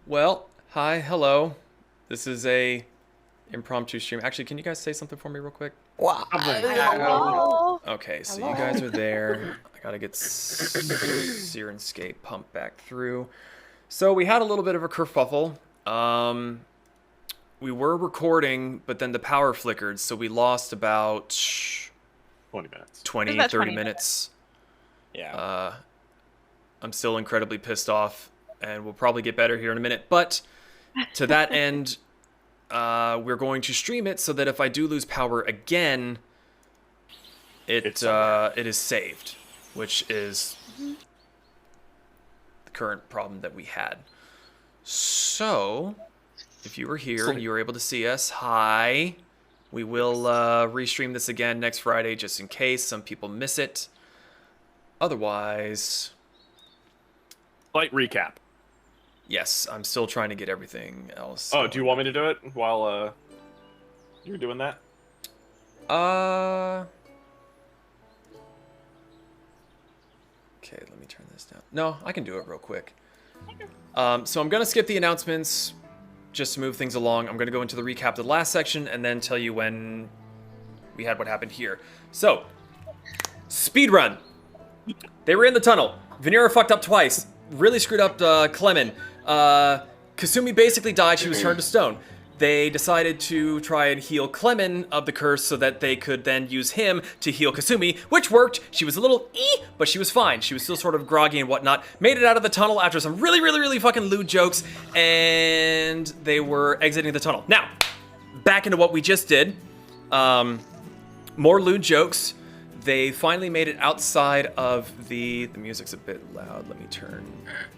Well, hi, hello. This is a impromptu stream. Actually, can you guys say something for me real quick? Wow. Hello. Okay, so Hello. you guys are there. I gotta get Sirenscape pumped back through. So we had a little bit of a kerfuffle. We were recording, but then the power flickered, so we lost about 20 minutes. 20, About 30 20 minutes. Yeah. I'm still incredibly pissed off, and we'll probably get better here in a minute. But to that end, we're going to stream it so that if I do lose power again, it is saved, which is the current problem that we had. So, if you were here and you were able to see us, hi. We will restream this again next Friday just in case some people miss it. Otherwise, Slight recap. yes, I'm still trying to get everything else. Oh, do you want me to do it while you're doing that? Okay, let me turn this down. No, I can do it real quick. So I'm gonna skip the announcements just to move things along. I'm gonna go into the recap of the last section and then tell you when we had what happened here. So, speed run. They were in the tunnel. Vanera fucked up twice. Really screwed up Klemon. Kasumi basically died. She was turned to stone. They decided to try and heal Klemon of the curse so that they could then use him to heal Kasumi, which worked. She was a little but she was fine. She was still sort of groggy and whatnot. Made it out of the tunnel after some really fucking lewd jokes, and they were exiting the tunnel. Now, back into what we just did. More lewd jokes. They finally made it outside of the music's a bit loud. Let me turn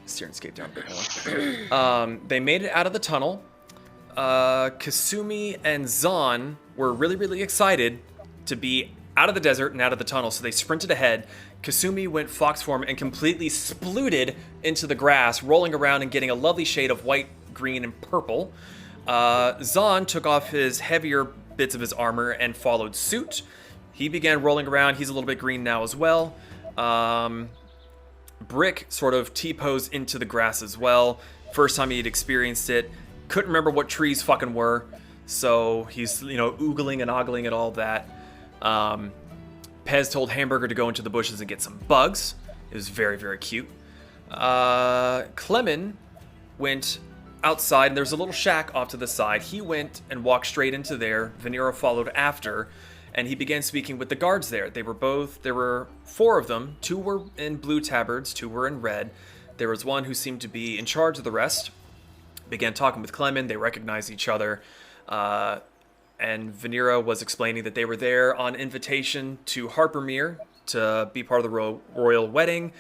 Sirenscape down a bit more. They made it out of the tunnel. Kasumi and Zaan were really excited to be out of the desert and out of the tunnel, so they sprinted ahead. Kasumi went fox form and completely splooted into the grass, rolling around and getting a lovely shade of white, green, and purple. Zaan took off his heavier bits of his armor and followed suit. He began rolling around. He's a little bit green now as well. Brick sort of T-posed into the grass as well. First time he'd experienced it. Couldn't remember what trees fucking were. So he's, oogling and ogling at all that. Pez told Hamburger to go into the bushes and get some bugs. It was very cute. Klemon went outside, and there's a little shack off to the side. He went and walked straight into there. Vanera followed after. And he began speaking with the guards there. There were 4 of them. 2 were in blue tabards, 2 were in red. There was one who seemed to be in charge of the rest. Began talking with Klemon. They recognized each other. And Vanera was explaining that they were there on invitation to Harpermere to be part of the royal wedding.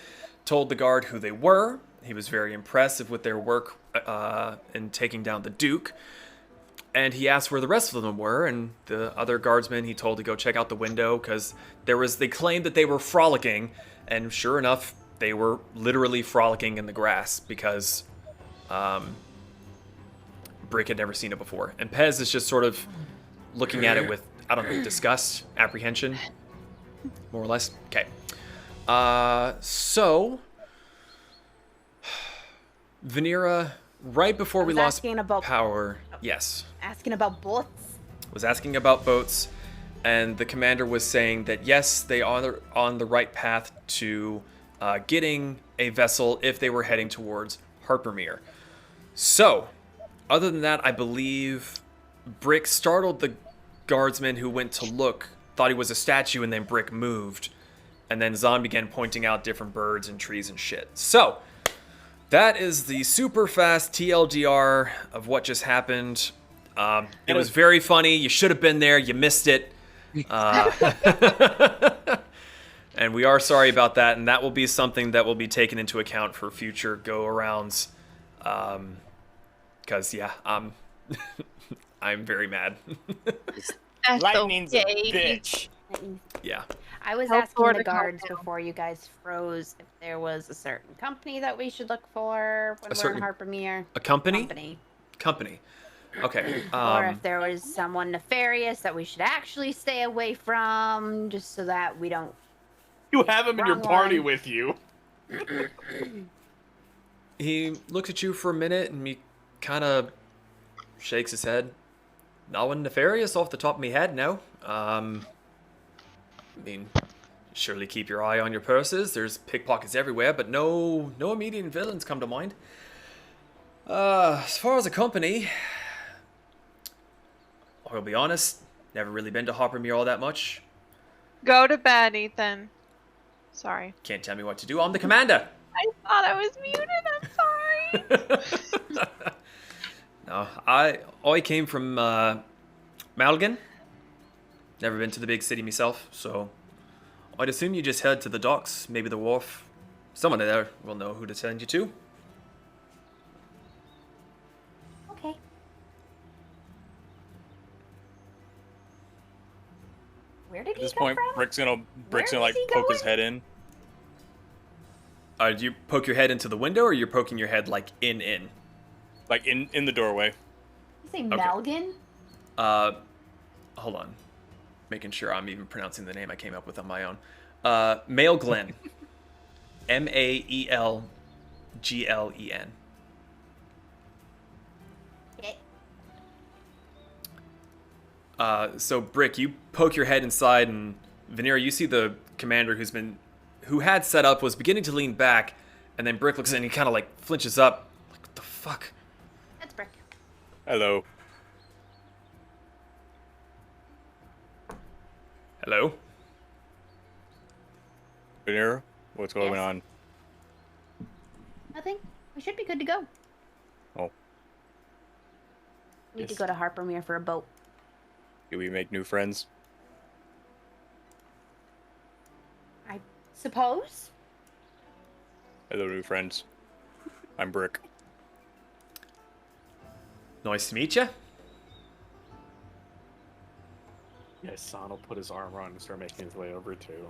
Told the guard who they were. He was very impressive with their work in taking down the Duke. And he asked where the rest of them were, and the other guardsmen he told to go check out the window because they claimed that they were frolicking, and sure enough, they were literally frolicking in the grass because Brick had never seen it before. And Pez is just sort of looking at it with, I don't know, disgust, apprehension, more or less. Okay. So, Vanera, right before we lost power, yes. Asking about boats. Was asking about boats, and the commander was saying that yes, they are on the right path to getting a vessel if they were heading towards Harpermere. So, other than that, I believe Brick startled the guardsman who went to look, thought he was a statue, and then Brick moved. And then Zaan began pointing out different birds and trees and shit. So, that is the super fast TLDR of what just happened. It was very funny. You should have been there. You missed it. And we are sorry about that. And that will be something that will be taken into account for future go-arounds. Because, yeah, I'm very mad. That's Lightning's okay. a bitch. Yeah. I was Help asking Lord the to calm guards down. before you guys froze if there was a certain company that we should look for when we're in Harpermere. A company? Company. Okay. Or if there was someone nefarious that we should actually stay away from, just so that we don't. You have him in your Wrong party one. with you. He looked at you for a minute and kind of shakes his head. No one nefarious off the top of my head, no. I mean, surely keep your eye on your purses. There's pickpockets everywhere, but no immediate villains come to mind. As far as a company, I'll be honest, never really been to Hoppermere all that much. Go to bed, Ethan. Sorry. Can't tell me what to do. I'm the commander. I thought I was muted. I'm sorry. No, I came from Malgan. Never been to the big city myself, so I'd assume you just head to the docks, maybe the wharf. Someone there will know who to send you to. Okay. Where did At he this come point, from? Brick's gonna Where like is he poke his going? head in. Do you poke your head into the window, or you're poking your head like in? Like in the doorway. You say Malgan? Hold on. Making sure I'm even pronouncing the name I came up with on my own. Mael Glen. Maelglen. Okay. So Brick, you poke your head inside, and Vanera, you see the commander who had set up, was beginning to lean back, and then Brick looks in and he kind of like flinches up. Like, what the fuck? That's Brick. Hello. Hello? Vanera, what's going Yes. on? Nothing. We should be good to go. Oh, We need to Yes. go to Harpermere for a boat. do we make new friends? I suppose. Hello, new friends. I'm Brick. Nice to meet you. Yeah, Zaan will put his arm around and start making his way over too.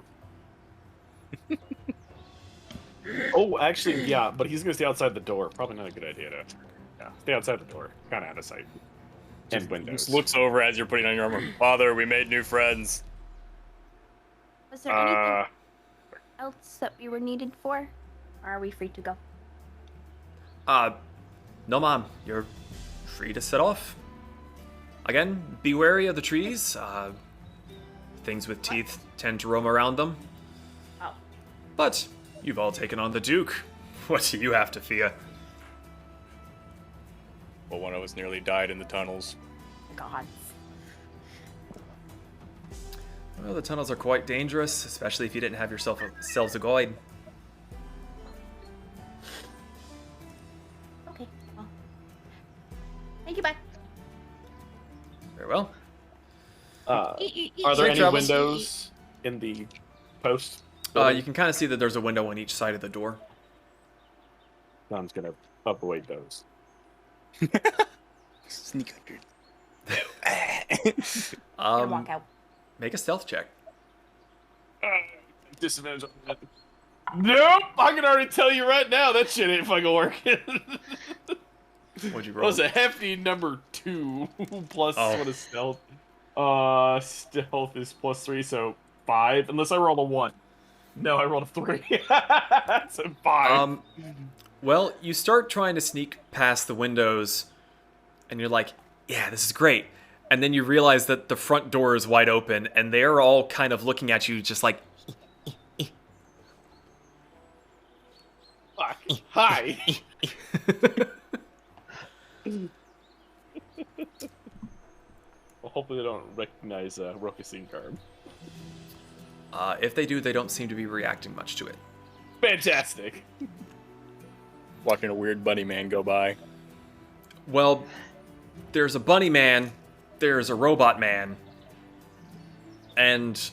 Oh, actually, yeah, but he's gonna stay outside the door. Probably not a good idea to. Yeah, stay outside the door, kind of out of sight. And windows. Just looks over as you're putting on your armor. Father, we made new friends. Was there anything else that we were needed for? Or are we free to go? No, Mom. You're free to set off. Again, be wary of the trees. Things with teeth tend to roam around them. Oh. But you've all taken on the Duke. What do you have to fear? Well, one of us nearly died in the tunnels. God. Well, the tunnels are quite dangerous, especially if you didn't have yourselves a guide. Okay. Well. Thank you, bye. Very well. Are there Safe any travels. windows in the post? You can kind of see that there's a window on each side of the door. Zaan's gonna avoid those. Sneak under. Gonna walk out. Make a stealth check. Disadvantage on that. Nope! I can already tell you right now that shit ain't fucking working. What'd you That roll? was a hefty number 2 plus Oh. what is stealth? Stealth is +3, so 5. Unless I roll a 1. No, I rolled a 3. So 5. Well, you start trying to sneak past the windows, and you're like, yeah, this is great. And then you realize that the front door is wide open, and they're all kind of looking at you just like, Fuck. Hi. Well, hopefully they don't recognize Rokusin card. if they do, they don't seem to be reacting much to it. Fantastic. Watching a weird bunny man go by. Well, there's a bunny man, there's a robot man, and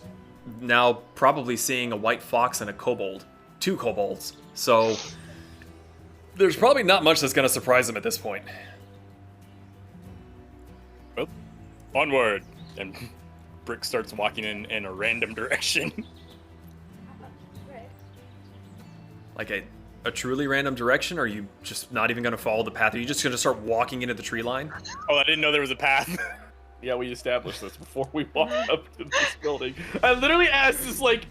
now probably seeing a white fox and a kobold. 2 kobolds. So there's probably not much that's going to surprise them at this point. Well, onward. And Brick starts walking in a random direction. Like a truly random direction, or are you just not even going to follow the path? Are you just going to start walking into the tree line? Oh, I didn't know there was a path. Yeah, we established this before we walked up to this building. I literally asked this like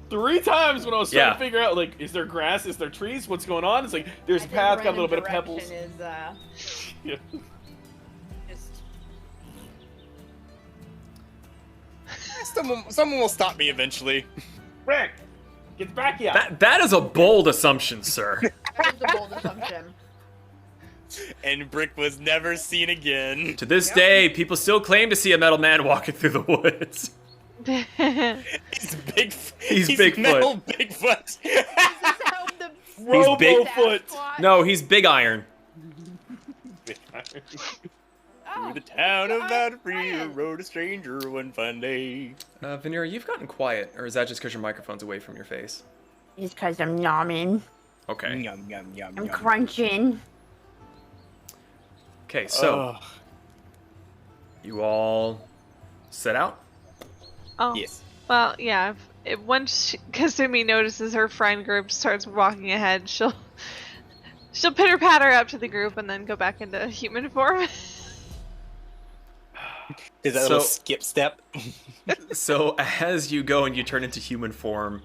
3 times when I was trying Yeah. to figure out, like, is there grass? Is there trees? What's going on? It's like, there's a path, got a little bit of pebbles. Is, Yeah. just... Someone will stop me eventually. Rick, get back here. That is a bold assumption, sir. That was a bold assumption. And Brick was never seen again. To this day, people still claim to see a metal man walking through the woods. He's big. He's Bigfoot. Metal Bigfoot. Is this how the He's big- Robofoot. Sasquatch- No, he's Big Iron. Through the town of Madfree rode a stranger one fun day. Vanera, you've gotten quiet, or is that just because your microphone's away from your face? It's because I'm nomming. Okay. Yum yum yum I'm yum. crunching. Okay, so you all set out? Oh, Yes. well, yeah. Once Kasumi notices her friend group starts walking ahead, she'll pitter patter up to the group and then go back into human form. Is that a little skip step? So as you go and you turn into human form,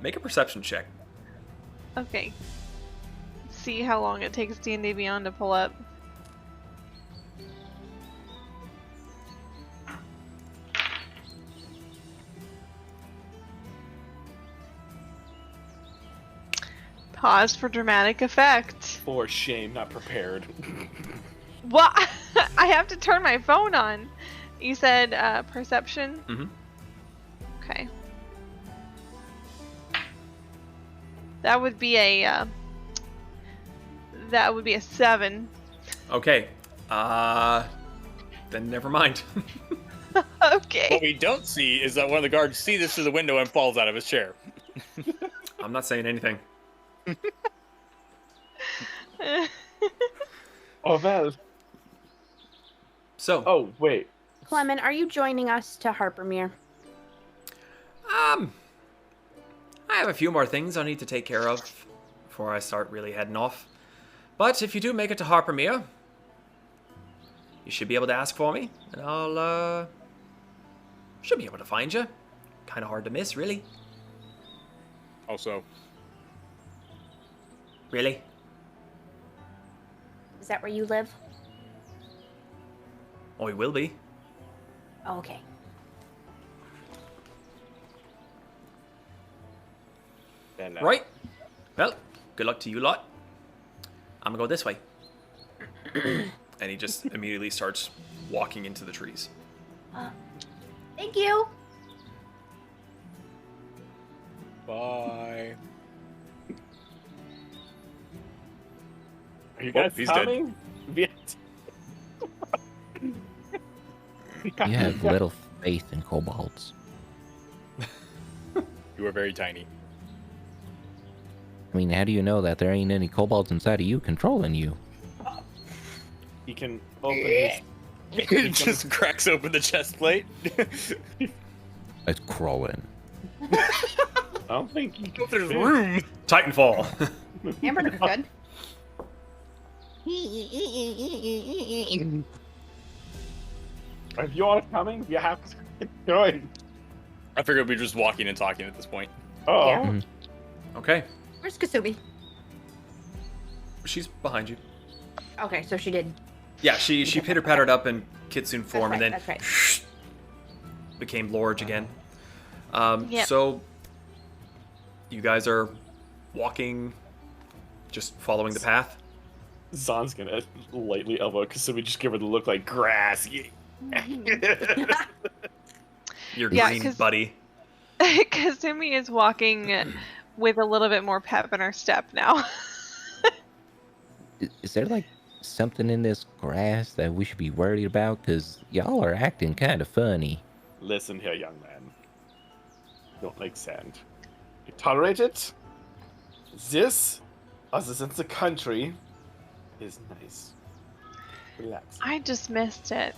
make a perception check. Okay. See how long it takes D&D Beyond to pull up. Pause for dramatic effect. For shame, not prepared. What? I have to turn my phone on. You said perception? Mhm. Okay. That would be a 7. Okay. Then never mind. Okay. What we don't see is that one of the guards sees this through the window and falls out of his chair. I'm not saying anything. Oh, well. So, Oh, wait. Klemon, are you joining us to Harpermere? I have a few more things I need to take care of before I start really heading off. But if you do make it to Harpermere, you should be able to ask for me, and I'll, should be able to find you. Kind of hard to miss, really. Also, Really? Is that where you live? Oh, he will be. Oh, okay. then, Right. Well, good luck to you lot. I'm gonna go this way. And he just immediately starts walking into the trees. Thank you. Bye. Are you Oh, guys he's dead. coming? Yes. You have little faith in kobolds. You are very tiny. I mean, how do you know that there ain't any kobolds inside of you controlling you? He can open his... It just cracks open the chest plate. It's crawling. I don't think he can There's fit. room. Titanfall. Hamburger's good. If you all coming, you have to join. I figured we'd be just walking and talking at this point. Oh. Yeah. Okay. Where's Kasumi? She's behind you. Okay, so she did. Yeah, she pitter-pattered up in Kitsune form right, and that's then right. became large again. Yep. So you guys are walking, just following the path. Zaan's gonna lightly elbow Kasumi, just give her the look like grass. Your Yeah, green 'cause- buddy. Kasumi is walking with a little bit more pep in her step now. Is there like something in this grass that we should be worried about? Because y'all are acting kind of funny. Listen here, young man. Don't like sand. You tolerate it? This, other than the country, is nice. Relax. I just missed it.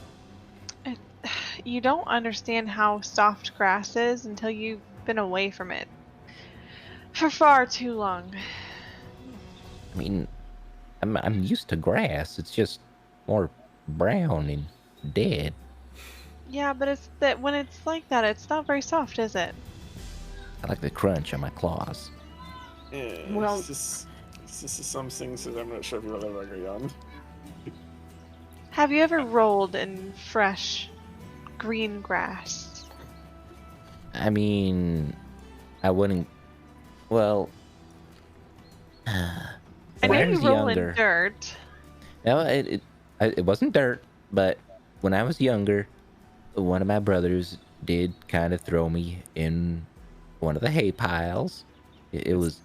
You don't understand how soft grass is until you've been away from it for far too long. I mean, I'm used to grass. It's just more brown and dead. Yeah, but it's that when it's like that, it's not very soft, is it? I like the crunch on my claws. Yeah, Well- this is some things that I'm not sure if we'll ever agree on. Have you ever rolled in fresh green grass? I mean, I wouldn't. Well, I when know I you was roll younger, in dirt. no, it wasn't dirt, but when I was younger, one of my brothers did kind of throw me in one of the hay piles. It was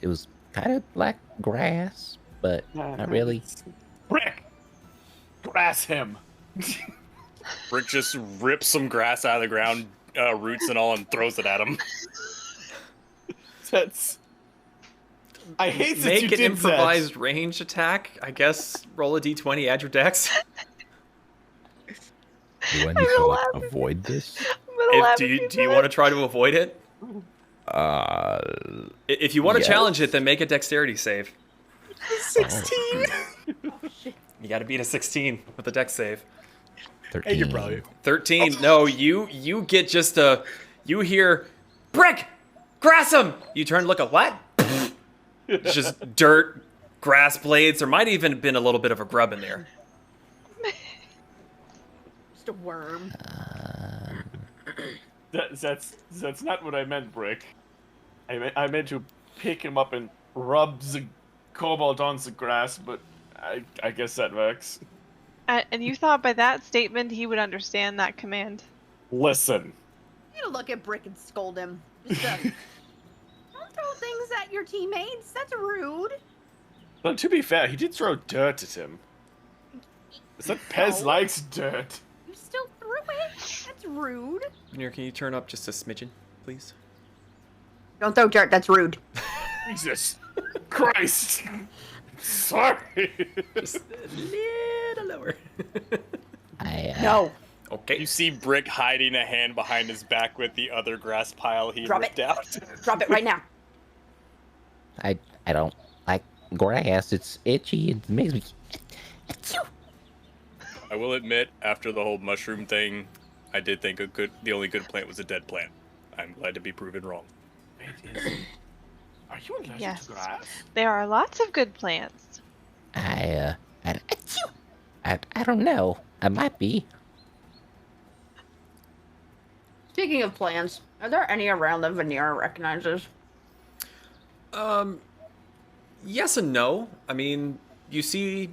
kind of like grass, but not really. Brick! Grass him! Brick just rips some grass out of the ground, roots and all, and throws it at him. That's... I hate that Make you an did improvised range attack. I guess roll a d20, add your dex. Do I need to like avoid this? Do you want to try to avoid it? If you want to Yes. challenge it, then make a dexterity save. 16! You got to beat a 16 with a dex save. 13. Hey, you're probably 13. No, you get just a. You hear, Brick, grass him. You turn, look at what? It's just dirt, grass blades. There might even have been a little bit of a grub in there. Just a worm. That's not what I meant, Brick. I meant to pick him up and rub the kobold on the grass, but I guess that works. And you thought by that statement he would understand that command? Listen. You need to look at Brick and scold him. Just, don't throw things at your teammates. That's rude. But to be fair, he did throw dirt at him. That Pez No. likes dirt. You still threw it. That's rude. Veneer, can you turn up just a smidgen, please? Don't throw dirt. That's rude. Jesus Christ. Sorry. Just a little lower. No. Okay. You see Brick hiding a hand behind his back with the other grass pile he Drop ripped it. out. Drop it right now. I don't like grass. It's itchy. It makes me. I will admit, after the whole mushroom thing, I did think the only good plant was a dead plant. I'm glad to be proven wrong. Are you allergic Yes. to grass? There are lots of good plants. I don't know. I might be. Speaking of plants, are there any around that Vanera recognizes? Yes and no. I mean, you see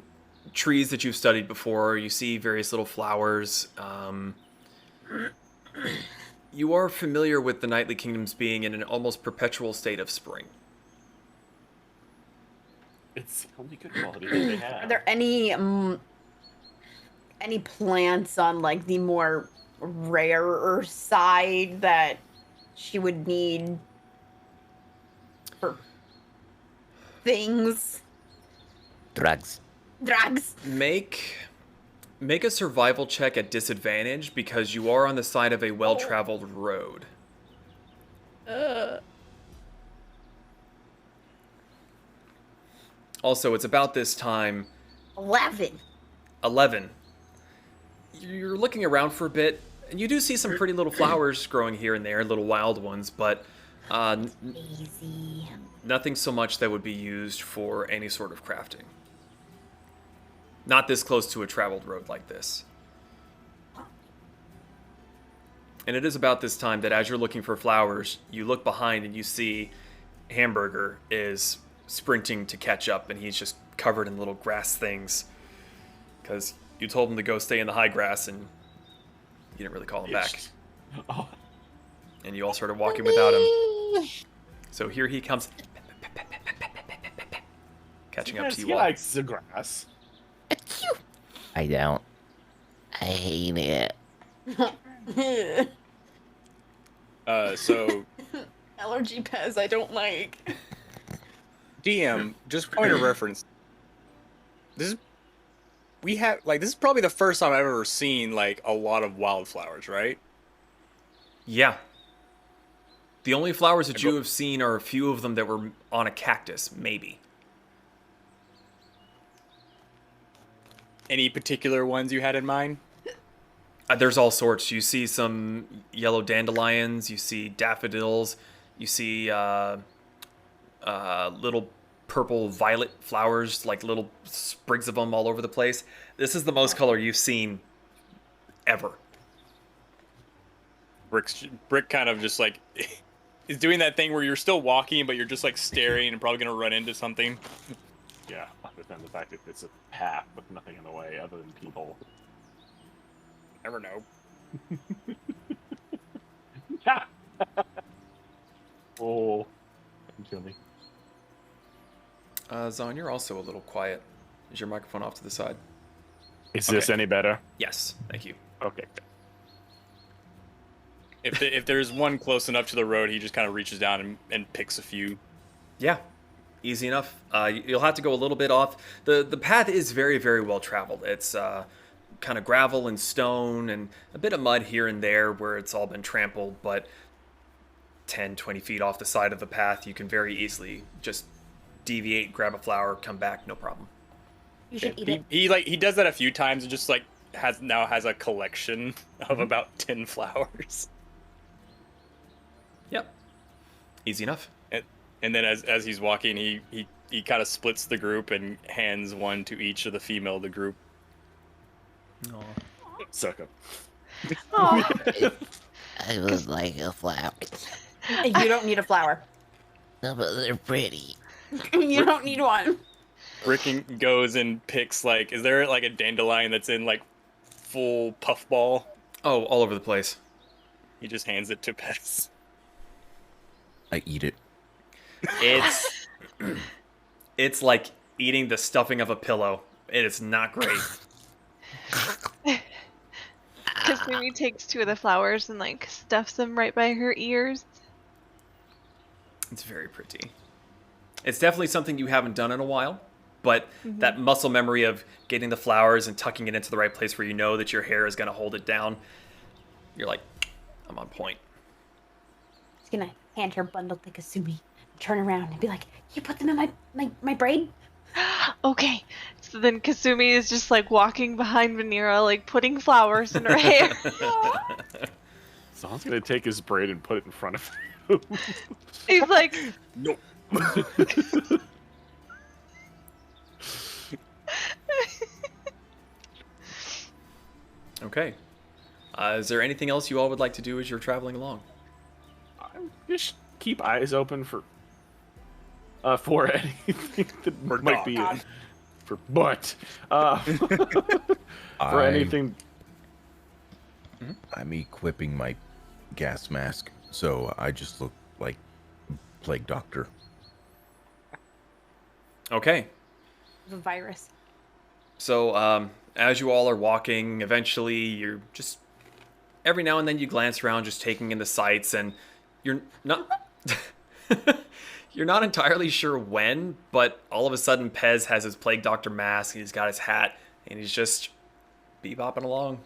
trees that you've studied before. You see various little flowers. You are familiar with the Nightly Kingdoms being in an almost perpetual state of spring. It's the only good quality that they have. Are there any plants on like the more rarer side that she would need for things? Drugs. Drugs. Make a survival check at disadvantage because you are on the side of a well-traveled road. Also, it's about this time. 11. 11. You're looking around for a bit, and you do see some pretty little flowers growing here and there, little wild ones, but Easy. nothing so much that would be used for any sort of crafting. Not this close to a traveled road like this. And it is about this time that as you're looking for flowers, you look behind and you see Hamburger is sprinting to catch up, and he's just covered in little grass things. Because you told him to go stay in the high grass, and you didn't really call him back. Oh, And you all started walking without him. So here he comes, catching up to he you all. likes the grass. I don't. I hate it. So Allergy Pez I don't like. DM, just point of reference. This is probably the first time I've ever seen like a lot of wildflowers, right? Yeah. The only flowers that you have seen are a few of them that were on a cactus, maybe. Any particular ones you had in mind? There's all sorts. You see some yellow dandelions, you see daffodils, You see little purple violet flowers, like little sprigs of them all over the place. This is the most color you've seen ever. Brick kind of just like is doing that thing where you're still walking, but you're just like staring and probably gonna run into something. Yeah, other than the fact that it's a path with nothing in the way other than people. Never know. Yeah. Oh, kill me. Zaan, you're also a little quiet. Is your microphone off to the side? Is this any better? Yes, thank you. Okay. If there's one close enough to the road, he just kind of reaches down and picks a few. Yeah, easy enough. You'll have to go a little bit off. The path is very, very well traveled. It's kind of gravel and stone and a bit of mud here and there where it's all been trampled, but 10, 20 feet off the side of the path, you can very easily just deviate, grab a flower, come back, no problem. You should eat it. He does that a few times and just like has a collection of about 10 flowers. Yep. Easy enough. And then as he's walking, he kind of splits the group and hands one to each of the female of the group. Sucker. Oh, I would like a flower. you don't need a flower. No, but they're pretty. You don't need one. Brick goes and picks is there like a dandelion that's in like full puffball? Oh, all over the place. He just hands it to Pez. I eat it. It's like eating the stuffing of a pillow. It is not great. Kasumi takes two of the flowers and like stuffs them right by her ears. It's very pretty. It's definitely something you haven't done in a while, but that muscle memory of getting the flowers and tucking it into the right place where you know that your hair is going to hold it down, you're like, I'm on point. She's gonna hand her bundle to Kasumi, turn around and be like, "You put them in my braid?" Okay, so then Kasumi is just like walking behind Vanera, like putting flowers in her hair. Zaan's gonna take his braid and put it in front of him. He's like, Nope. Okay. Is there anything else you all would like to do as you're traveling along? Just keep eyes open for anything that might be for for anything. I'm equipping my gas mask, so I just look like Plague Doctor. Okay. The virus. So, as you all are walking, eventually you're just every now and then you glance around, just taking in the sights, and you're not you're not entirely sure when, but all of a sudden Pez has his Plague Doctor mask, he's got his hat, and he's just bebopping along.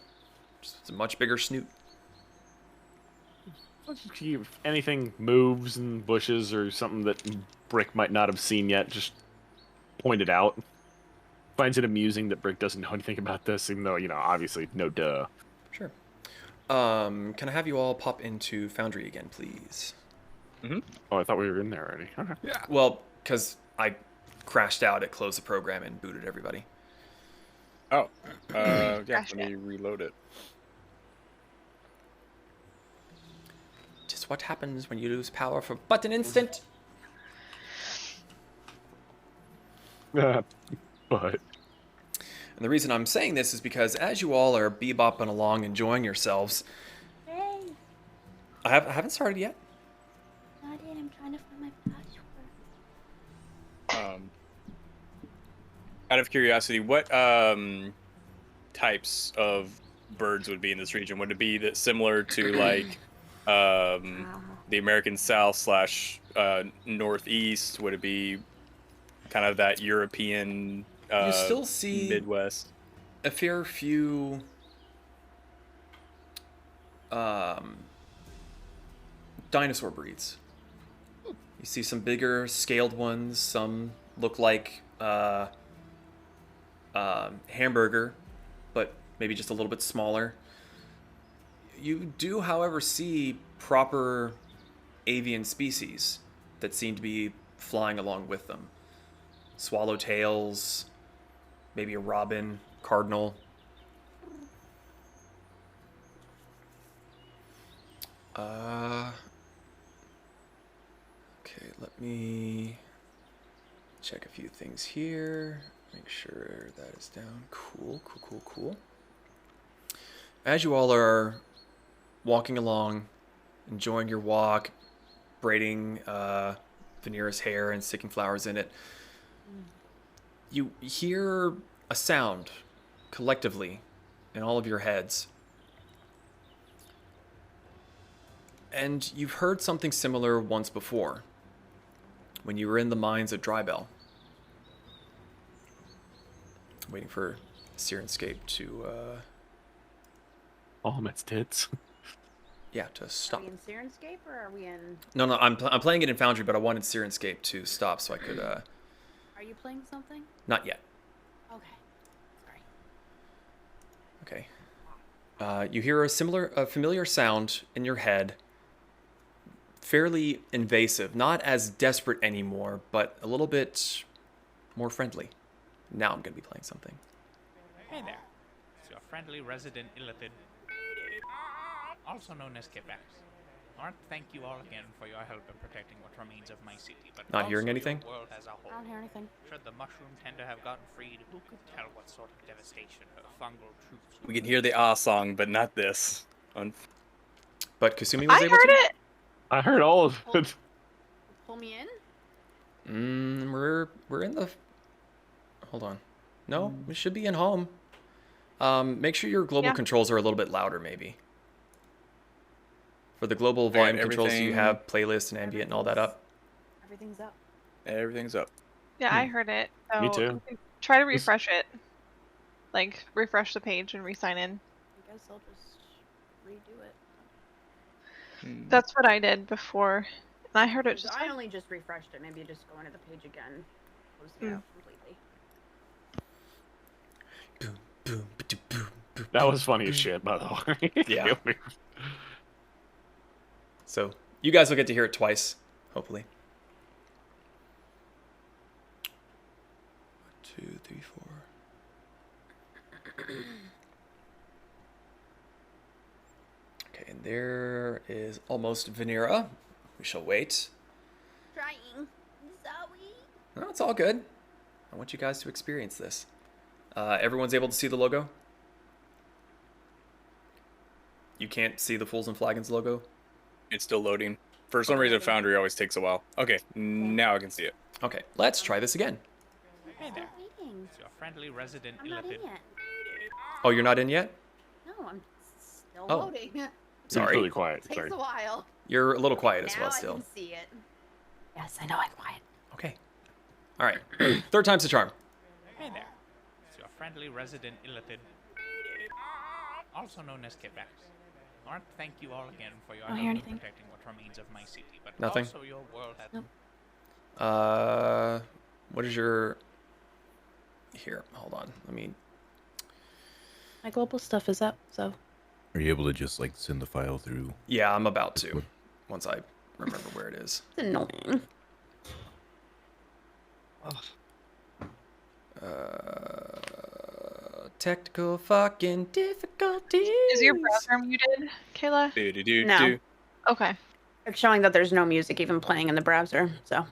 Just a much bigger snoot. If anything moves in bushes or something that Brick might not have seen yet, just point it out. Finds it amusing that Brick doesn't know anything about this, even though, obviously, no duh. Sure. Can I have you all pop into Foundry again, please? Oh, I thought we were in there already. Okay. Yeah. Well, because I crashed out, it closed the program and booted everybody. Oh, yeah. Let me reload it. Just what happens when you lose power for but an instant. But And the reason I'm saying this is because as you all are bebopping along, enjoying yourselves, Hey, I haven't started yet. not it. I'm trying to find my password. Out of curiosity, what types of birds would be in this region? Would it be that similar to like the American South / Northeast? Would it be kind of that European? You still see Midwest. a fair few dinosaur breeds. You see some bigger scaled ones. Some look like hamburger, but maybe just a little bit smaller. You do, however, see proper avian species that seem to be flying along with them. Swallowtails, maybe a robin, cardinal. Okay, let me check a few things here. Make sure that is down. Cool. As you all are walking along, enjoying your walk, braiding Vanera's hair and sticking flowers in it, you hear a sound collectively in all of your heads. And you've heard something similar once before, when you were in the mines at Drybell. Waiting for Sirenscape to, It's tits. yeah, to stop. Are we in Sirenscape or are we in... No, I'm playing it in Foundry, but I wanted Sirenscape to stop so I could, Are you playing something? Not yet. Okay. Sorry. Okay. You hear a familiar sound in your head, fairly invasive, not as desperate anymore, but a little bit more friendly. Now I'm going to be playing something. Hey there. It's your friendly resident Illithid, also known as Kipax. I want to thank you all again for your help in protecting what remains of my city, but Not hearing also anything? your world as a whole. I don't hear anything. Should the mushroom tender have gotten freed, who could tell what sort of devastation her fungal troops would We can hear the ah song, but not this. But Kasumi was I able heard to? it. I heard all of it. Pull me in? We're in the... Hold on. No, we should be in home. Make sure your global Yeah. controls are a little bit louder, maybe. For the global volume controls, you everything- have playlist and ambient and all that up. Everything's up. Everything's up. Yeah, I heard it. So Me too. you can try to refresh it. Like, refresh the page and re-sign in. I guess I'll just redo it. That's what I did before. And I heard it just I fine. only just refreshed it. Maybe just go into the page again. Closing it out completely. Boom, boom, ba-doo, boom, boom. That was funny as shit, by the way. Yeah. So you guys will get to hear it twice, hopefully. 1, 2, 3, 4. Okay, and there is almost Vanera. We shall wait. Trying. Zoe. No, it's all good. I want you guys to experience this. Everyone's able to see the logo? You can't see the Fools and Flagons logo? It's still loading. For some reason, Foundry always takes a while. Okay, now I can see it. Okay, let's try this again. Hey there. Waiting. It's your friendly resident I'm not in Illithid. yet. Oh, you're not in yet? No, I'm still Oh. loading. It Sorry. Really quiet. takes Sorry. a while. You're a little quiet as now well I still. can see it. Yes, I know I'm quiet. Okay. All right. Third time's the charm. Hey there. It's your friendly resident Illithid, also known as Kipax. I want to thank you all again for your Don't help hear in anything. protecting what remains of my city, but Nothing? also your world has... Nope. What is your... Here, hold on. Let me... My global stuff is up, so. Are you able to just like send the file through? Yeah, I'm about to. Once I remember where it is. It's annoying. Technical fucking difficulties. Is your browser muted, Kayla? No. Okay. It's showing that there's no music even playing in the browser, so.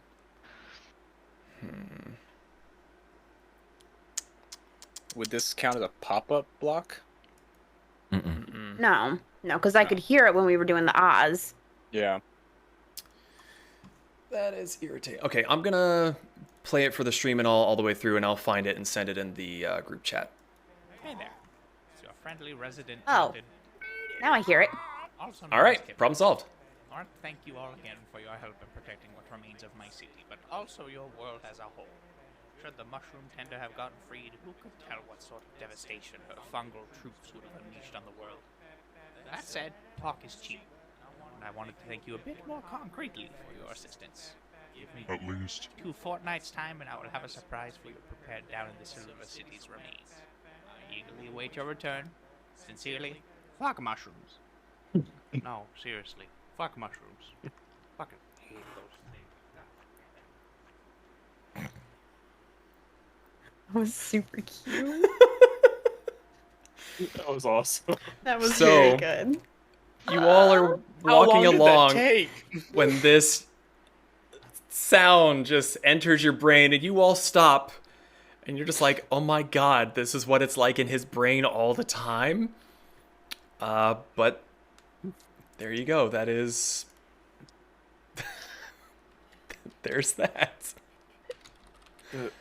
Would this count as a pop-up block? No, because I could hear it when we were doing the Oz. Yeah. That is irritating. Okay, I'm gonna play it for the stream and all the way through, and I'll find it and send it in the group chat. Hey there. It's your friendly resident Oh. Illithid, Now I hear it. also known All right, as Kipax. problem solved. I want to thank you all again for your help in protecting what remains of my city, but also your world as a whole. Should the mushroom tender have gotten freed, who could tell what sort of devastation her fungal troops would have unleashed on the world? That said, talk is cheap, and I wanted to thank you a bit more concretely for your assistance. Give me At least. 2 fortnights' time, and I will have a surprise for you prepared down in the Silver City's remains. I eagerly await your return. Sincerely, fuck mushrooms. No, seriously, fuck mushrooms. Fucking That was super cute. That was awesome. That was So- very good. You all are walking How long along did that take? when this sound just enters your brain and you all stop and you're just like, oh my god, this is what it's like in his brain all the time. But there you go. That is... There's that.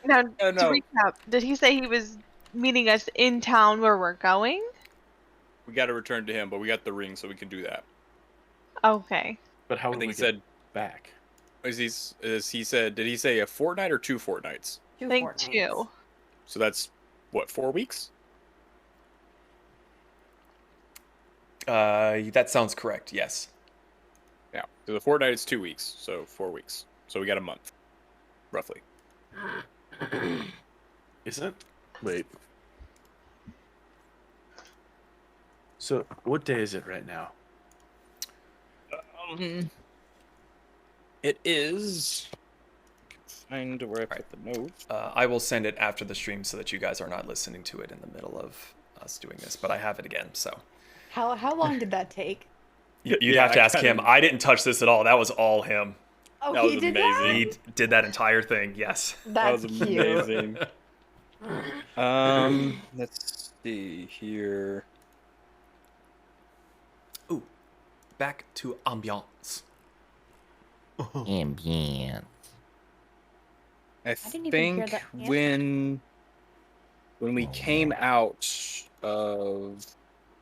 Now, No. to recap, did he say he was meeting us in town where we're going? We got to return to him, but we got the ring, so we can do that. Okay. But how I would think we he said. get back? Is he said? Did he say a fortnight or 2 fortnights? I think 2. So that's what, 4 weeks? That sounds correct, yes. Yeah. So the fortnight is 2 weeks, so 4 weeks. So we got a month, roughly. Is it? Wait. So, what day is it right now? It is. Find where I put the notes. I will send it after the stream so that you guys are not listening to it in the middle of us doing this, but I have it again, so. How long did that take? You'd Yeah, have to I ask him. kinda- I didn't touch this at all. That was all him. Oh, That he was did amazing. He did that entire thing, yes. that? That's that was cute. amazing. Let's see here. Ooh, back to ambiance. Ambience. I didn't even hear think that. Yeah. when we came out of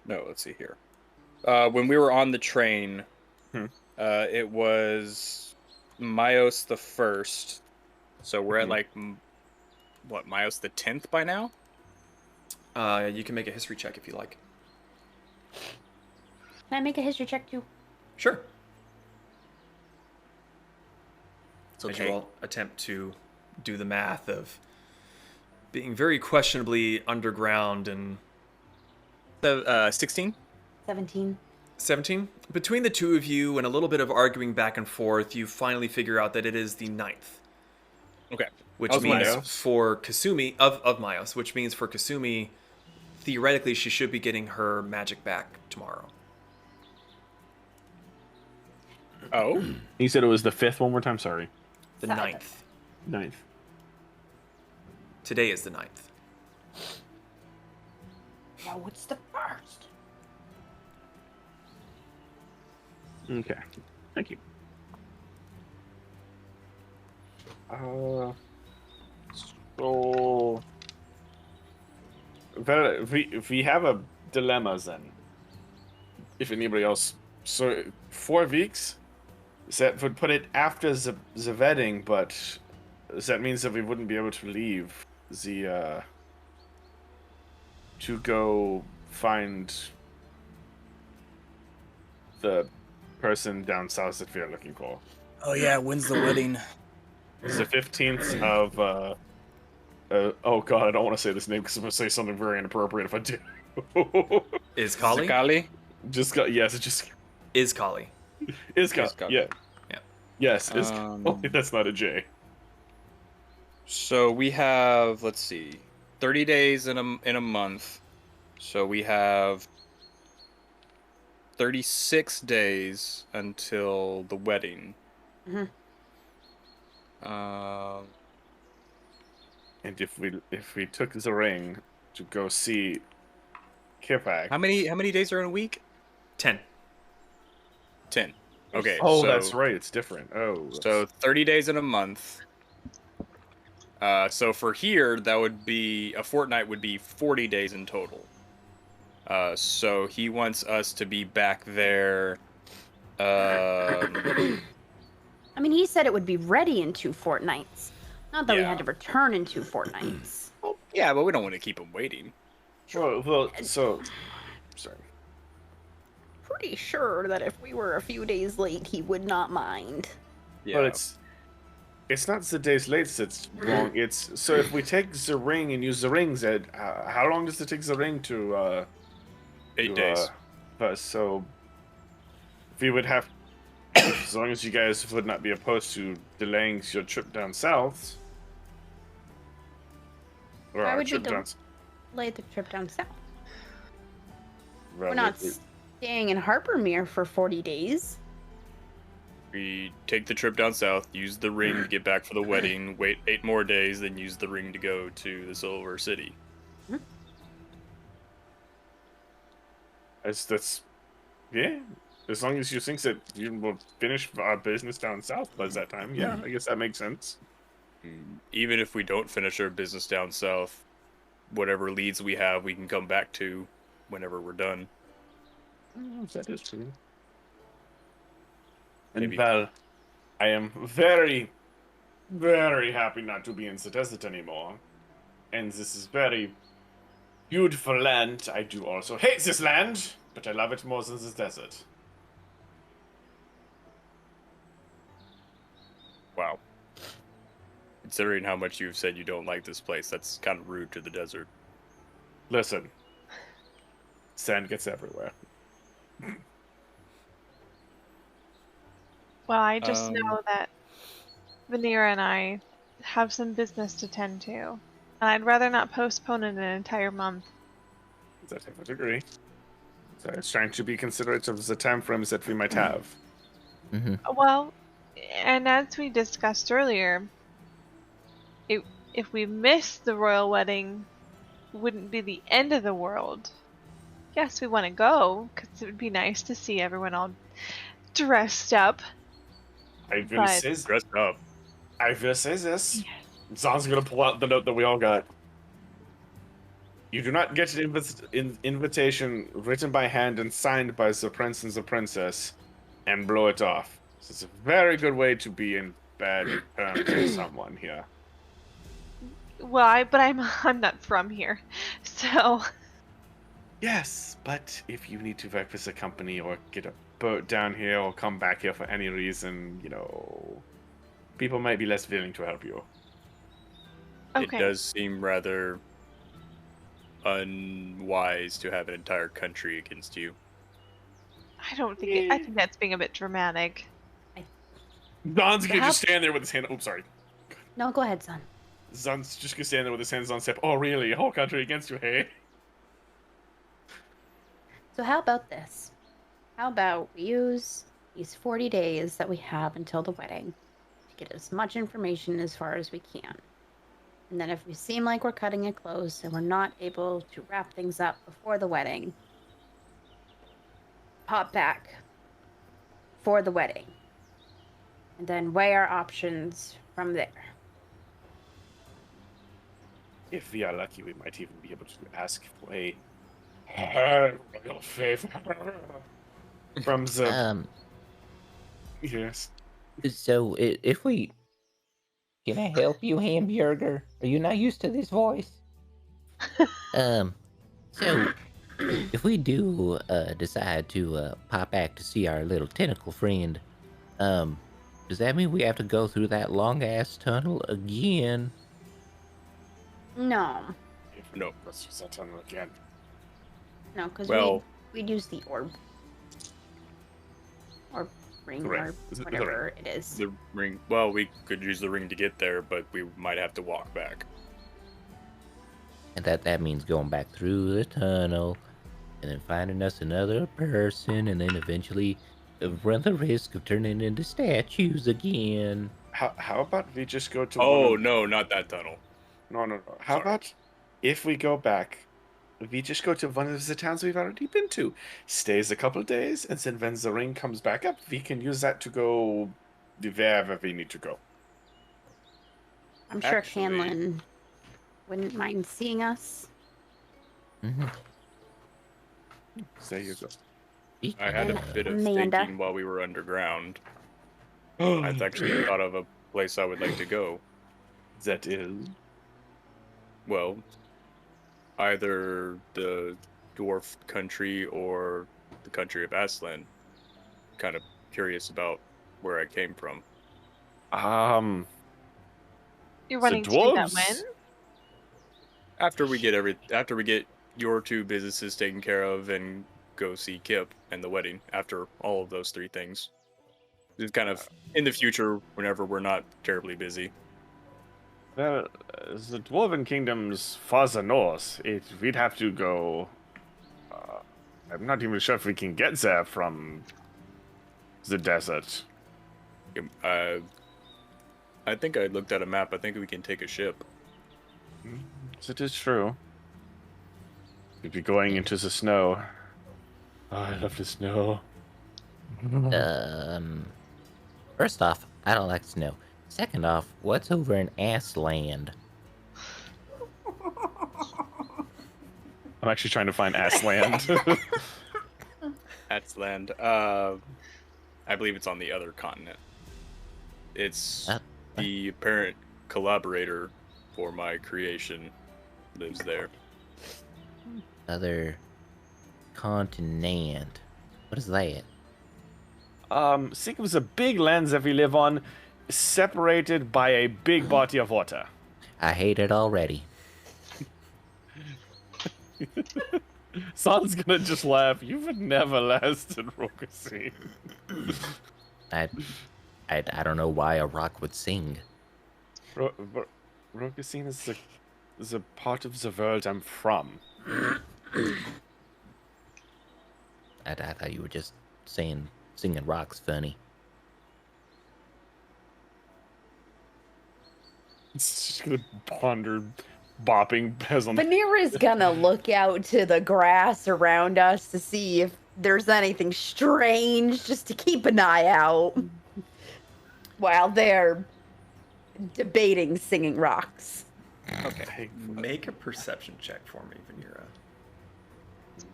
let's see here. When we were on the train, it was Myos the 1st. So we're at like what, Myos the 10th by now? You can make a history check if you like. Can I make a history check too? Sure. It's As you okay. all attempt to do the math of being very questionably underground and... 16? 17. 17? Between the two of you and a little bit of arguing back and forth, you finally figure out that it is the 9th. Okay. Which Of means Myos. for Kasumi, of Myos, which means for Kasumi, theoretically she should be getting her magic back tomorrow. Oh. You said it was the 5th. One more time. Sorry. The Seventh. 9th. 9th. Today is the 9th. Now what's the first? Okay. Thank you. So we have a dilemma then. If anybody else, so 4 weeks, that would put it after the wedding, but that means that we wouldn't be able to leave the to go find the person down south that we are looking for. Oh yeah, when's the wedding? It's the 15th of oh god, I don't want to say this name because I'm gonna say something very inappropriate if I do. Is Kali? Kali? Just got yes, it just Is Kali. is got Kali. yeah. Yeah. Yes, is Um, that's not a J. So we have, let's see, 30 days in a month. So we have 36 days until the wedding. Mhm. And if we took the ring to go see Kipak. How many days are in a week? 10. 10. Okay. Oh, so, that's right. It's different. Oh, So 30 days in a month. So for here, that would be a fortnight would be 40 days in total. So he wants us to be back there. I mean, he said it would be ready in 2 fortnights. Not that we Yeah. had to return in 2 fortnights. Yeah, but we don't want to keep him waiting. well, so sorry. Pretty sure that if we were a few days late, he would not mind. Yeah. But it's not the days late that's wrong. It's so if we take the ring and use the rings, that how long does it take the ring to 8 days. but so we would have As long as you guys would not be opposed to delaying your trip down south. Or Why our would we trip down delay the trip down south? Well, We're not staying in Harpermere for 40 days. We take the trip down south, use the ring to get back for the wedding, wait 8 more days, then use the ring to go to the Silver City. Yeah. As long as you think that you will finish our business down south by that time, yeah, I guess that makes sense. Even if we don't finish our business down south, whatever leads we have, we can come back to whenever we're done. That is true. Maybe. And well, I am very, very happy not to be in the desert anymore. And this is very beautiful land. I do also hate this land, but I love it more than the desert. Wow. Considering how much you've said you don't like this place, that's kind of rude to the desert. Listen, sand gets everywhere. Well, I just know that Vanera and I have some business to tend to, and I'd rather not postpone it an entire month. That I would agree. So I was trying to be considerate of the time frames that we might have. Well, and as we discussed earlier, if we miss the royal wedding, it wouldn't be the end of the world. Yes, we want to go, because it would be nice to see everyone all dressed up. I will say this. Dressed up. I will say this. Zaan's gonna pull out the note that we all got. You do not get an invitation written by hand and signed by the prince and the princess and blow it off. This is a very good way to be in bad terms with someone here. Well, but I'm not from here, so. Yes, but if you need to work with a company or get a boat down here or come back here for any reason, you know, people might be less willing to help you. Okay. It does seem rather unwise to have an entire country against you. I don't think I think that's being a bit dramatic. Zaan's gonna just stand there with his hand. Oh, sorry. No, go ahead, son. Zaan's just gonna stand there with his hands on his hip. Oh, really? A whole country against you, hey? So how about this? How about we use these 40 days that we have until the wedding to get as much information as far as we can. And then if we seem like we're cutting it close and we're not able to wrap things up before the wedding, pop back for the wedding. And then weigh our options from there. If we are lucky, we might even be able to ask for a royal favor from the. Yes. So if we, can I help you, Hamburger? Are you not used to this voice? So if we do decide to pop back to see our little tentacle friend, does that mean we have to go through that long ass tunnel again? No. No. Let's use that tunnel again. No, because Well- we'd use the orb. Or ring, Correct. or whatever it is. The ring. Well, we could use the ring to get there, but we might have to walk back. And that means going back through the tunnel, and then finding us another person, and then eventually run the risk of turning into statues again. How about we just go to? Oh no, not that tunnel. No. How about if we go back, we just go to one of the towns we've already been to, stays a couple days, and then when the ring comes back up, we can use that to go wherever we need to go. I'm sure Actually- Hanlon wouldn't mind seeing us. Mm-hmm. There you go. I had a bit of Amanda. thinking while we were underground. I've actually thought of a place I would like to go. That is. Well, either the dwarf country or the country of Aslan. Kind of curious about where I came from. You're wanting to do that dwarves- when? After we get your two businesses taken care of and go see Kip and the wedding, after all of those three things. Just kind of in the future, whenever we're not terribly busy. Well, the Dwarven Kingdom's farther north. We'd have to go. I'm not even sure if we can get there from the desert. I think I looked at a map. I think we can take a ship. It is true. We'd be going into the snow. Oh, I love the snow. First off, I don't like snow. Second off, what's over in Assland? I'm actually trying to find Assland. That's land. I believe it's on the other continent. It's the apparent collaborator for my creation lives there. Other continent. What is that? Think of the big lands that we live on, separated by a big body of water. I hate it already. Zaan's gonna just laugh. You've never lasted, Rokasi. I don't know why a rock would sing. Rokasi is a part of the world I'm from. I thought you were just saying singing rock's funny. It's just gonna ponder, bopping as on the... Vanera's gonna look out to the grass around us to see if there's anything strange, just to keep an eye out while they're debating singing rocks. Okay, make a perception check for me, Vanera.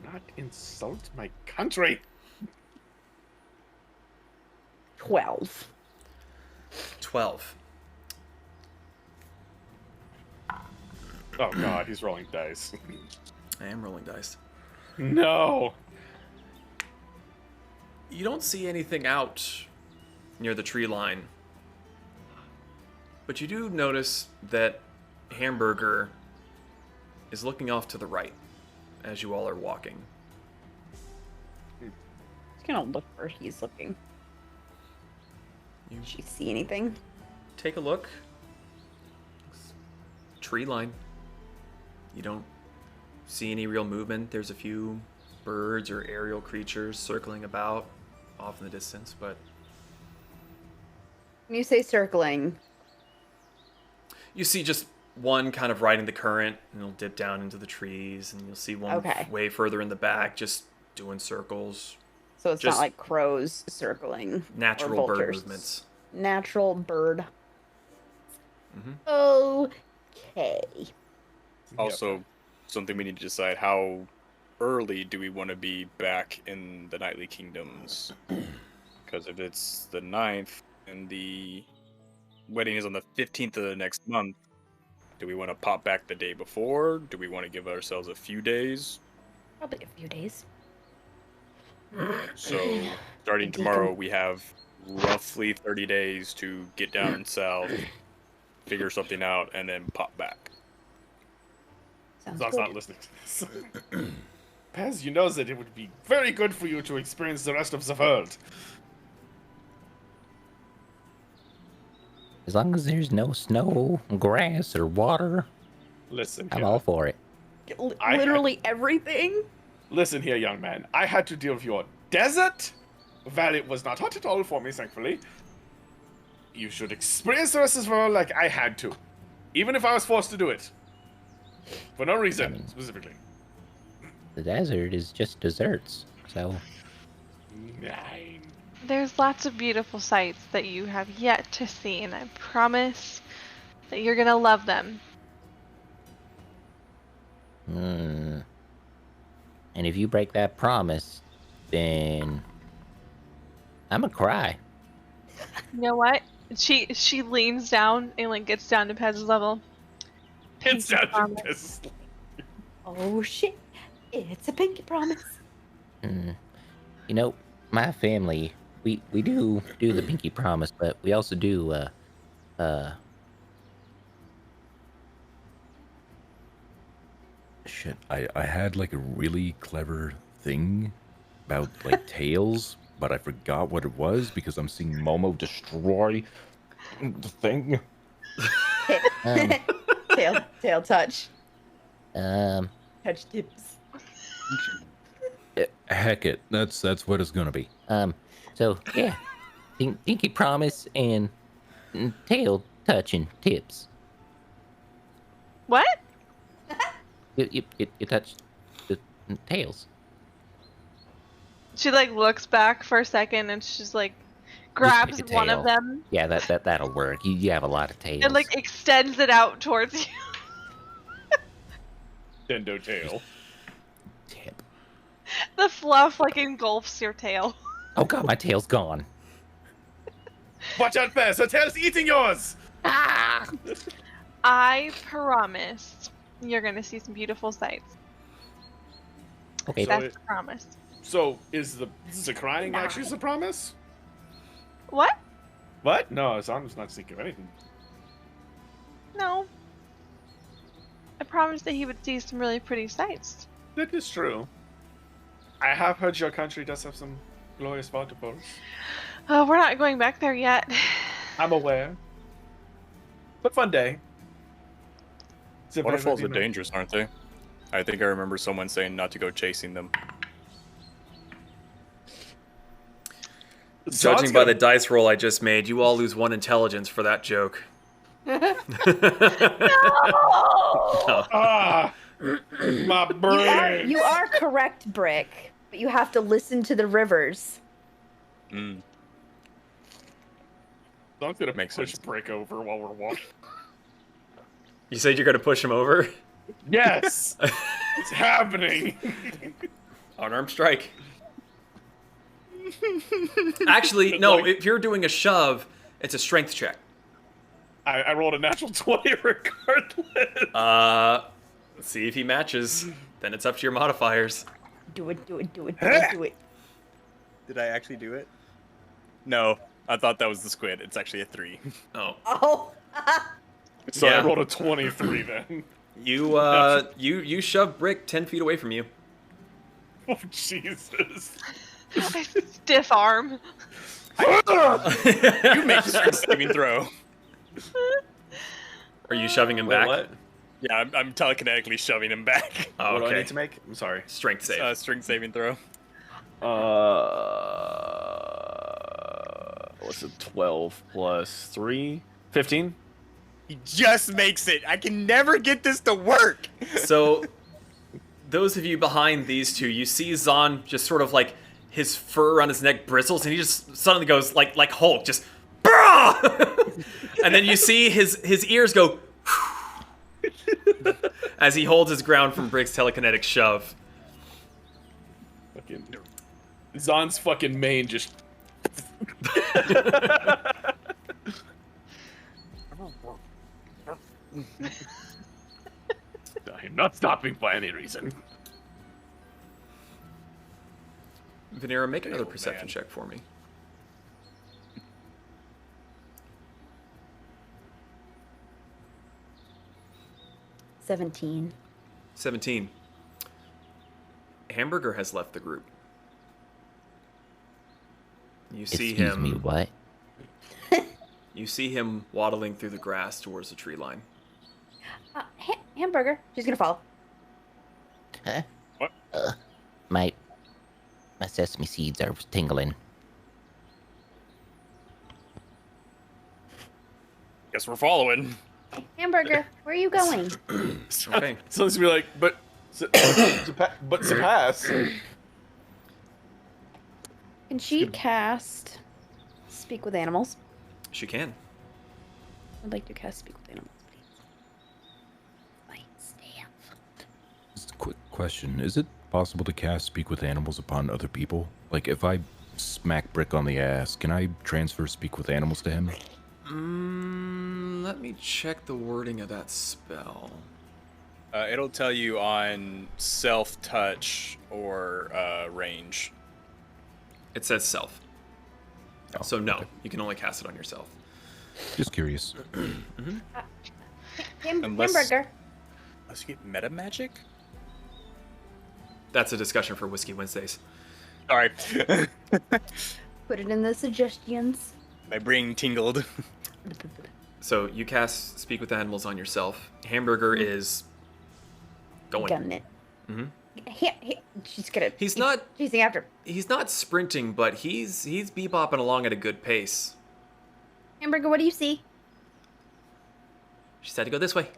Not insult my country. 12. 12. Oh god, he's rolling dice. I am rolling dice. No. You don't see anything out near the tree line, but you do notice that Hamburger is looking off to the right as you all are walking. Just gonna look where he's looking. You Did she see anything? take a look. Tree line. You don't see any real movement. There's a few birds or aerial creatures circling about off in the distance, but When you say circling, you see just one kind of riding the current, and it'll dip down into the trees, and you'll see one Okay. way further in the back just doing circles. so it's Just not like crows circling. Natural or bird vultures. movements. Natural bird. Mhm. Okay. Also, something we need to decide: how early do we want to be back in the Nightly Kingdoms? Because if it's the 9th and the wedding is on the 15th of the next month, do we want to pop back the day before? Do we want to give ourselves a few days? Probably a few days. So, starting tomorrow, we have roughly 30 days to get down south, figure something out, and then pop back. Sounds Zaan's good. not listening to this. Paz, you know that it would be very good for you to experience the rest of the world. As long as there's no snow, grass, or water, Listen I'm here. all for it. Literally everything? Listen here, young man. I had to deal with your desert. Well, it was not hot at all for me, thankfully. You should experience the rest of the world like I had to. Even if I was forced to do it. For no reason, specifically. The desert is just deserts, so Nine. There's lots of beautiful sights that you have yet to see, and I promise that you're gonna love them. And if you break that promise, then I'm gonna cry. You know what? She leans down and like gets down to Pez's level. It's down to promise. this. Oh shit. It's a pinky promise. You know, my family, we do the pinky promise, but we also do Shit, I had like a really clever thing about like tails, but I forgot what it was because I'm seeing Momo destroy the thing. Um, Tail touch. Touch tips. Heck it, that's what it's gonna be. So yeah, Dinky promise and tail touching tips. What? You touch the tails. She like looks back for a second and she's like grabs pick a one of tail. them Yeah, that'll work. You have a lot of tails. and like extends it out towards you. Dendo tail. Tip. The fluff like engulfs your tail. Oh god, my tail's gone. Watch out, Fast! The tail's eating yours! I promise you're gonna see some beautiful sights. Okay, So That's the promise. So, is the crying actually the promise? What? What? No, Zaan not seeking of anything. No. I promised that he would see some really pretty sights. That is true. I have heard your country does have some glorious waterfalls. Oh, we're not going back there yet. I'm aware. But fun day. Waterfalls are dangerous, aren't they? I think I remember someone saying not to go chasing them. Judging by the dice roll I just made, you all lose 1 intelligence for that joke. No. Ah, my brain. You are correct, Brick, but you have to listen to the rivers. Mm. I'm gonna Makes push sense. Brick over while we're walking. You said you're gonna push him over? Yes! It's happening! Unarmed strike. Actually, It's no, like- if you're doing a shove, it's a strength check. I rolled a natural 20 regardless. Let's see if he matches. Then it's up to your modifiers. Do it. Did I actually do it? No, I thought that was the squid. It's actually a 3. Oh. Oh. So Yeah. I rolled a 23 then. You shove Brick 10 feet away from you. Oh, Jesus. Stiff arm. You make a strength saving throw. Are you shoving him Wait, back? what? Yeah, I'm telekinetically shoving him back. Oh, What do I okay. need to make? I'm sorry. Strength save. Strength saving throw. What's it? 12 plus 3? 15? He just makes it. I can never get this to work. So, those of you behind these two, you see Zaan just sort of like his fur on his neck bristles, and he just suddenly goes like Hulk, just "Brah!" And then you see his ears go as he holds his ground from Brick's telekinetic shove. Fucking Zaan's fucking mane just. I'm not stopping for any reason. Vanera, make another Oh, perception man. check for me. $17. 17. Hamburger has left the group. You see Excuse him. me, what? You see him waddling through the grass towards the tree line. Hamburger. She's gonna follow. Huh? What? My sesame seeds are tingling. Guess we're following. Hamburger, where are you going? Okay. So let's be like, but surpass. Can she cast Speak with Animals? She can. I'd like to cast Speak with Animals, please. My staff. Just a quick question. Is it possible to cast Speak with Animals upon other people? Like, if I smack Brick on the ass, can I transfer Speak with Animals to him? Let me check the wording of that spell. It'll tell you on self-touch or range. It says self. Oh, So no, okay. you can only cast it on yourself. Just curious. Unless- Hamburger. Let's get meta magic. That's a discussion for Whiskey Wednesdays. Sorry. Put it in the suggestions. My brain tingled. So you cast Speak with Animals on yourself. Hamburger is going. Gunning it. hmm She's gonna. He's not. Chasing after. He's not sprinting, but he's bebopping along at a good pace. Hamburger, what do you see? She said to go this way.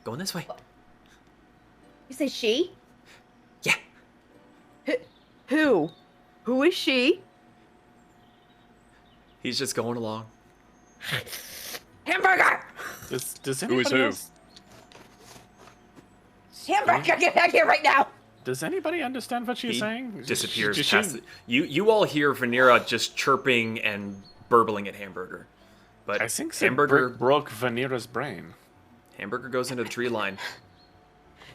Going this way. You say she? Yeah. Who? Who is she? He's just going along. Hamburger! Does Who is anybody who? else? Hamburger, get back here right now! Does anybody understand what she's He saying? disappears Does past the, you all hear Vanera just chirping and burbling at Hamburger. But I think Hamburger broke Vanera's brain. Hamburger goes into the tree line.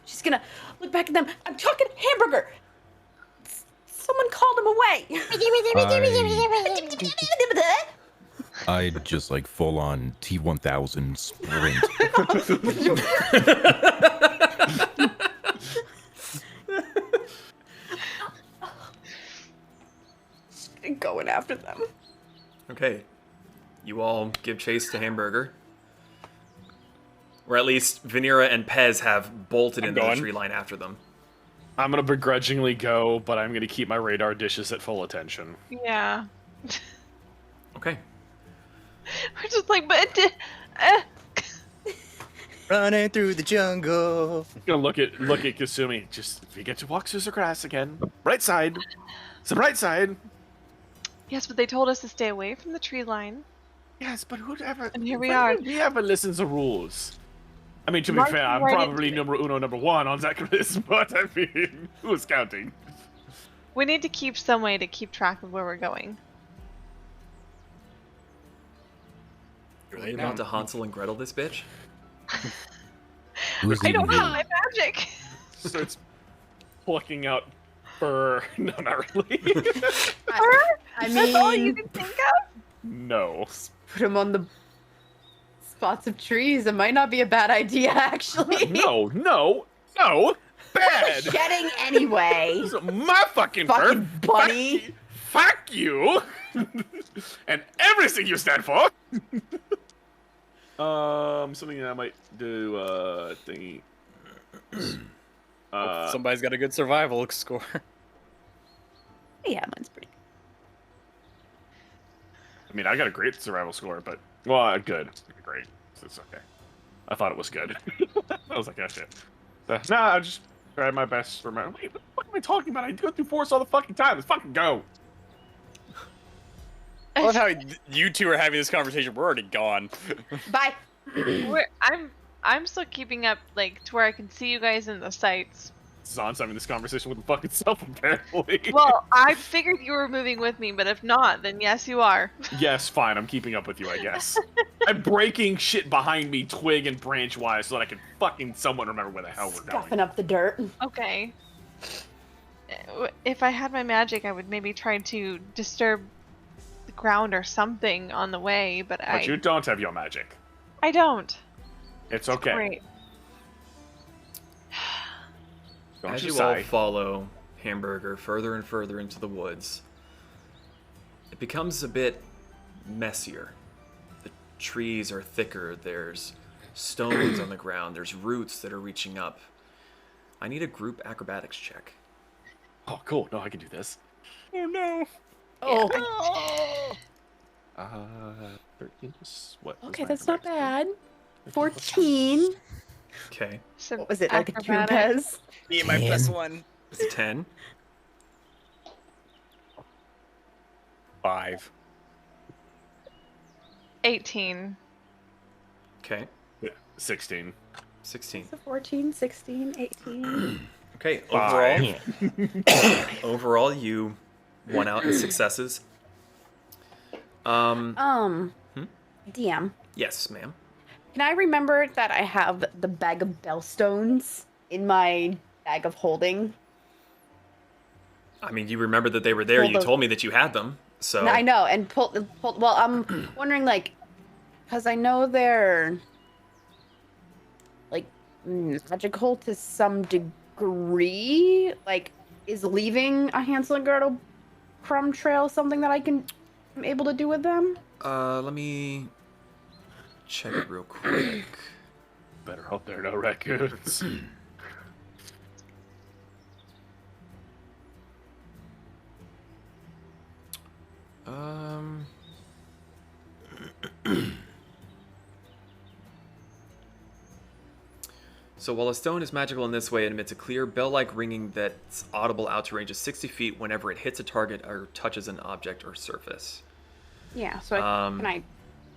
She's gonna look back at them. I'm talking Hamburger! Someone called him away! I'd just like full on T1000 sprint. Going after them. Okay. You all give chase to Hamburger. Or at least Vanera and Pez have bolted into the going. tree line after them. I'm gonna begrudgingly go, but I'm gonna keep my radar dishes at full attention. Yeah. Okay. We're just like, but Running through the jungle. I'm gonna look at Kasumi. Just if you get to walk through the grass again, right side. It's the right side. yes, but they told us to stay away from the tree line. Yes, but whoever. And here we when are. did we ever listens to rules? I mean, to be Mark fair, I'm right probably into number one on that quiz, but I mean, who's counting? We need to keep some way to keep track of where we're going. Are they about to Hansel and Gretel this bitch? Who's I don't even have my magic. Starts plucking out fur. No, not really. I That's all you mean, can think of? No. put him on the spots of trees. It might not be a bad idea, actually. No. Bad. Shedding anyway. This is my fucking fur. Fucking bunny. Fuck you. And everything you stand for. Something that I might do. Thingy. Somebody's got a good survival score. Yeah, mine's pretty I mean, I got a great survival score, but well, good. Great. It's okay. I thought it was good. I was like, oh shit. So, nah, I just tried my best to remember. Wait, what the fuck am I talking about? I go through forest all the fucking time. Let's fucking go. I love how you two are having this conversation. We're already gone. Bye. I'm still keeping up, like, to where I can see you guys in the sights. Zaan's having this conversation with the fucking self, apparently. Well, I figured you were moving with me, but if not, then yes, you are. Yes, fine. I'm keeping up with you, I guess. I'm breaking shit behind me, twig and branch wise, so that I can fucking somewhat remember where the hell we're going. Scuffing up the dirt. Okay. If I had my magic, I would maybe try to disturb the ground or something on the way, but you don't have your magic. I don't. It's okay. Great. Don't As you you all sigh. follow Hamburger further and further into the woods, it becomes a bit messier. The trees are thicker, there's stones on the ground, there's roots that are reaching up. I need a group acrobatics check. Oh, cool. No, I can do this. Oh no. Oh. 13 is what? was Okay, my that's not acrobatics? bad. 14. Okay, So What was it, like a two acrobatic. Pez? Me and my +1. it's a 10. 5. 18. Okay, Yeah, 16. 16. So 14, 16, 18. Okay, Five. overall you won out in successes. DM, Yes, ma'am. can I remember that I have the bag of bellstones in my bag of holding? I mean, you remember that they were there. Pull You the- told me that you had them. So I know, and pull. Well, I'm wondering, like, because I know they're like magical to some degree. Like, is leaving a Hansel and Gretel crumb trail something that I'm able to do with them? Let me check it real quick. Better hope there are no raccoons. So while a stone is magical in this way, it emits a clear bell-like ringing that's audible out to range of 60 feet whenever it hits a target or touches an object or surface. Yeah, so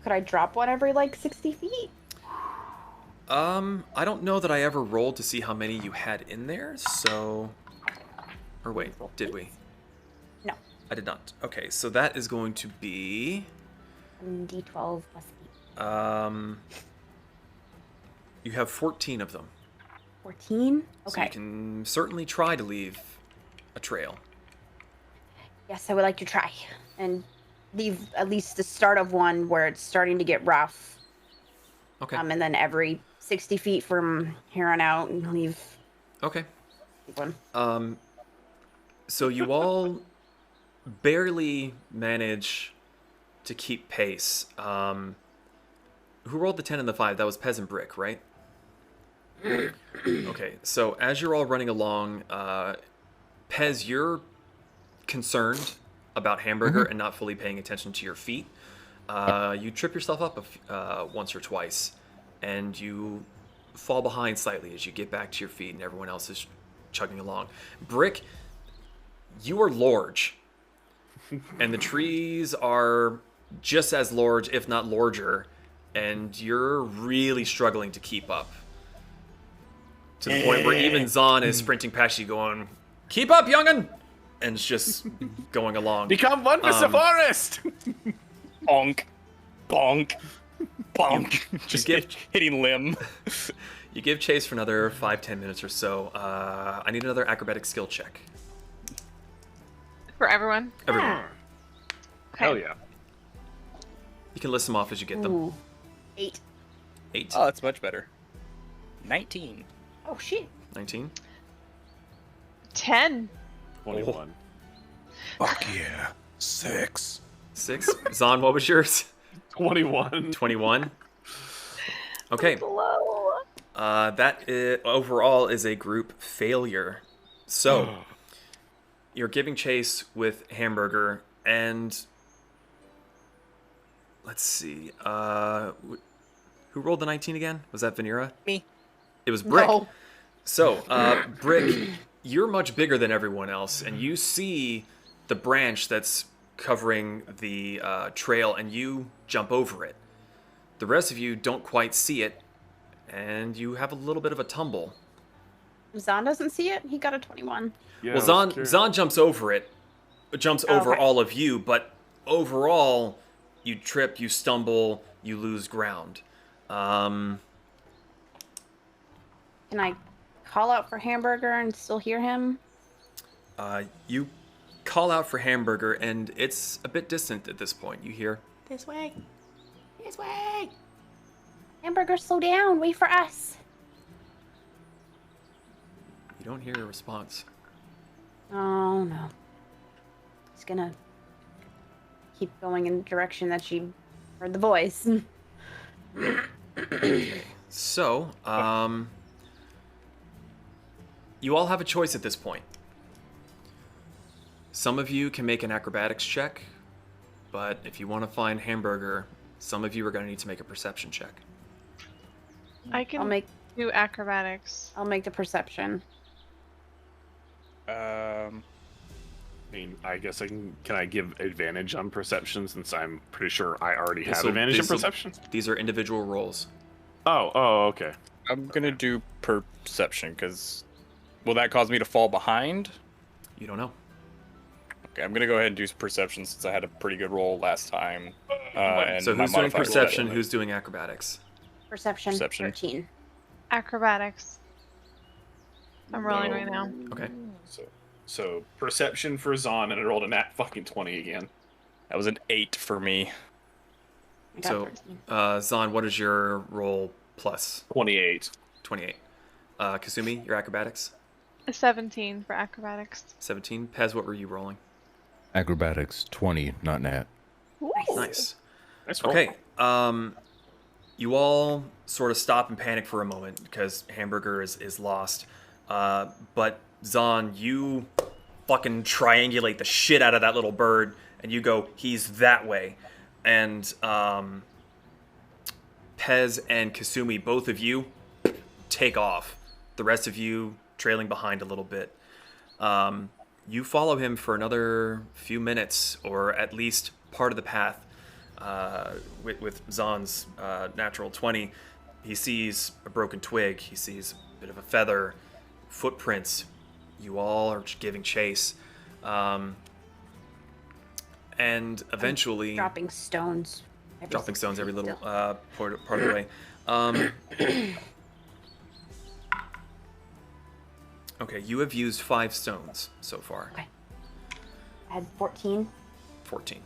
could I drop one every like 60 feet? I don't know that I ever rolled to see how many you had in there, so... Or wait, did we? No. I did not. Okay, so that is going to be... D12 plus 8. You have 14 of them. 14? So Okay. you can certainly try to leave a trail. Yes, I would like to try. And leave at least the start of one where it's starting to get rough. Okay. And then every 60 feet from here on out, and leave Okay. one. So you all barely manage to keep pace. Who rolled the 10 and the 5? That was Pez and Brick, right? Okay, so as you're all running along, Pez, you're concerned about Hamburger and not fully paying attention to your feet. You trip yourself up once or twice, and you fall behind slightly as you get back to your feet, and everyone else is chugging along. Brick, you are large, and the trees are just as large, if not larger, and you're really struggling to keep up. To the point where even Zaan is sprinting past you going, "Keep up, young'un!" And it's just going along. Become one with the forest! Bonk. Bonk. Bonk. Just hitting limb. You give chase for another 5-10 minutes or so. I need another acrobatic skill check. For everyone? Everyone. Hell yeah. You can list them off as you get them. Ooh. 8. 8. Oh, that's much better. 19. Oh, shit. 19. 10. 21. Fuck yeah. 6. 6. Zaan, what was yours? 21. 21. Okay. Low. That overall is a group failure. So, you're giving chase with Hamburger, and let's see. Who rolled the 19 again? Was that Vanera? Me. It was Brick. No. So, Brick, you're much bigger than everyone else, and you see the branch that's covering the trail, and you jump over it. The rest of you don't quite see it, and you have a little bit of a tumble. Zaan doesn't see it? He got a 21. Yeah, Well, Zaan jumps over it, jumps over Okay. all of you, but overall, you trip, you stumble, you lose ground. Can I call out for Hamburger and still hear him? You call out for Hamburger, and it's a bit distant at this point. You hear, This way. This way. Hamburger, slow down. Wait for us. you don't hear a response. Oh, no. He's gonna keep going in the direction that she heard the voice. So, you all have a choice at this point. Some of you can make an acrobatics check, but if you want to find Hamburger, some of you are going to need to make a perception check. I can I'll do acrobatics. make the perception. I mean, I guess can I give advantage on perception since I'm pretty sure I already have advantage on perception? These are individual rolls. Oh, okay. I'm gonna do perception because will that cause me to fall behind? You don't know. Okay, I'm gonna go ahead and do perception since I had a pretty good roll last time. And So my who's doing modifier roll perception? better. Who's doing acrobatics? Perception. Perception. 13. Acrobatics. I'm rolling right now. Okay. So perception for Zaan, and I rolled a nat fucking 20 again. That was an 8 for me. I got So, 13. Zaan, what is your roll plus? 28. 28. Kasumi, your acrobatics? A 17 for acrobatics. 17. Pez, what were you rolling? Acrobatics 20, not nat. Nice. Nice roll. Okay. You all sort of stop and panic for a moment because Hamburger is lost. But Zaan, you fucking triangulate the shit out of that little bird, and you go, he's that way. And Pez and Kasumi, both of you, take off. The rest of you trailing behind a little bit. You follow him for another few minutes, or at least part of the path. With Zaan's natural 20, he sees a broken twig, he sees a bit of a feather, footprints. You all are giving chase. And eventually... Dropping stones. Every little part of the way. Okay, you have used 5 stones so far. Okay. I had 14. 14.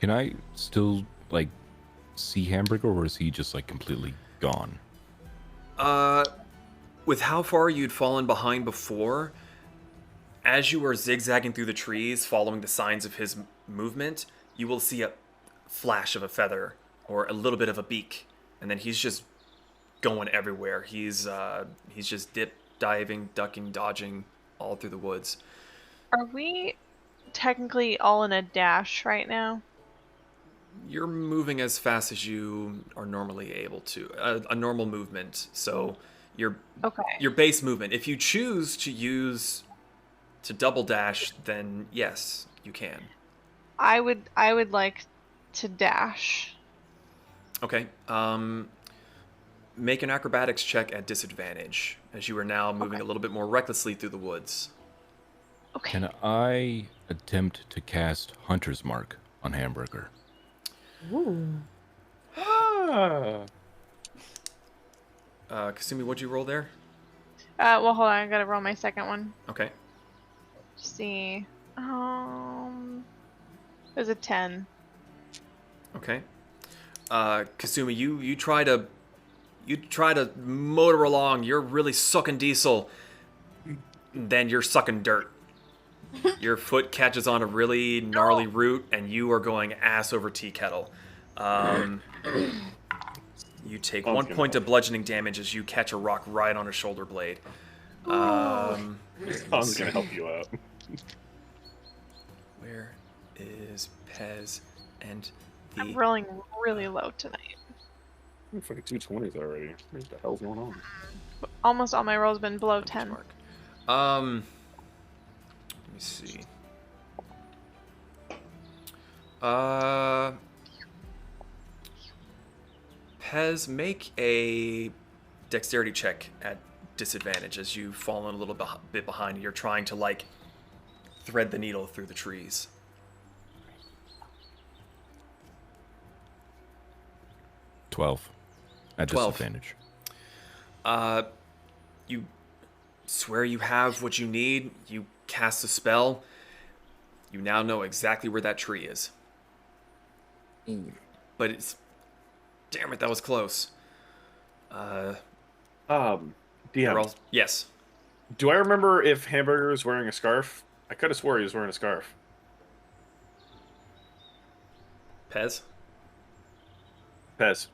Can I still, like, see Hamburger, or is he just, like, completely gone? With how far you'd fallen behind before, as you were zigzagging through the trees, following the signs of his movement, you will see a flash of a feather or a little bit of a beak, and then he's just going everywhere. He's just diving, ducking, dodging all through the woods. Are we technically all in a dash right now? You're moving as fast as you are normally able to. A normal movement. So your base movement. If you choose to double dash, then yes, you can. I would like to dash. Okay. Make an acrobatics check at disadvantage, as you are now moving a little bit more recklessly through the woods. Okay. Can I attempt to cast Hunter's Mark on Hamburger? Ooh. Kasumi, what'd you roll there? Well, hold on. I gotta roll my second one. Okay. See. It was a 10. Okay. Kasumi, you try to motor along. You're really sucking diesel. Then you're sucking dirt. Your foot catches on a really gnarly root, and you are going ass over tea kettle. You take 1 point of bludgeoning damage as you catch a rock right on a shoulder blade. I'm gonna help you out. Where is Pez and I'm rolling really low tonight. I'm fucking 220s already. What the hell's going on? Almost all my rolls have been below 10. Mark. Let me see. Pez, make a dexterity check at disadvantage as you've fallen a little bit behind. You're trying to, like, thread the needle through the trees. 12 at 12. disadvantage. You swear you have what you need. You cast a spell. You now know exactly where that tree is. But it's... Damn it, that was close. DM. Yes. Do I remember if Hamburger is wearing a scarf? I could have swore he was wearing a scarf. Pez? Pez.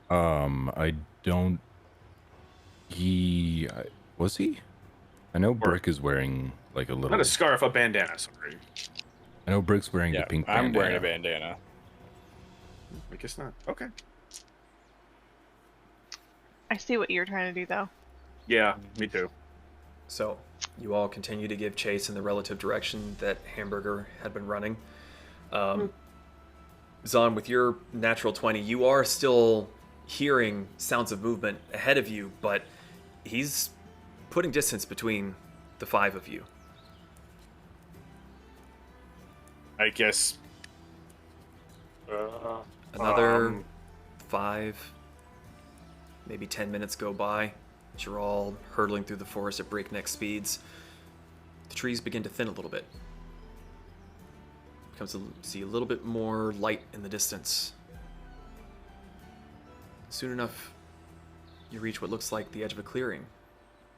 I don't... Was he? I know Brick is wearing, like, a little... Not a scarf, a bandana, sorry. I know Brick's wearing the pink bandana. I'm wearing a bandana. I guess not. Okay. I see what you're trying to do, though. Yeah, me too. So, you all continue to give chase in the relative direction that Hamburger had been running. Zaan, with your natural 20, you are still hearing sounds of movement ahead of you, but he's putting distance between the 5 of you. I guess... Another 5, maybe 10 minutes go by as you're all hurtling through the forest at breakneck speeds. The trees begin to thin a little bit. See a little bit more light in the distance. Soon enough, you reach what looks like the edge of a clearing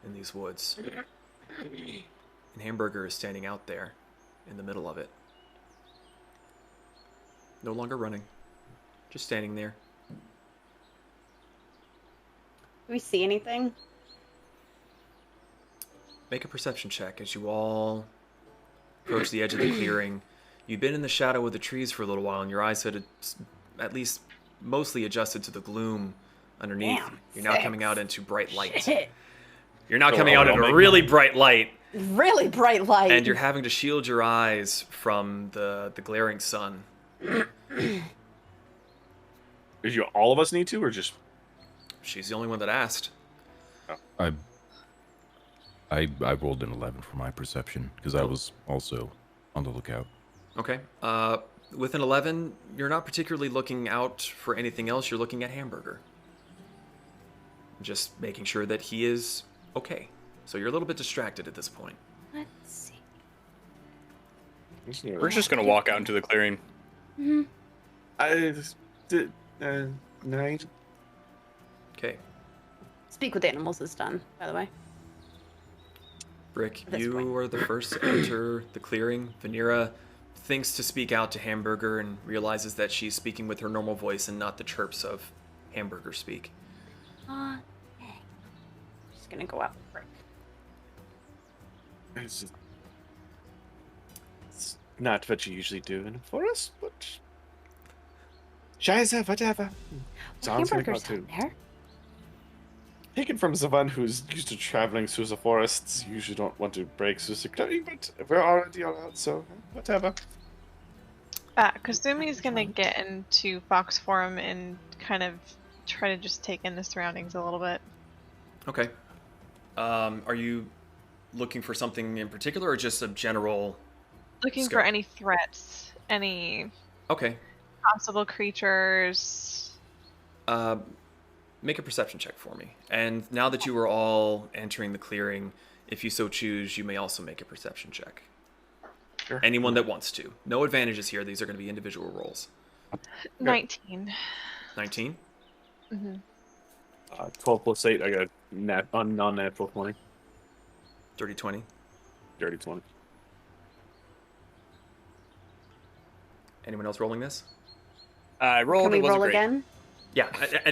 in these woods. And Hamburger is standing out there in the middle of it. No longer running. Just standing there. Do we see anything? Make a perception check as you all approach the edge of the clearing. You've been in the shadow of the trees for a little while, and your eyes had at least mostly adjusted to the gloom underneath. Damn, You're now 6. coming out into bright light. Shit. You're now coming out into really bright light, Really bright light. and you're having to shield your eyes from the glaring sun. Is you all of us need to, or just? She's the only one that asked. I rolled an 11 for my perception because I was also on the lookout. Okay. With an 11, you're not particularly looking out for anything else. You're looking at Hamburger. Just making sure that he is okay. So you're a little bit distracted at this point. Let's see. We're just gonna walk out into the clearing. Mm-hmm. I did 9. Okay. Speak with animals is done, by the way. Brick, At this you point. are the first to enter the clearing. Vanera thinks to speak out to Hamburger and realizes that she's speaking with her normal voice and not the chirps of Hamburger speak. Dang. Just gonna go out with Brick. It's not what you usually do in a forest, but Scheiße, whatever. Sounds like Hamburger's too. out there. Taken from someone who's used to traveling through the forests, you usually don't want to break through the clearing, but we're already all out, so whatever. Kasumi's gonna get into Fox form and kind of try to just take in the surroundings a little bit. Okay. Are you looking for something in particular or just a general... Looking Scope. for any threats, any Okay. possible creatures. Make a perception check for me. And now that you are all entering the clearing, if you so choose, you may also make a perception check. Sure. Anyone that wants to. No advantages here. These are going to be individual rolls. 19. 19? Mm-hmm. 12 plus 8, I got a non-natural 20. Dirty 20. Dirty 20. Anyone else rolling this? I rolled. Can we it wasn't roll great. again? Yeah.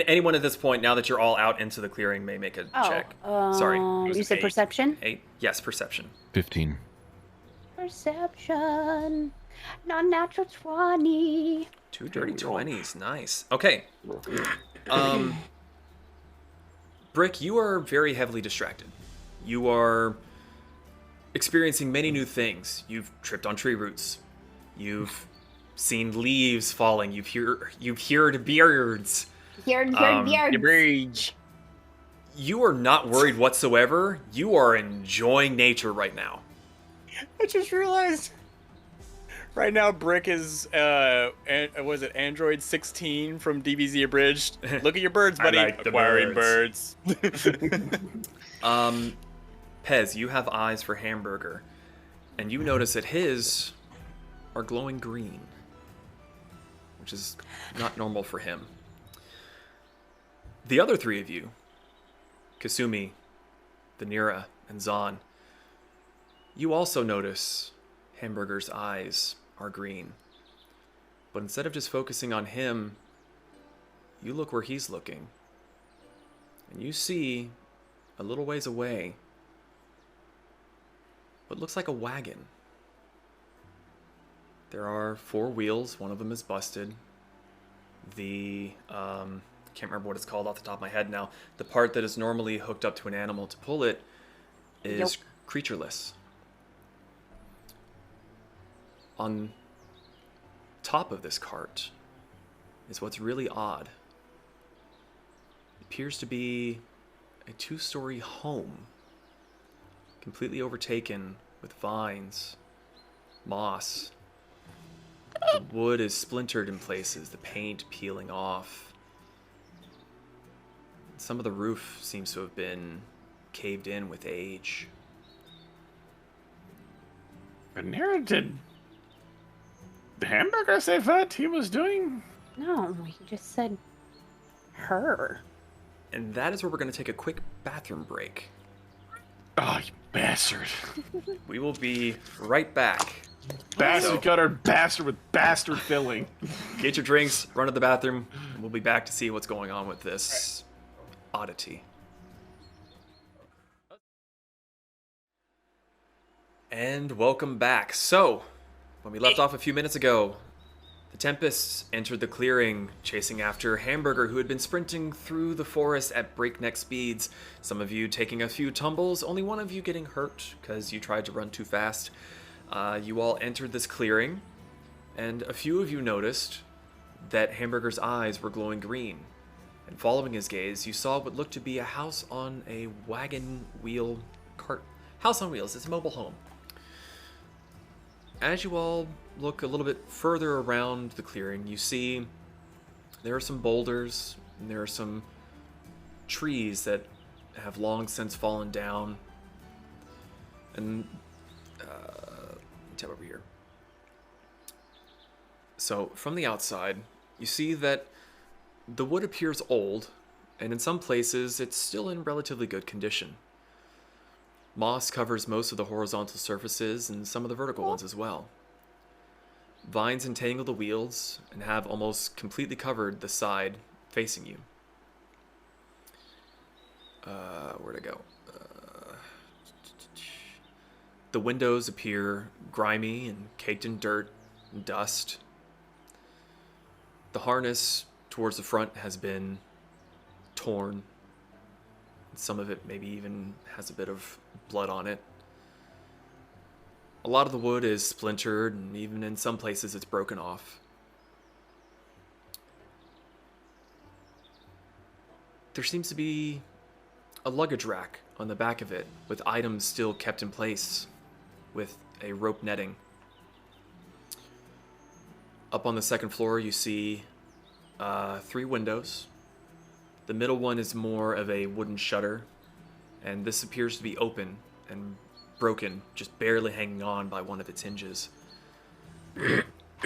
Anyone at this point, now that you're all out into the clearing, may make a check. Sorry. was You an said 8. perception? 8? Yes, perception. 15. Perception. Non-natural 20. 2 dirty 20s. Nice. Okay. Brick, you are very heavily distracted. You are experiencing many new things. You've tripped on tree roots. You've seen leaves falling. You've heard beards. Beard. Bridge. You are not worried whatsoever. You are enjoying nature right now. I just realized. Right now, Brick is was it Android 16 from DBZ Abridged? Look at your birds, I buddy. like the Acquiring birds. birds. Pez, you have eyes for Hamburger, and you notice that his are glowing green, which is not normal for him. The other three of you, Kasumi, Vanera, and Zaan, you also notice Hamburger's eyes are green. But instead of just focusing on him, you look where he's looking. And you see, a little ways away, what looks like a wagon. There are 4 wheels, one of them is busted. The, can't remember what it's called off the top of my head now. The part that is normally hooked up to an animal to pull it is creatureless. On top of this cart is what's really odd. It appears to be a 2-story home, completely overtaken with vines, moss. The wood is splintered in places, the paint peeling off. Some of the roof seems to have been caved in with age. Vanera, did the Hamburger say what he was doing? No, he just said her. And that is where we're going to take a quick bathroom break. Oh, you bastard. We will be right back Bastard gutter, bastard with bastard filling. Get your drinks, run to the bathroom, and we'll be back to see what's going on with this oddity. And welcome back. So, when we left off a few minutes ago, the Tempests entered the clearing, chasing after Hamburger, who had been sprinting through the forest at breakneck speeds. Some of you taking a few tumbles, only one of you getting hurt because you tried to run too fast. You all entered this clearing, and a few of you noticed that Hamburger's eyes were glowing green. And following his gaze, you saw what looked to be a house on a wagon wheel cart. House on wheels, it's a mobile home. As you all look a little bit further around the clearing, you see there are some boulders, and there are some trees that have long since fallen down. And tab over here. So from the outside, you see that the wood appears old, and in some places it's still in relatively good condition. Moss covers most of the horizontal surfaces and some of the vertical ones as well. Vines entangle the wheels and have almost completely covered the side facing you. Where'd it go? The windows appear grimy and caked in dirt and dust. The harness towards the front has been torn. Some of it maybe even has a bit of blood on it. A lot of the wood is splintered, and even in some places it's broken off. There seems to be a luggage rack on the back of it, with items still kept in place with a rope netting. Up on the second floor you see 3 windows. The middle one is more of a wooden shutter, and this appears to be open and broken, just barely hanging on by one of its hinges.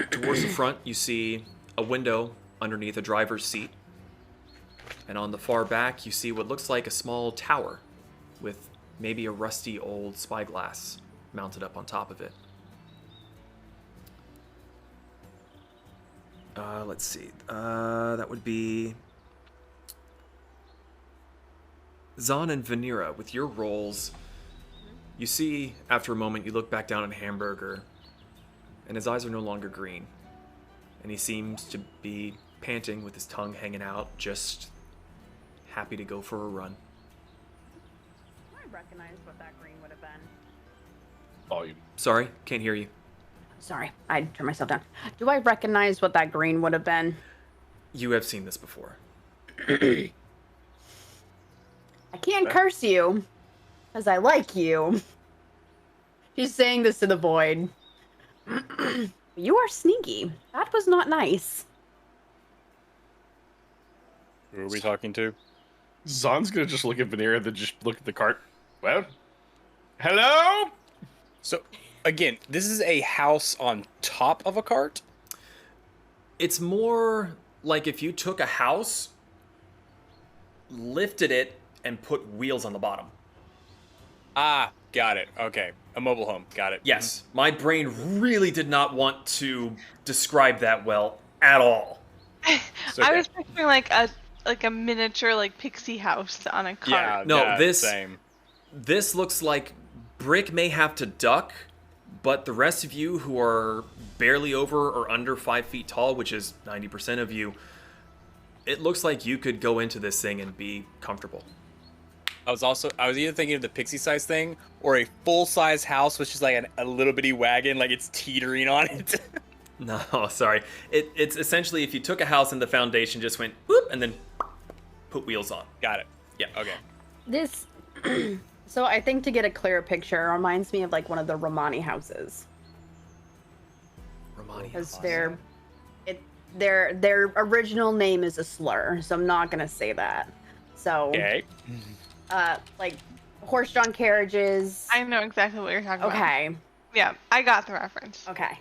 Towards the front, you see a window underneath a driver's seat, and on the far back, you see what looks like a small tower with maybe a rusty old spyglass mounted up on top of it. Let's see. That would be Zaan and Vanera, with your roles. You see, after a moment, you look back down at Hamburger, and his eyes are no longer green. And he seems to be panting with his tongue hanging out, just happy to go for a run. I recognize what that green would have been. Volume. Sorry, can't hear you. Sorry, I turned myself down. Do I recognize what that green would have been? You have seen this before. I can't curse you, because I like you. She's saying this to the void. You are sneaky. That was not nice. Who are we talking to? Zaan's gonna just look at Vanera, then just look at the cart. Well, hello? So, again, this is a house on top of a cart? It's more like if you took a house, lifted it, and put wheels on the bottom. Ah, got it. Okay. A mobile home. Got it. Yes, my brain really did not want to describe that well at all. Okay. I was picturing like a miniature like pixie house on a cart. Yeah, No, yeah, same. This looks like Brick may have to duck, but the rest of you who are barely over or under 5 feet tall, which is 90% of you, it looks like you could go into this thing and be comfortable. I was either thinking of the pixie size thing or a full size house with just like a little bitty wagon, like it's teetering on it. No, sorry. It's essentially if you took a house and the foundation just went whoop and then put wheels on. Got it. Yeah. Okay. This, so I think to get a clearer picture, it reminds me of like one of the Romani houses. Romani Because house. their original name is a slur, so I'm not gonna say that. So, Okay. like horse-drawn carriages. I know exactly what you're talking about. Okay. Yeah, I got the reference. Okay.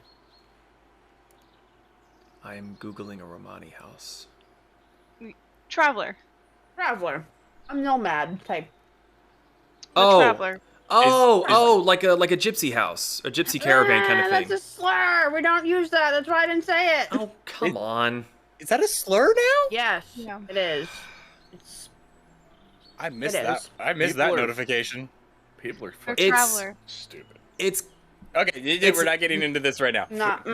I'm Googling a Romani house. Traveler. Traveler. A nomad type. The Oh, traveler. Like a gypsy house, a gypsy caravan kind of thing. That's a slur. We don't use that. That's why I didn't say it. Oh, come on. Is that a slur now? Yes, Yeah. it is. It's I missed It that. is. I missed People that are- notification. People are Or fucking traveler. stupid. It's Okay, we're not getting into this right now. not.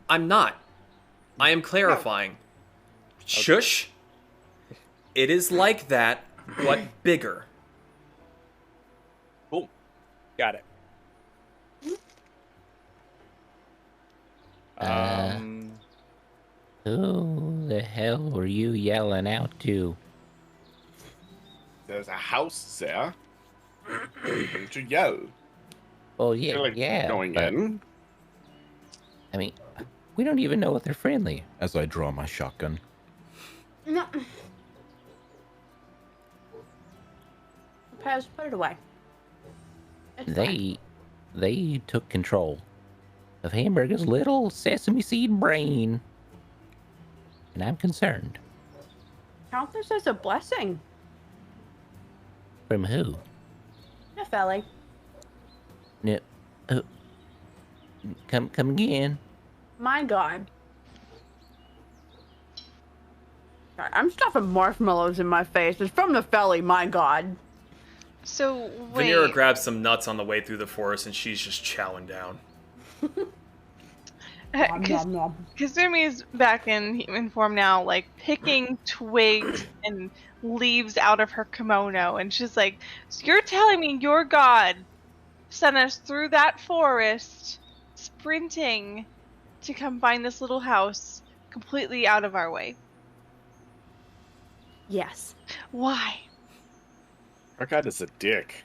I'm not. I am clarifying. Shush. It is like that, but bigger. Cool. Got it. Who the hell were you yelling out to? There's a house there. Don't you yell. Oh yeah, You're like yeah. going but, in. I mean, we don't even know if they're friendly. As I draw my shotgun. No. Pez, put it away. It's fine. They took control of Hamburger's little sesame seed brain, and I'm concerned. Count this as a blessing. From who? Nepheli. No. Come again. My God. Sorry, I'm stuffing marshmallows in my face. It's from Nepheli, my God. So wait. Vanera grabs some nuts on the way through the forest, and she's just chowing down. Kasumi's back in human form now, like picking twigs and leaves out of her kimono, and she's like, "So you're telling me your god sent us through that forest, sprinting, to come find this little house, completely out of our way? Yes. Why?" Our god is a dick.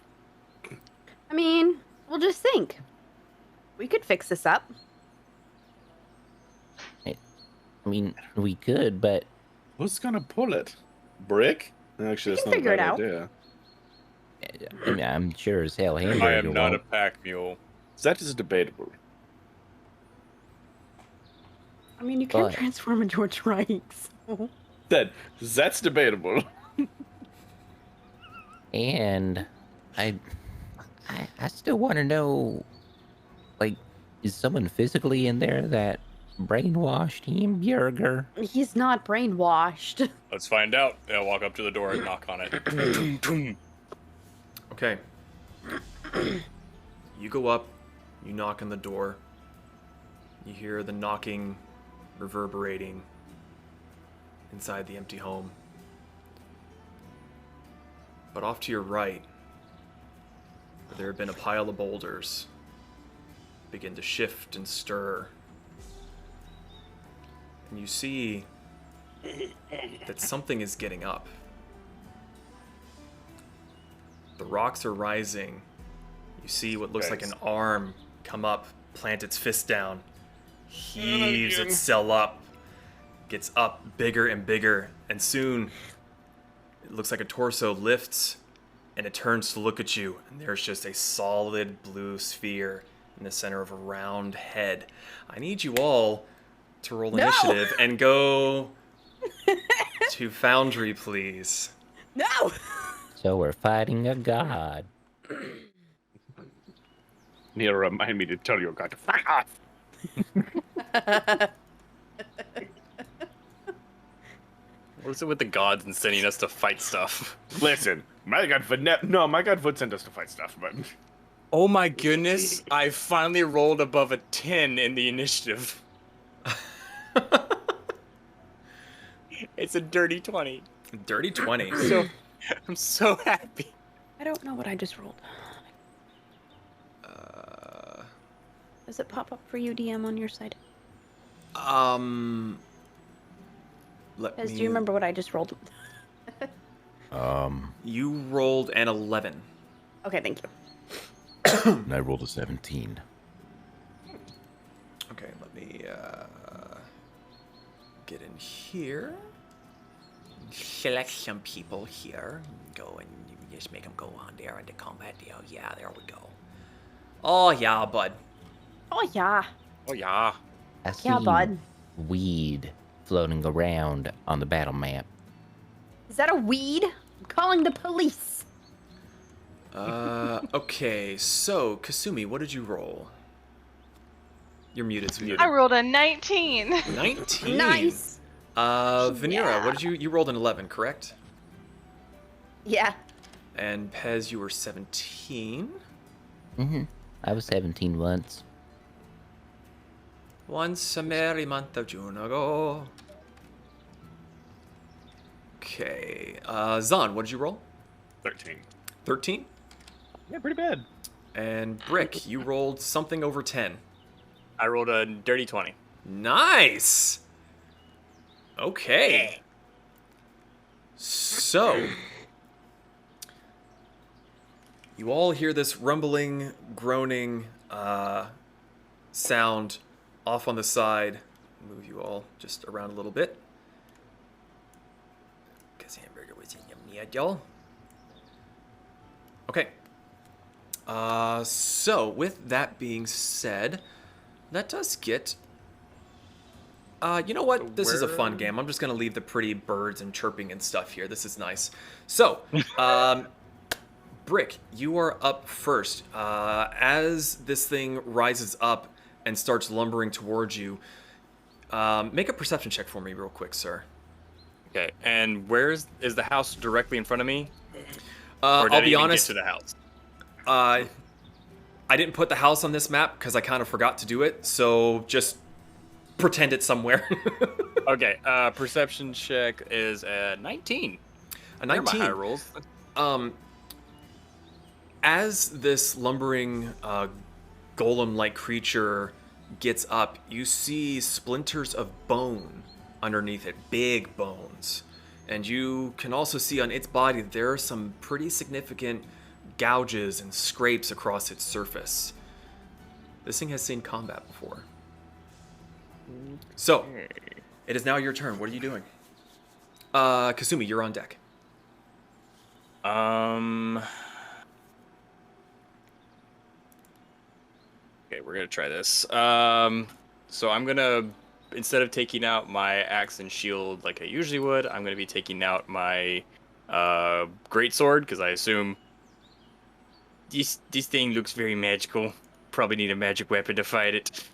I mean, we'll just think. We could fix this up. I mean, we could, but Who's gonna pull it? Brick? Actually, that's can not a figure it bad out. idea. I mean, I'm sure as hell Hamburger I am not a won't. pack mule. That is debatable. I mean, you can But- transform into a trike. So. That's debatable. And I still want to know, like, is someone physically in there that brainwashed Hamburger? He's not brainwashed. Let's find out. I'll walk up to the door and knock on it. Okay. You go up, you knock on the door. You hear the knocking reverberating inside the empty home. But off to your right, where there have been a pile of boulders, begin to shift and stir. And you see that something is getting up. The rocks are rising. You see what looks like an arm come up, plant its fist down, heaves itself up, gets up bigger and bigger, and soon it looks like a torso lifts and it turns to look at you, and there's just a solid blue sphere in the center of a round head. I need you all to roll initiative and go to Foundry, please. No! So we're fighting a god. Need to remind me to tell your god to fuck off. What is it with the gods and sending us to fight stuff? Listen, my god would send us to fight stuff, but Oh my goodness, I finally rolled above a 10 in the initiative. It's a dirty 20. Dirty 20. So, I'm so happy. I don't know what I just rolled. Does it pop up for you, DM, on your side? Let Pez, me... do you remember what I just rolled? You rolled an 11. Okay, thank you. And I rolled a 17. Okay, let me get in here. Select some people here. Go and you just make them go on there into combat deal. Yeah, there we go. Oh yeah, bud. Oh, yeah. Oh yeah. I see Yeah, bud. weed floating around on the battle map. Is that a weed? I'm calling the police. Okay, so Kasumi, what did you roll? You're muted, sweetheart. I rolled a 19. 19. Nice. Vanera, Yeah. what did you rolled an 11, correct? Yeah. And Pez, you were 17. I was 17 once. Once a merry month of June ago. Okay. Zaan, what did you roll? 13. 13? Yeah, pretty bad. And Brick, you rolled something over 10. I rolled a dirty 20. Nice! Okay. So, you all hear this rumbling, groaning sound off on the side. Move you all just around a little bit. Because hamburger was in your y'all. Okay. So, with that being said, let us get... you know what? This is a fun game. I'm just going to leave the pretty birds and chirping and stuff here. This is nice. So, Brick, you are up first. As this thing rises up and starts lumbering towards you, make a perception check for me real quick, sir. Okay, and is the house directly in front of me? I'll be honest. Get to the house? I didn't put the house on this map because I kind of forgot to do it, so just pretend it's somewhere. Okay, perception check is a 19. A They're my 19. high rolls. As this lumbering golem-like creature gets up, you see splinters of bone underneath it, big bones. And you can also see on its body that there are some pretty significant gouges and scrapes across its surface. This thing has seen combat before. So, it is now your turn. What are you doing? Kasumi, you're on deck. Okay, we're gonna try this. So I'm gonna, instead of taking out my axe and shield like I usually would, I'm gonna be taking out my greatsword because I assume this thing looks very magical. Probably need a magic weapon to fight it.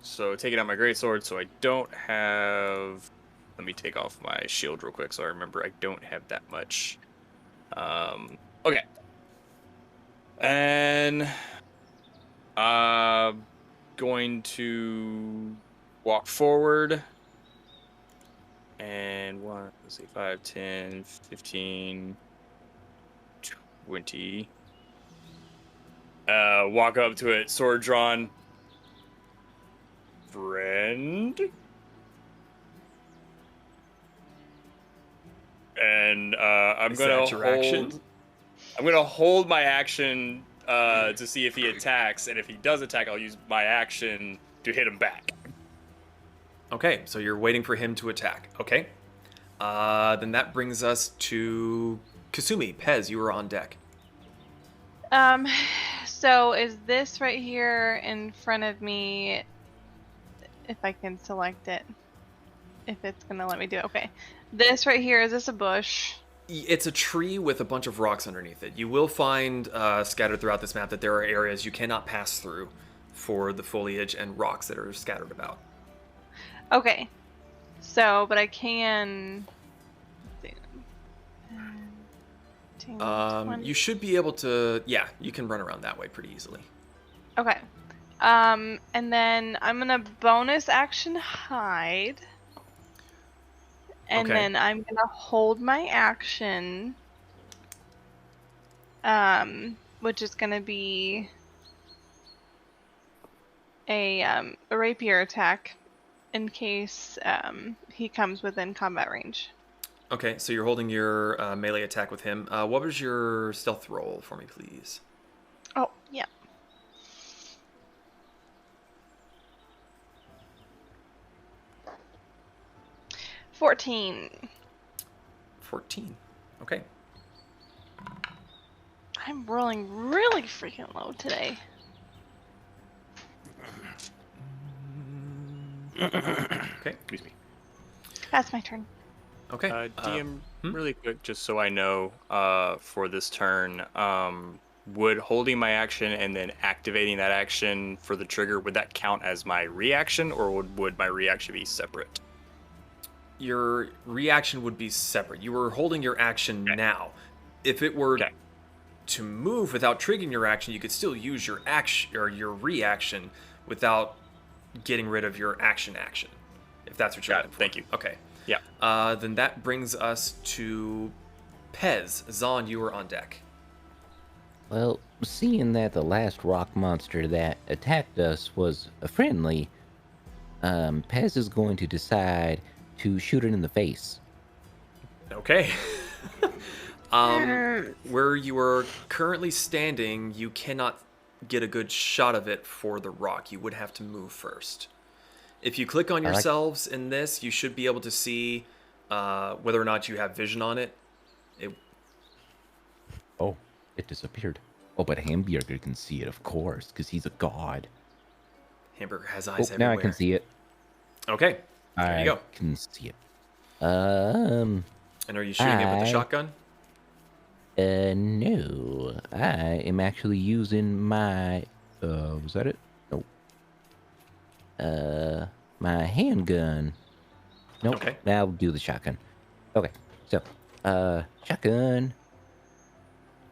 So taking out my greatsword, so I don't have. Let me take off my shield real quick, so I remember I don't have that much. Okay. And going to walk forward. And 5, 10, 15, 20. Walk up to it, sword drawn. Friend. And I'm gonna hold my action to see if he attacks, and if he does attack, I'll use my action to hit him back. Okay, so you're waiting for him to attack. Okay. Then that brings us to Kasumi. Pez, you are on deck. So is this right here in front of me, if I can select it, if it's gonna let me do it? Okay. This right here, is this a bush? It's a tree with a bunch of rocks underneath it. You will find scattered throughout this map that there are areas you cannot pass through for the foliage and rocks that are scattered about. Okay. So, but I can... You should be able to... Yeah, you can run around that way pretty easily. Okay. And then I'm gonna bonus action hide. And then I'm gonna hold my action. Which is gonna be a rapier attack in case he comes within combat range. Okay, so you're holding your melee attack with him. What was your stealth roll for me, please? Oh, yeah. $14. 14. Okay. I'm rolling really freaking low today. Okay. Excuse me. That's my turn. Okay. DM, Really quick, just so I know, for this turn, would holding my action and then activating that action for the trigger, would that count as my reaction, or would my reaction be separate? Your reaction would be separate. You were holding your action now. If it were to move without triggering your action, you could still use your action or your reaction without getting rid of your action. If that's what you're looking for. Thank you. Okay. Yeah. Then that brings us to Pez. Zaan, you are on deck. Well, seeing that the last rock monster that attacked us was a friendly, Pez is going to decide to shoot it in the face. Okay. Where you are currently standing, you cannot get a good shot of it for the rock. You would have to move first. If you click on yourselves in this, you should be able to see whether or not you have vision on it. Oh, it disappeared. Oh, but Hamburger can see it, of course, because he's a god. Hamburger has eyes everywhere. Now I can see it. Okay, there you go. I can see it. And are you shooting it with the shotgun? No. I am actually using my... was that it? Nope. My handgun. Nope. Okay. Now I'll do the shotgun. Okay, so, shotgun.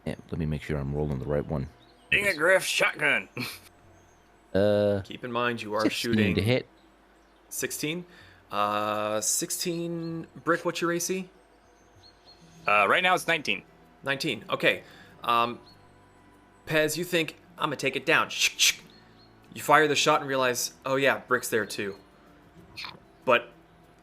Yeah, let me make sure I'm rolling the right one. Ding a Griff shotgun. Keep in mind you are 16 shooting to hit. 16. 16. Brick, what's your AC? Right now it's 19. 19. Okay. Pez, you think I'm gonna take it down. You fire the shot and realize, oh yeah, Brick's there too. But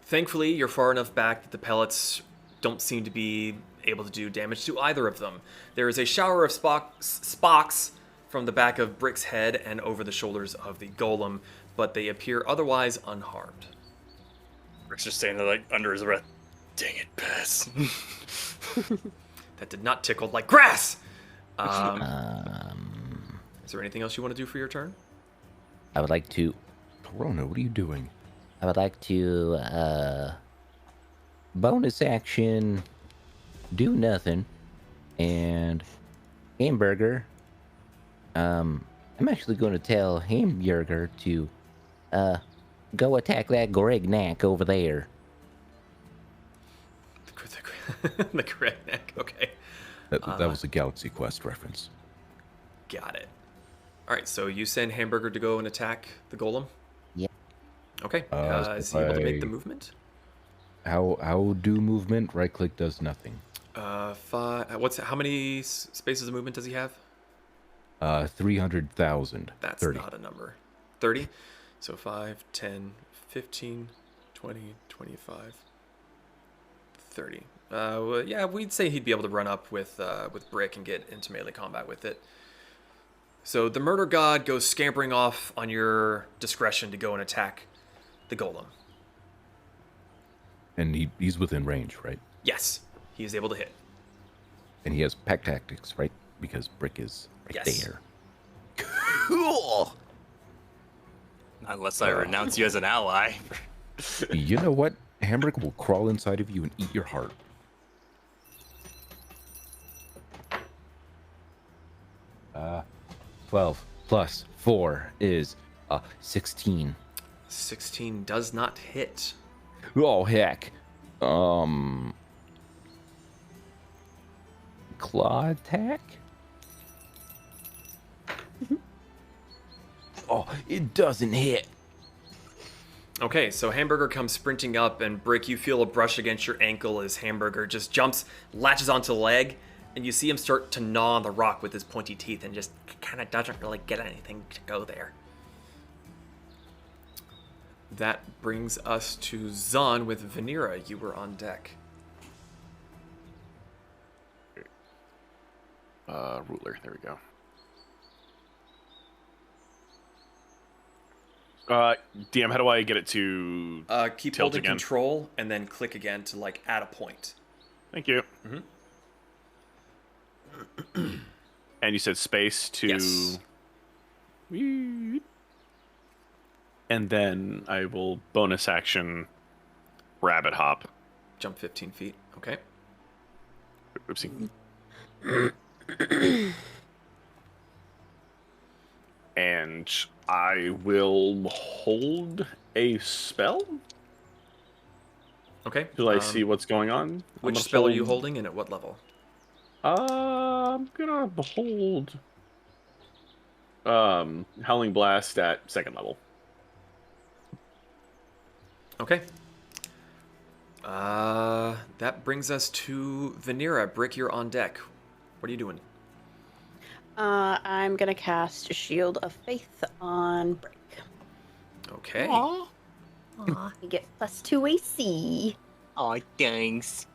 thankfully, you're far enough back that the pellets don't seem to be able to do damage to either of them. There is a shower of spocks from the back of Brick's head and over the shoulders of the golem, but they appear otherwise unharmed. Brick's just standing there like under his breath. Dang it, Pez. That did not tickle like grass! Is there anything else you want to do for your turn? I would like to... Corona, what are you doing? I would like to, bonus action, do nothing, and Hamburger, I'm actually going to tell Hamburger to, go attack that Gregnack over there. The Gregnack, okay. That was a Galaxy Quest reference. Got it. Alright, so you send Hamburger to go and attack the golem? Yeah. Okay, So is he able to make the movement? How do movement? Right click does nothing. How many spaces of movement does he have? 300,000. That's 30. not a number. 30? So 5, 10, 15, 20, 25, 30. Well, yeah, we'd say he'd be able to run up with Brick and get into melee combat with it. So the murder god goes scampering off on your discretion to go and attack the golem. And he's within range, right? Yes, he is able to hit. And he has pack tactics, right? Because Brick is right there. Cool! Unless I renounce you as an ally. You know what? Hamburger will crawl inside of you and eat your heart. Uh, 12 plus 4 is 16. 16 does not hit. Oh heck. Claw attack? Oh, it doesn't hit. Okay, so Hamburger comes sprinting up, and Brick, you feel a brush against your ankle as Hamburger just jumps, latches onto the leg, and you see him start to gnaw on the rock with his pointy teeth and just kind of doesn't really get anything to go there. That brings us to Zaan with Vanera. You were on deck. Ruler. There we go. DM, how do I get it to Keep tilt holding again? control and then click again to like add a point. Thank you. Mm-hmm. And you said space to... Yes. And then I will bonus action rabbit hop. Jump 15 feet. Okay. Oopsie. And I will hold a spell Okay. till I see what's going on. Which spell are you holding and at what level? I'm gonna hold Howling Blast at 2nd level. Okay. That brings us to Vanera. Brick, you're on deck. What are you doing? I'm gonna cast Shield of Faith on Brick. Okay. Aw. Aw, you get +2 AC. Aw, thanks.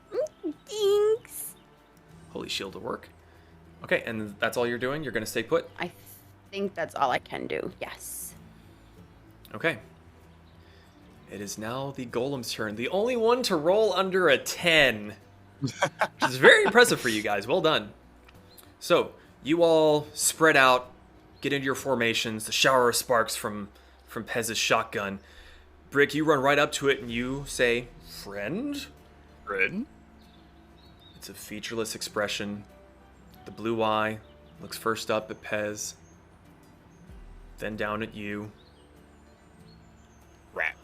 Thanks. Holy shield to work. Okay, and that's all you're doing? You're going to stay put? I think that's all I can do. Yes. Okay. It is now the golem's turn. The only one to roll under a 10. Which is very impressive for you guys. Well done. So, you all spread out, get into your formations, the shower of sparks from Pez's shotgun. Brick, you run right up to it and you say, "Friend?" Friend? It's a featureless expression. The blue eye looks first up at Pez, then down at you. Rat.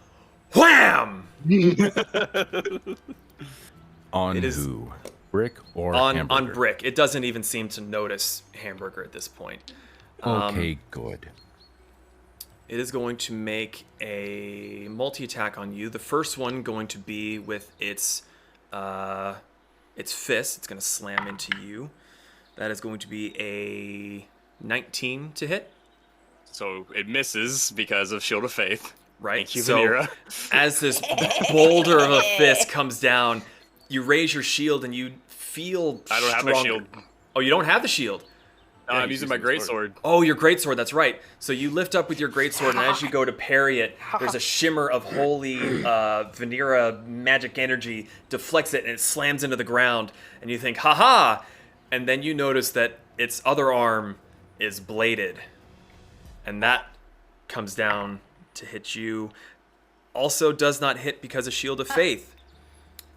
Wham! On It is- who? Brick or On hamburger? Brick. It doesn't even seem to notice Hamburger at this point. Okay, good. It is going to make a multi-attack on you. The first one going to be with its fist. It's going to slam into you. That is going to be a 19 to hit. So it misses because of Shield of Faith. Right. Thank you, So Vanera. as this boulder of a fist comes down, you raise your shield and you feel I don't have my stronger. shield. Oh, you don't have the shield. No, I'm using my greatsword. Oh, your greatsword, that's right. So you lift up with your greatsword, and as you go to parry it, there's a shimmer of holy Vanera magic energy, deflects it, and it slams into the ground. And you think, haha! And then you notice that its other arm is bladed. And that comes down to hit you. Also does not hit because of Shield of Faith.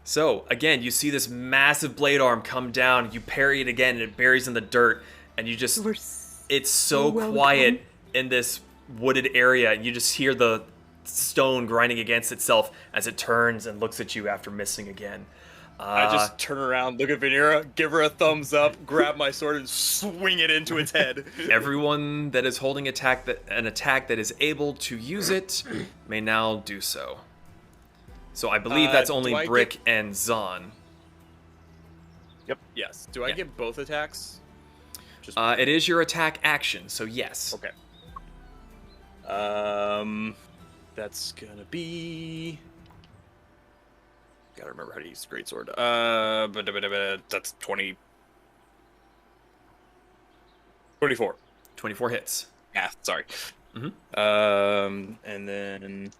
So, again, you see this massive blade arm come down, you parry it again, and it buries in the dirt. And you just, it's so quiet in this wooded area. And you just hear the stone grinding against itself as it turns and looks at you after missing again. I just turn around, look at Vanera, give her a thumbs up, grab my sword, and swing it into its head. Everyone that is holding an attack that is able to use it may now do so. So I believe that's only do I Brick and Zaan. Yep. Yes. Do I Yeah. get both attacks? Just It is your attack action, so yes. okay. That's gonna be. Gotta remember how to use the greatsword. That's 20. 24. 24 hits. Yeah, sorry. Mhm. And then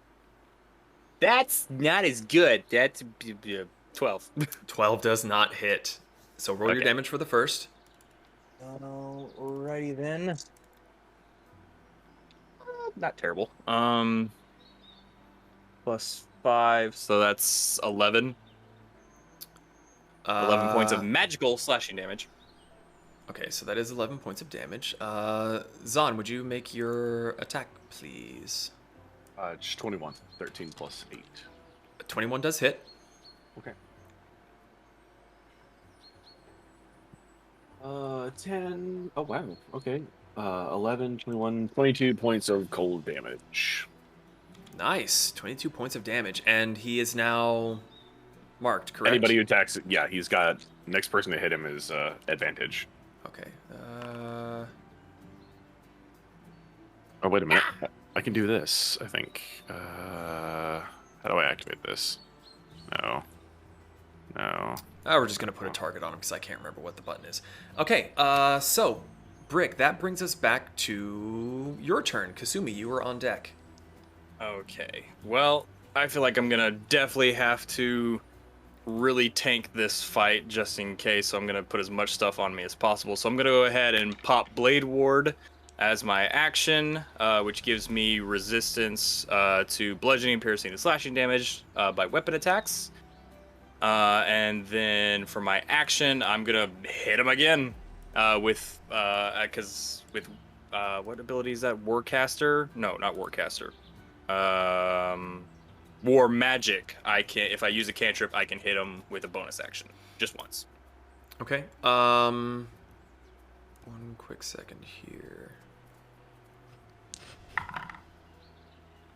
That's not as good. That's 12. 12 does not hit. So roll your Okay. damage for the first. Alrighty then. Not terrible. Plus 5, so that's 11. 11 points of magical slashing damage. Okay, so that is 11 points of damage. Zaan, would you make your attack, please? It's 21. 13 plus 8. 21 does hit. Okay. 10. Oh, wow. Okay. 11, 21, 22 points of cold damage. Nice. 22 points of damage. And he is now marked, correct? Anybody who attacks, yeah, he's got. Next person to hit him is advantage. Okay. Oh, wait a minute. I can do this, I think. How do I activate this? No. No. We're just going to put a target on him because I can't remember what the button is. Okay, so, Brick, that brings us back to your turn. Kasumi, you were on deck. Okay. Well, I feel like I'm gonna definitely have to really tank this fight just in case, so I'm gonna put as much stuff on me as possible. So I'm gonna go ahead and pop Blade Ward as my action, which gives me resistance to bludgeoning, piercing, and slashing damage by weapon attacks. And then for my action, I'm gonna hit him again with what ability is that? Warcaster? No, not Warcaster. War Magic. If I use a cantrip, I can hit him with a bonus action just once. Okay. One quick second here.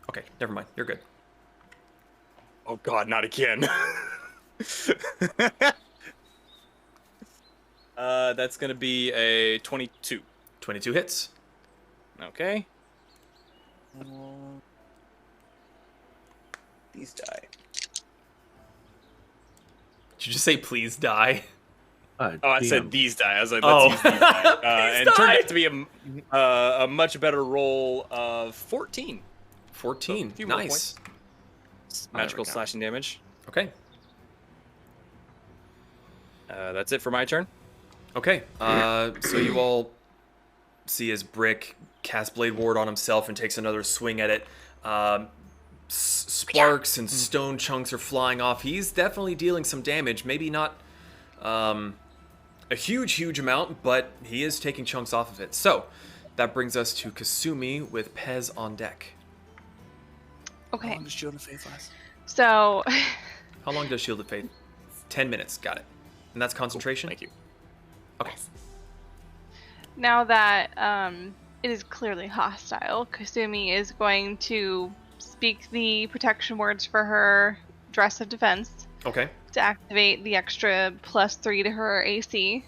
Okay, never mind. You're good. Oh God, not again. That's gonna be a 22. 22 hits. Okay. These die. Did you just say please die? I said these die. I was like, let's use these die. And it turned out to be a much better roll of 14. 14. So, more Nice. Points. Magical slashing damage. Okay. That's it for my turn. Okay. So you all see as Brick casts Blade Ward on himself and takes another swing at it. Sparks and stone chunks are flying off. He's definitely dealing some damage. Maybe not a huge amount, but he is taking chunks off of it. So that brings us to Kasumi with Pez on deck. Okay. How long does Shield of Faith last? So. How long does Shield of Faith? 10 minutes. Got it. And that's concentration? Cool. Thank you. Okay. Now that it is clearly hostile, Kasumi is going to speak the protection words for her dress of defense. Okay. To activate the extra +3 to her AC.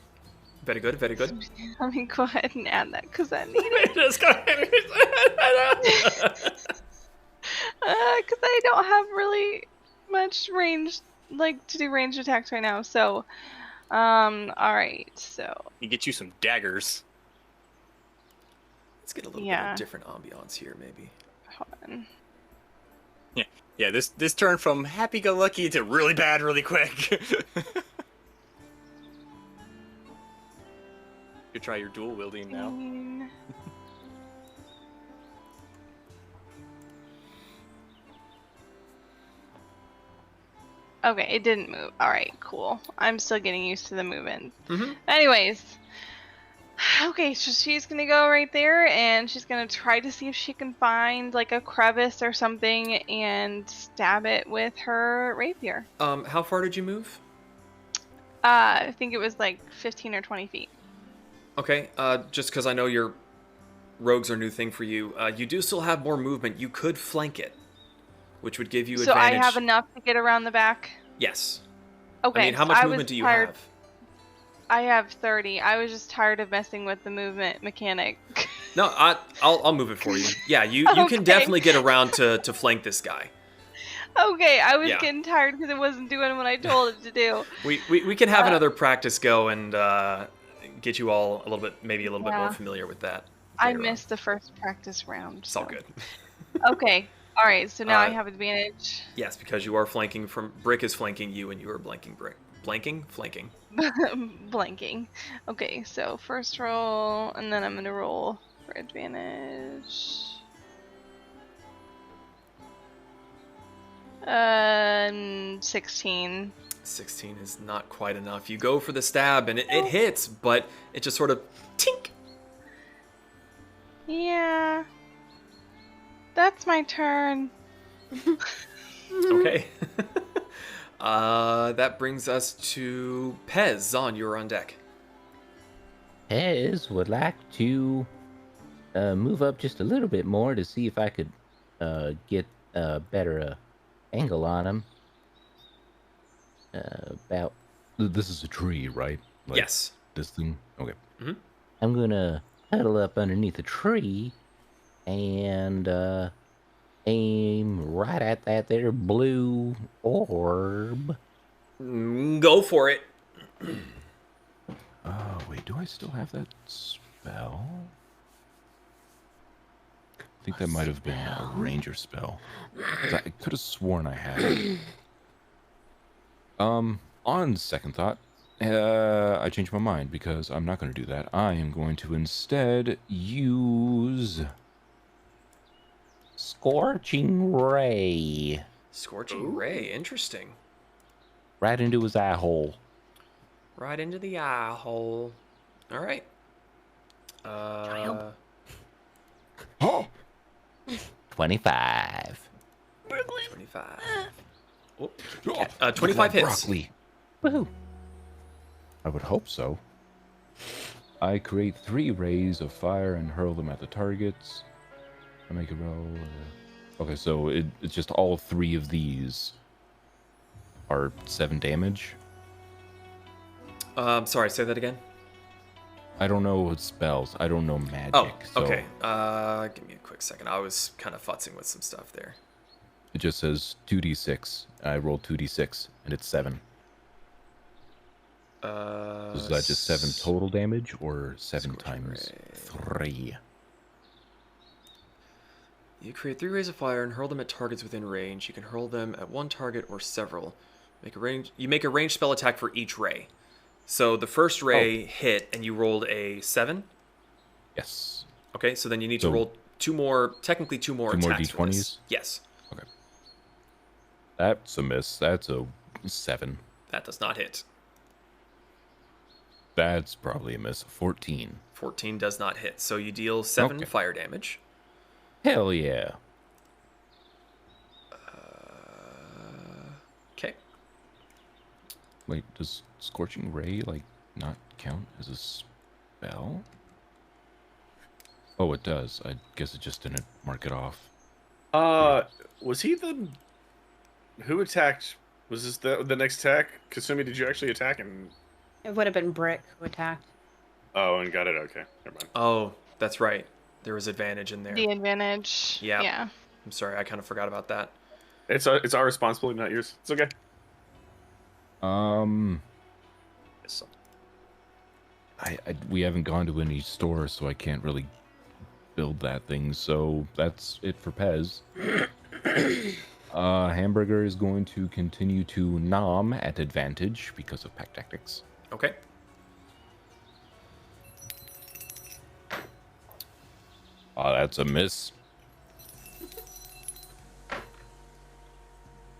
Very good, very good. Let me go ahead and add that because I need it. Because I don't have really much range, to do ranged attacks right now. So, alright, so. You get you some daggers. Let's get a little bit of different ambiance here, maybe. Hold on. Yeah, this turned from happy-go-lucky to really bad really quick. You try your dual wielding now. Okay, it didn't move. Alright, cool. I'm still getting used to the movement. Mm-hmm. Anyways. Okay, so she's gonna go right there, and she's gonna try to see if she can find, a crevice or something, and stab it with her rapier. How far did you move? I think it was 15 or 20 feet. Okay, just because I know your rogues are a new thing for you, you do still have more movement. You could flank it, which would give you advantage. So I have enough to get around the back? Yes. Okay. I mean, how much movement do you have? I have 30. I was just tired of messing with the movement mechanic. No, I'll move it for you. Yeah, you can definitely get around to flank this guy. Okay, I was getting tired because it wasn't doing what I told it to do. We can have another practice go and get you all a little bit more familiar with that. I missed the first practice round. It's all good. Okay. All right. So now I have advantage. Yes, because you are flanking from Brick is flanking you, and you are blanking Brick. Flanking. Blanking. Okay. So first roll, and then I'm gonna roll for advantage. 16. 16 is not quite enough. You go for the stab, and it hits, but it just sort of tink. Yeah. That's my turn. Okay. That brings us to Pez. Zaan, you're on deck. Pez would like to move up just a little bit more to see if I could get a better angle on him. About. This is a tree, right? Yes. This thing? Okay. Mm-hmm. I'm gonna huddle up underneath a tree and aim right at that there blue orb. Go for it. Wait, do I still have that spell? I think that might have been a ranger spell. I could have sworn I had it. On second thought, I changed my mind because I'm not going to do that. I am going to instead use Scorching Ray. Scorching Ray, interesting. Right into his eye hole. Right into the eye hole. All right. Child. 25. 25. Oh, 25 hits. Broccoli. Woohoo. I would hope so. I create 3 rays of fire and hurl them at the targets. I make a roll. Okay, so it's just all 3 of these are 7 damage. Sorry, say that again. I don't know what spells. I don't know magic. Oh, so okay. Give me a quick second. I was kind of futzing with some stuff there. It just says 2d6. I rolled 2d6, and it's 7. Is that just 7 total damage, or 7 times 3? You create 3 rays of fire and hurl them at targets within range. You can hurl them at one target or several. You make a ranged spell attack for each ray. So the first ray hit, and you rolled a 7? Yes. Okay, so then you need to roll 2 more, technically 2 more attacks for this. d20s? Yes. Okay. That's a miss. That's a 7. That does not hit. That's probably a miss. 14. 14 does not hit. So you deal 7 fire damage. Hell yeah. Okay. Wait, does Scorching Ray, like, not count as a spell? Oh, it does. I guess it just didn't mark it off. Was he the... Who attacked? Was this the next attack? Kasumi, did you actually attack him? It would have been Brick who attacked. Oh, and got it. Okay, never mind. Oh, that's right. There was advantage in there. The advantage. Yeah. Yeah. I'm sorry, I kind of forgot about that. It's our responsibility, not yours. It's okay. We haven't gone to any stores, so I can't really build that thing. So that's it for Pez. Hamburger is going to continue to nom at advantage because of pack tactics. Okay. Oh, that's a miss.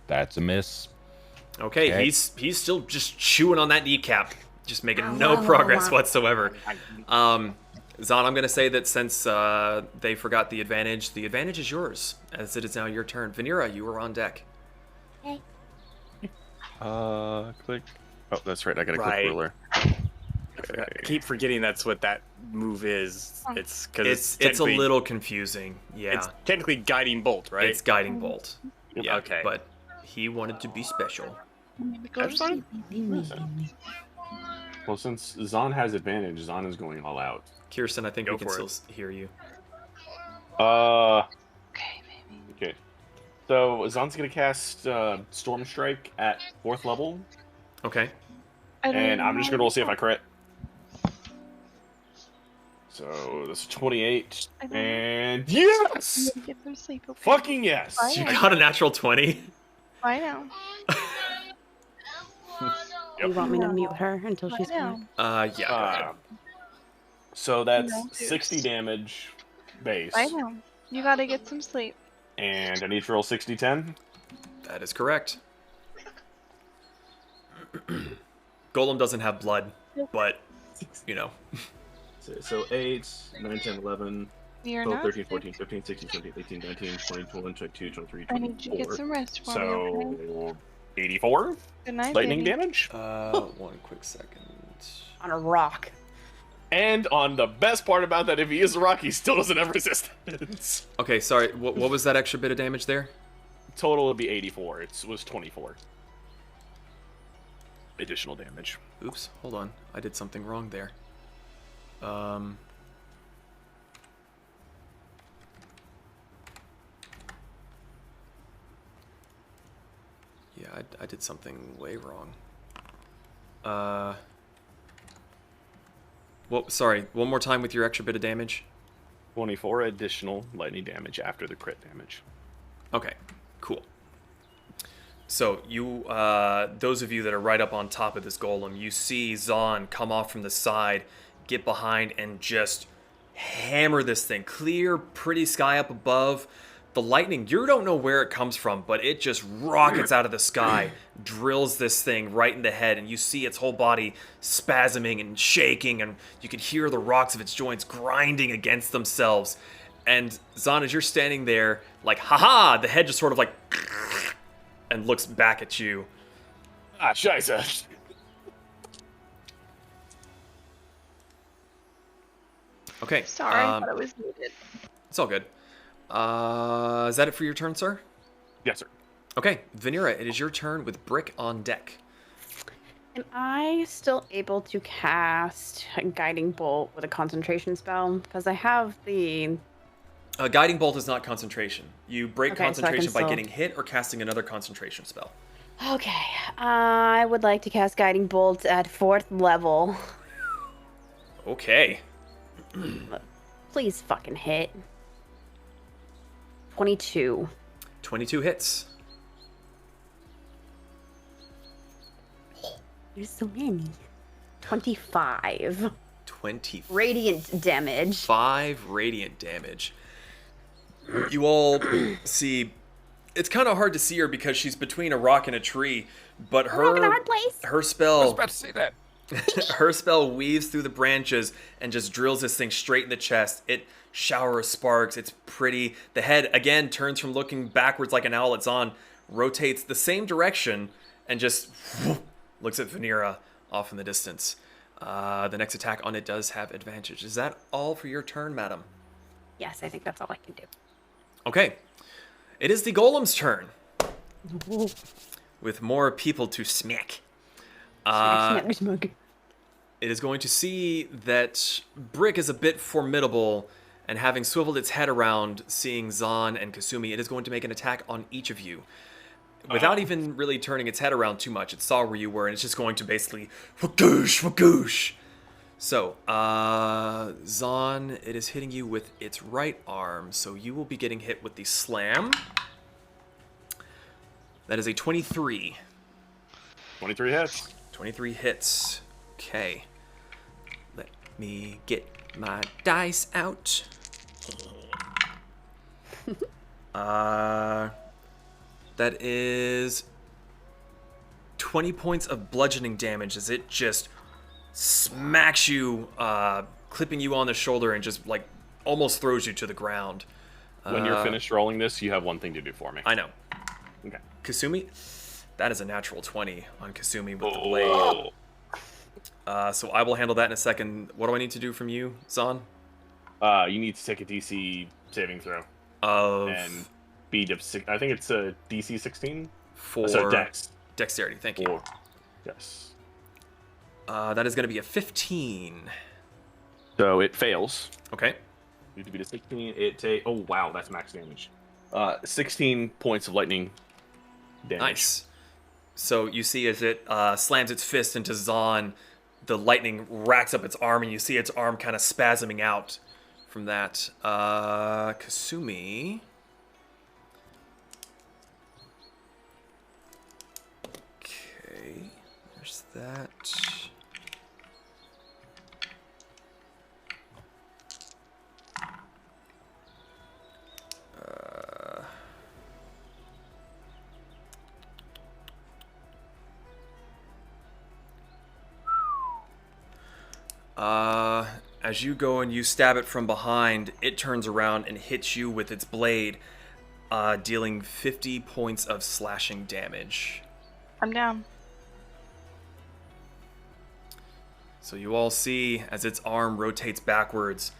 That's a miss. Okay, he's still just chewing on that kneecap, just making no progress whatsoever. Zaan, I'm going to say that since they forgot the advantage is yours, as it is now your turn. Vanera, you are on deck. Okay. Click. Oh, that's right. I got to Right. click ruler. I keep forgetting that's what that move is. It's because It's a little confusing. Yeah, It's technically guiding bolt, right? it's guiding bolt. Yeah, Okay. but he wanted to be special. That's fine. Well, since Zaan has advantage, Zaan is going all out. Kirsten, I think Go we can for still hear you. Okay, baby. Okay. So Zaan's gonna cast Storm Strike at 4th level, Okay. and I'm just gonna roll see if I crit. So this is 28, and yes, Get some sleep. Okay? fucking yes. Bye. You got a natural 20. I know. You want me to mute her until she's know. gone? Yeah. Go ahead. So that's No, 60 damage base, I know. You gotta get some sleep. and I need to roll 60-10. That is correct. Golem doesn't have blood, but you know. So 8, 9, 10, 11, You're 12, not. 13, 14, 15, 16, 17, 18, 19, 20, 21, 22, 23, I need you to get 24. some rest for me, okay? So 84 Good night, lightning baby. damage. One quick second. On a rock. And on the best part about that, if he is a rock, he still doesn't have resistance. Okay, sorry. What was that extra bit of damage there? Total would be 84. It was 24. Additional damage. Oops, hold on. I did something wrong there. Yeah, I did something way wrong. Well, sorry. One more time with your extra bit of damage. 24 additional lightning damage after the crit damage. Okay, cool. So you, those of you that are right up on top of this golem, you see Zaan come off from the side, get behind, and just hammer this thing. Clear, pretty sky up above, the lightning, you don't know where it comes from, but it just rockets out of the sky, drills this thing right in the head, and you see its whole body spasming and shaking, and you can hear the rocks of its joints grinding against themselves. And Zaan, as you're standing there, like, haha, the head just sort of like, and looks back at you. Ah, scheiße. Okay. Sorry, I thought it was needed. It's all good. Is that it for your turn, sir? Yes, sir. Okay, Vanera, it is your turn with Brick on deck. Am I still able to cast a Guiding Bolt with a concentration spell? Because I have the... Guiding Bolt is not concentration. You break Okay, so I can concentration by still- getting hit or casting another concentration spell. Okay, I would like to cast Guiding Bolt at 4th level. Okay. Please fucking hit. 22. 22 hits. There's so many. 25. 25 Radiant damage. radiant damage. You all see, it's kind of hard to see her because she's between a rock and a tree, but Rock in a hard place. her I was spell about to say that. her spell weaves through the branches and just drills this thing straight in the chest. It showers sparks. It's pretty. The head again turns from looking backwards like an owl it's on, rotates the same direction, and just looks at Vanera off in the distance. The next attack on it does have advantage. Is that all for your turn, madam? Yes, I think that's all I can do. Okay. It is the golem's turn. With more people to smack. Smug. It is going to see that Brick is a bit formidable, and having swiveled its head around, seeing Zaan and Kasumi, it is going to make an attack on each of you. Without even really turning its head around too much, it saw where you were, and it's just going to basically whoosh, whoosh. So, Zaan, it is hitting you with its right arm, so you will be getting hit with the slam. That is a 23. 23 hits. 23 hits. Okay. Let me get my dice out. That is 20 points of bludgeoning damage as it just smacks you, clipping you on the shoulder and just like almost throws you to the ground. When you're finished rolling this, you have one thing to do for me. I know. Okay. Kasumi, that is a natural 20 on Kasumi with the blade. So I will handle that in a second. What do I need to do from you, Zaan? You need to take a DC saving throw. Of And beat of six. I think it's a DC 16. for So Dex. dexterity. Thank you. Or, yes. That is going to be a 15. So it fails. Okay. You need to beat a 16. It take. Oh wow, that's max damage. 16 points of lightning damage. Nice. So you see as it slams its fist into Zaan, the lightning racks up its arm, and you see its arm kind of spasming out from that. Kasumi. Okay, there's that. As you go and you stab it from behind, it turns around and hits you with its blade, dealing 50 points of slashing damage. I'm down. So you all see as its arm rotates backwards,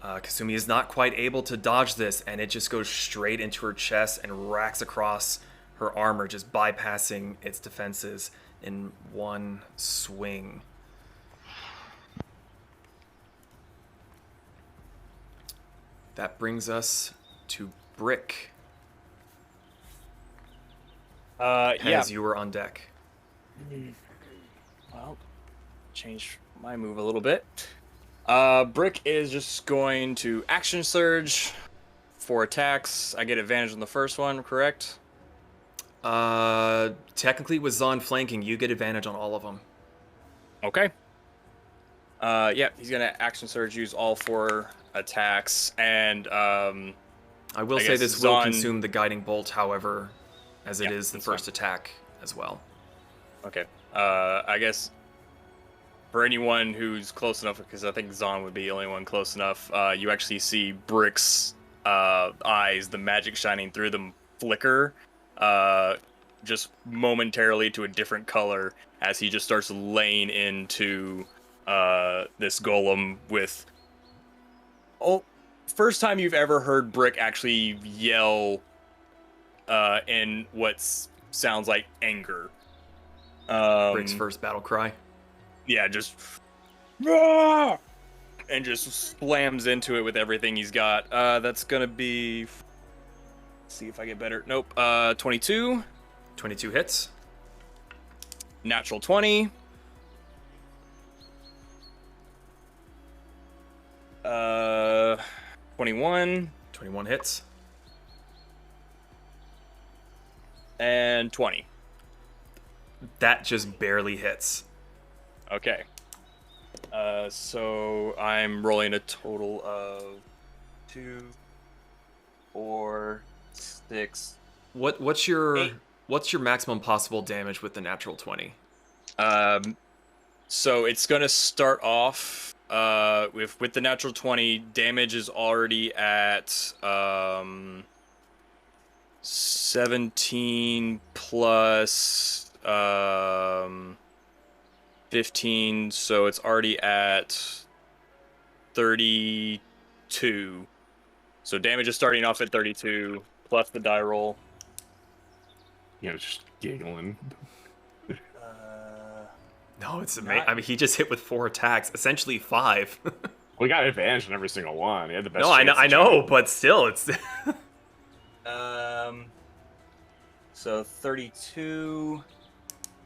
Kasumi is not quite able to dodge this, and it just goes straight into her chest and racks across her armor, just bypassing its defenses in one swing. That brings us to Brick, Yeah. as you were on deck. Well, change my move a little bit. Brick is just going to action surge for attacks. I get advantage on the first one, correct? Technically with Zaan flanking, you get advantage on all of them. Okay. Yeah, he's gonna action surge, use all 4 attacks, and I will I say guess this will Zaan- consume the guiding bolt, however, as it Yeah, is the that's first fine. attack as well. Okay. I guess for anyone who's close enough, because I think Zaan would be the only one close enough, you actually see Brick's eyes, the magic shining through them, flicker just momentarily to a different color as he just starts laying into this golem with... Oh, first time you've ever heard Brick actually yell in what sounds like anger. Brick's first battle cry. Yeah, just... "Ah!" and just slams into it with everything he's got. That's gonna be... Let's see if I get better. Nope. 22. 22 hits. Natural 20. 21. 21 hits. And 20. That just barely hits. Okay. So I'm rolling a total of 2, 4, 6. What's your 8. what's your maximum possible damage with the natural 20? So it's gonna start off with the natural 20. Damage is already at 17 plus 15, so it's already at 32. So damage is starting off at 32 plus the die roll. Just giggling. No, it's amazing. I mean, he just hit with 4 attacks, essentially 5. We got advantage on every single one. He had the best. No, I know, but still, it's. So 32,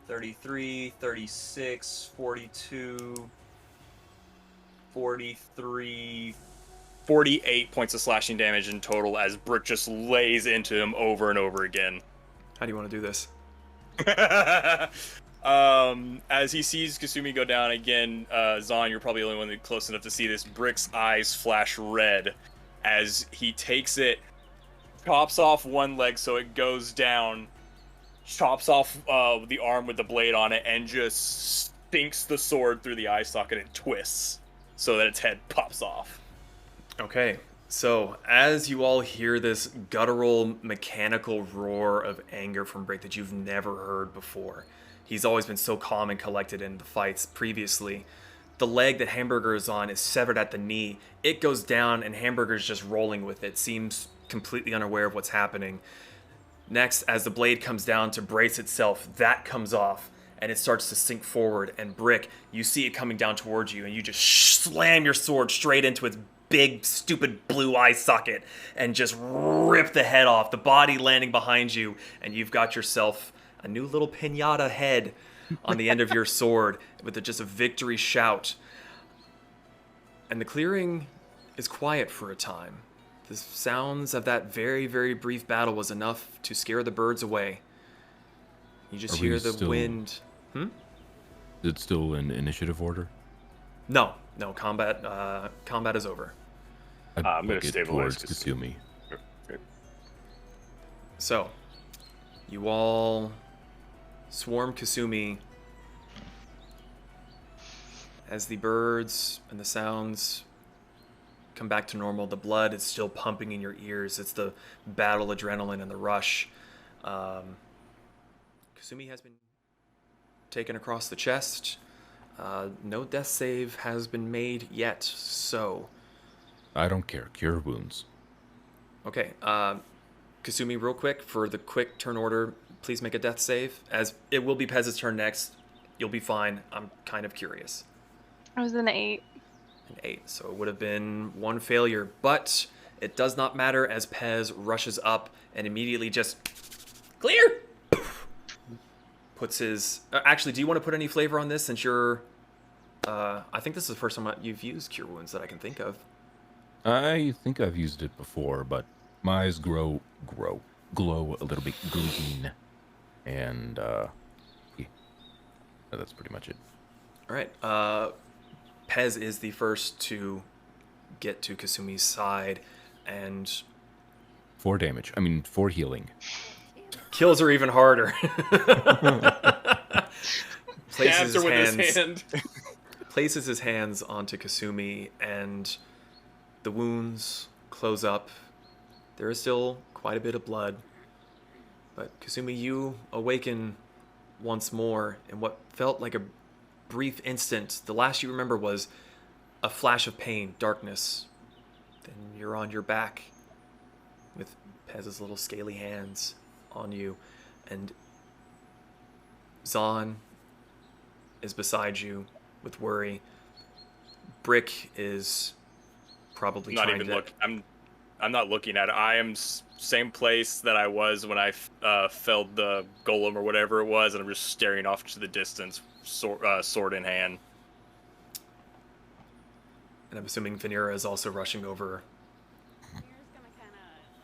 33, 36, 42, 43, 48 points of slashing damage in total as Brick just lays into him over and over again. How do you want to do this? As he sees Kasumi go down again, Zaan, you're probably the only one close enough to see this. Brick's eyes flash red as he takes it, chops off one leg so it goes down, chops off the arm with the blade on it, and just sinks the sword through the eye socket and twists so that its head pops off. Okay, so as you all hear this guttural, mechanical roar of anger from Brick that you've never heard before, he's always been so calm and collected in the fights previously. The leg that Hamburger is on is severed at the knee. It goes down and Hamburger's just rolling with it, seems completely unaware of what's happening. Next, as the blade comes down to brace itself, that comes off and it starts to sink forward. And Brick, you see it coming down towards you and you just slam your sword straight into its big, stupid blue eye socket and just rip the head off, the body landing behind you, and you've got yourself a new little piñata head on the end of your sword with just a victory shout. And the clearing is quiet for a time. The sounds of that very, very brief battle was enough to scare the birds away. You just hear the wind. Is it still in initiative order? No, combat is over. I'm going book to it stabilize towards Kasumi. Okay. So, you all swarm Kasumi as the birds and the sounds come back to normal. The blood is still pumping in your ears. It's the battle adrenaline and the rush. Kasumi has been taken across the chest. No death save has been made yet, so... I don't care. Cure wounds. Okay, Kasumi, real quick, for the quick turn order, please make a death save. As it will be Pez's turn next. You'll be fine. I'm kind of curious. I was an 8. An 8, so it would have been 1 failure, but it does not matter as Pez rushes up and immediately just... Clear! Puts his... Actually, do you want to put any flavor on this since you're... I think this is the first time you've used Cure Wounds that I can think of. I think I've used it before, but my eyes glow a little bit green, and yeah, that's pretty much it. All right. Pez is the first to get to Kasumi's side, and 4 damage. I mean, 4 healing. Kills are even harder. Stabs her with his hand. Places his hands onto Kasumi, and the wounds close up. There is still quite a bit of blood. But Kasumi, you awaken once more in what felt like a brief instant. The last you remember was a flash of pain, darkness. Then you're on your back with Pez's little scaly hands on you, and Zaan is beside you with worry. Brick is probably Not trying even to... look. I'm not looking at it. I am same place that I was when I felled the golem or whatever it was, and I'm just staring off to the distance, sword in hand. And I'm assuming Vanera is also rushing over.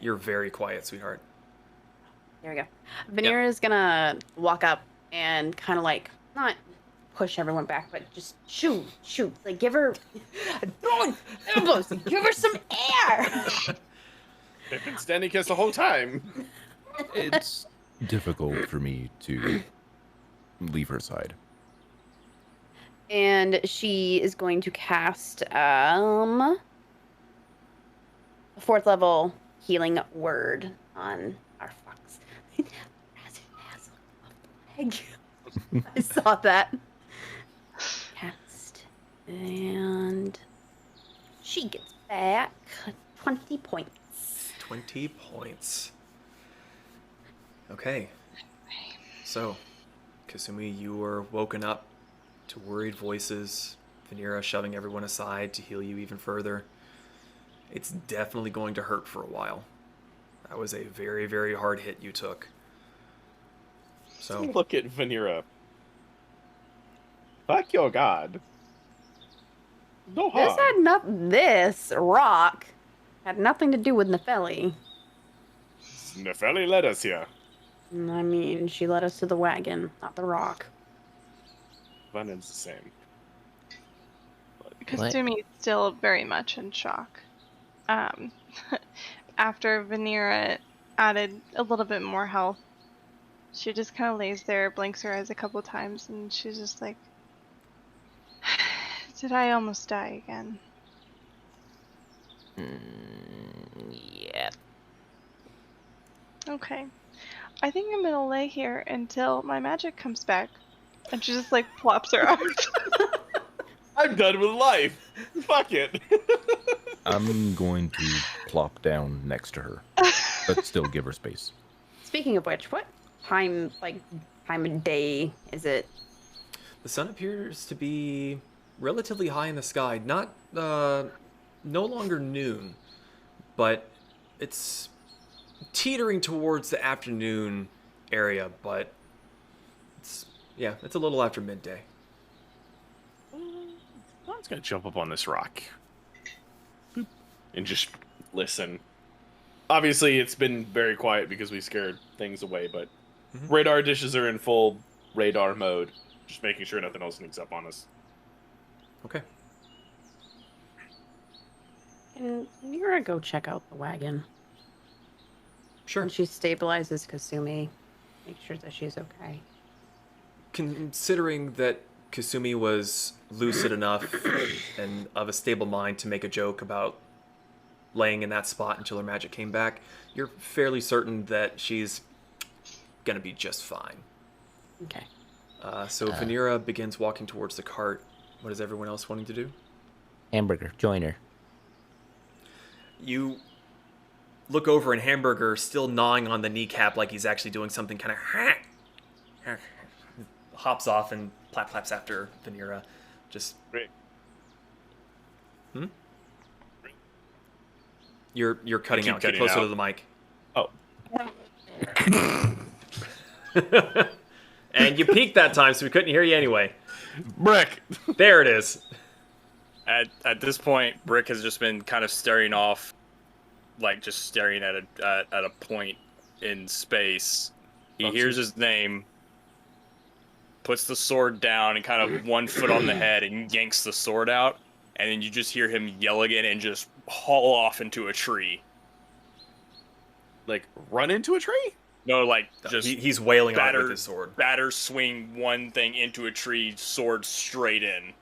You're very quiet, sweetheart. There we go. Vanera is gonna walk up and kind of like, not push everyone back, but just shoot. Like, give her throwing elbows. Give her some air. They've been standing kiss the whole time. It's difficult for me to leave her side. And she is going to cast a 4th level healing word on our fox. I saw that. Cast. And she gets back 20 points. 20 points. Okay. So, Kasumi, you were woken up to worried voices. Vanera shoving everyone aside to heal you even further. It's definitely going to hurt for a while. That was a very, very hard hit you took. So Look at Vanera. Fuck your god. No harm. This rock had nothing to do with Nefeli. Nefeli led us here. I mean, she led us to the wagon, not the rock. Vanen's the same. Kasumi is still very much in shock. After Vanera added a little bit more health, she just kind of lays there, blinks her eyes a couple times, and she's just like, did I almost die again? Yeah. Okay. I think I'm gonna lay here until my magic comes back. And she just like plops her out. I'm done with life. Fuck it. I'm going to plop down next to her, but still give her space. Speaking of which, what time of day is it? the sun appears to be relatively high in the sky. Not no longer noon, but it's teetering towards the afternoon area, but it's a little after midday. Don's gonna jump up on this rock and just listen. Obviously, it's been very quiet because we scared things away, but radar dishes are in full radar mode. Just making sure nothing else sneaks up on us. Okay. Can Mira go check out the wagon? Sure. And she stabilizes Kasumi. Make sure that she's okay. Considering that Kasumi was lucid enough and of a stable mind to make a joke about laying in that spot until her magic came back, you're fairly certain that she's gonna be just fine. Okay. So Vanera begins walking towards the cart. What is everyone else wanting to do? Hamburger, join her. You look over and Hamburger still gnawing on the kneecap like he's actually doing something kind of hops off and flaps after Vanera. Just Great. You're cutting keep out. cutting Get closer out. to the mic. Oh. And you peaked that time, so we couldn't hear you anyway. Brick! There it is. At this point, Brick has just been kind of staring off, like just staring at a point in space. He hears his name, puts the sword down, and kind of 1 foot on the head, and yanks the sword out. And then you just hear him yell again and just haul off into a tree. like run into a tree? No, like No, just he's wailing on it batter, with his sword. batter, swing one thing into a tree, sword straight in.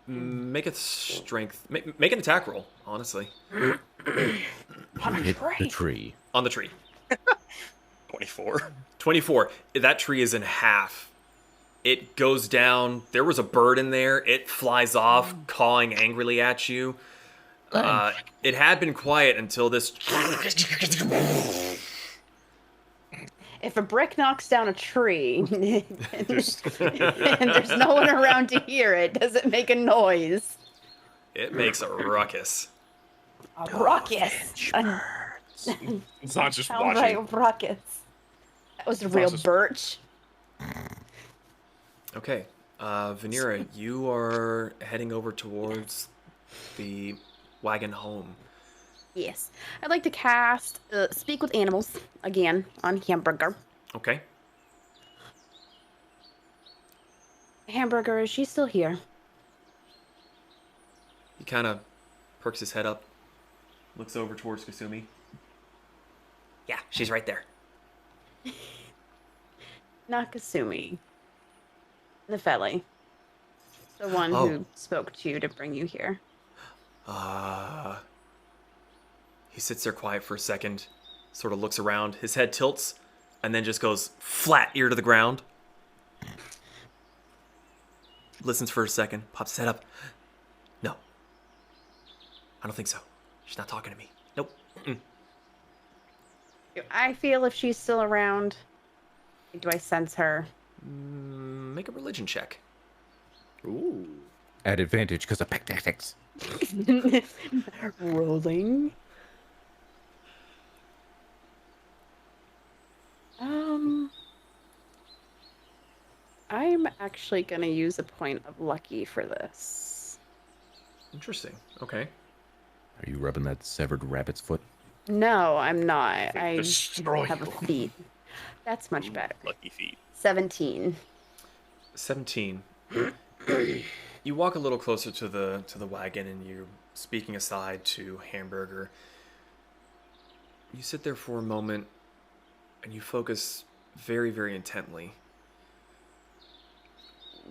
Make a strength. Make an attack roll. Honestly, On a Hit the tree. tree. on the tree. 24. 24. That tree is in half. It goes down. There was a bird in there. It flies off, cawing angrily at you. It had been quiet until this. If a brick knocks down a tree and there's no one around to hear it, does it make a noise? It makes a ruckus. A ruckus. It's not just Sound watching. right, ruckus. That was a real Process. birch. Okay, Vanera, you are heading over towards the wagon home. Yes. I'd like to cast Speak with Animals again on Hamburger. Okay. Hamburger, is she still here? He kind of perks his head up, looks over towards Kasumi. Yeah, she's right there. Not Kasumi. Nefeli. The one who spoke to you to bring you here. He sits there quiet for a second, sort of looks around, his head tilts, and then just goes flat ear to the ground. Listens for a second, pops his head up. No. I don't think so. She's not talking to me. Nope. Mm-mm. I feel if she's still around. Do I sense her? Make a religion check. Ooh. At advantage because of pack tactics. Rolling. I'm actually gonna use a point of lucky for this. Interesting. Okay. Are you rubbing that severed rabbit's foot? No, I'm not. I Destroy have a you. feat. That's much better. Lucky feet. 17. 17. You walk a little closer to the wagon and you're speaking aside to Hamburger. You sit there for a moment and you focus very, very intently.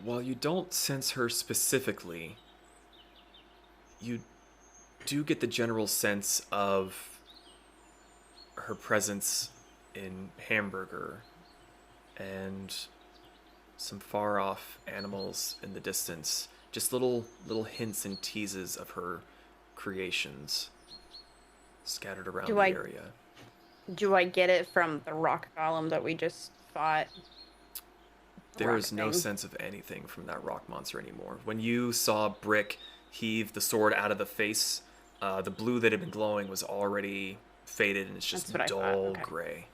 While you don't sense her specifically, you do get the general sense of her presence in Hamburger and some far off animals in the distance. Just little hints and teases of her creations scattered around the area. Do I get it from the rock golem that we just fought? There is no sense of anything from that rock monster anymore. When you saw Brick heave the sword out of the face, the blue that had been glowing was already faded and it's just That's what I thought, dull okay. gray.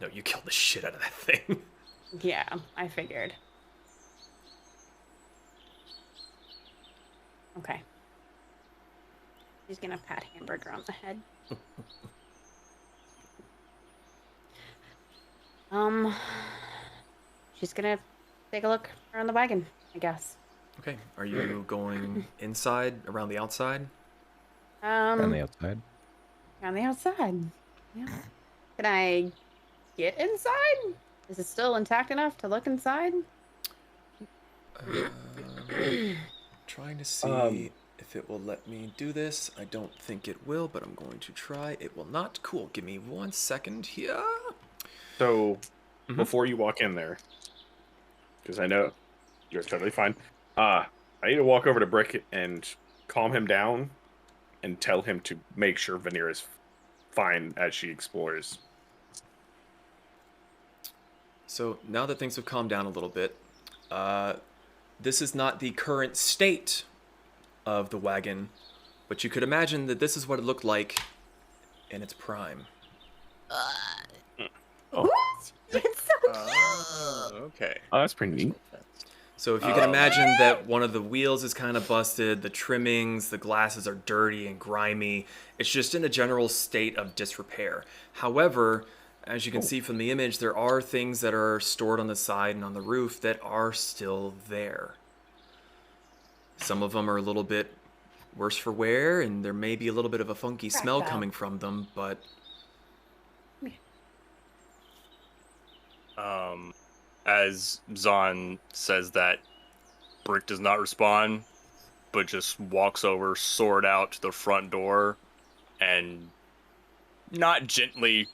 No, you killed the shit out of that thing. Yeah, I figured. Okay. He's gonna pat Hamburger on the head. She's gonna take a look around the wagon, I guess. Okay, are you going inside, around the outside? On the outside? On the outside. Yeah. Can I get inside? Is it still intact enough to look inside? Trying to see if it will let me do this. I don't think it will, but I'm going to try. It will not. Cool. Give me 1 second here. So, before you walk in there, because I know you're totally fine, I need to walk over to Brick and calm him down and tell him to make sure Vanera's fine as she explores. So now that things have calmed down a little bit, this is not the current state of the wagon, but you could imagine that this is what it looked like in its prime. It's so cute! Okay. Oh, that's pretty neat. So if you can imagine that one of the wheels is kind of busted, the trimmings, the glasses are dirty and grimy. It's just in a general state of disrepair. However, as you can see from the image, there are things that are stored on the side and on the roof that are still there. Some of them are a little bit worse for wear, and there may be a little bit of a funky smell coming from them, but As Zaan says that, Brick does not respond, but just walks over, sword out to the front door, and not gently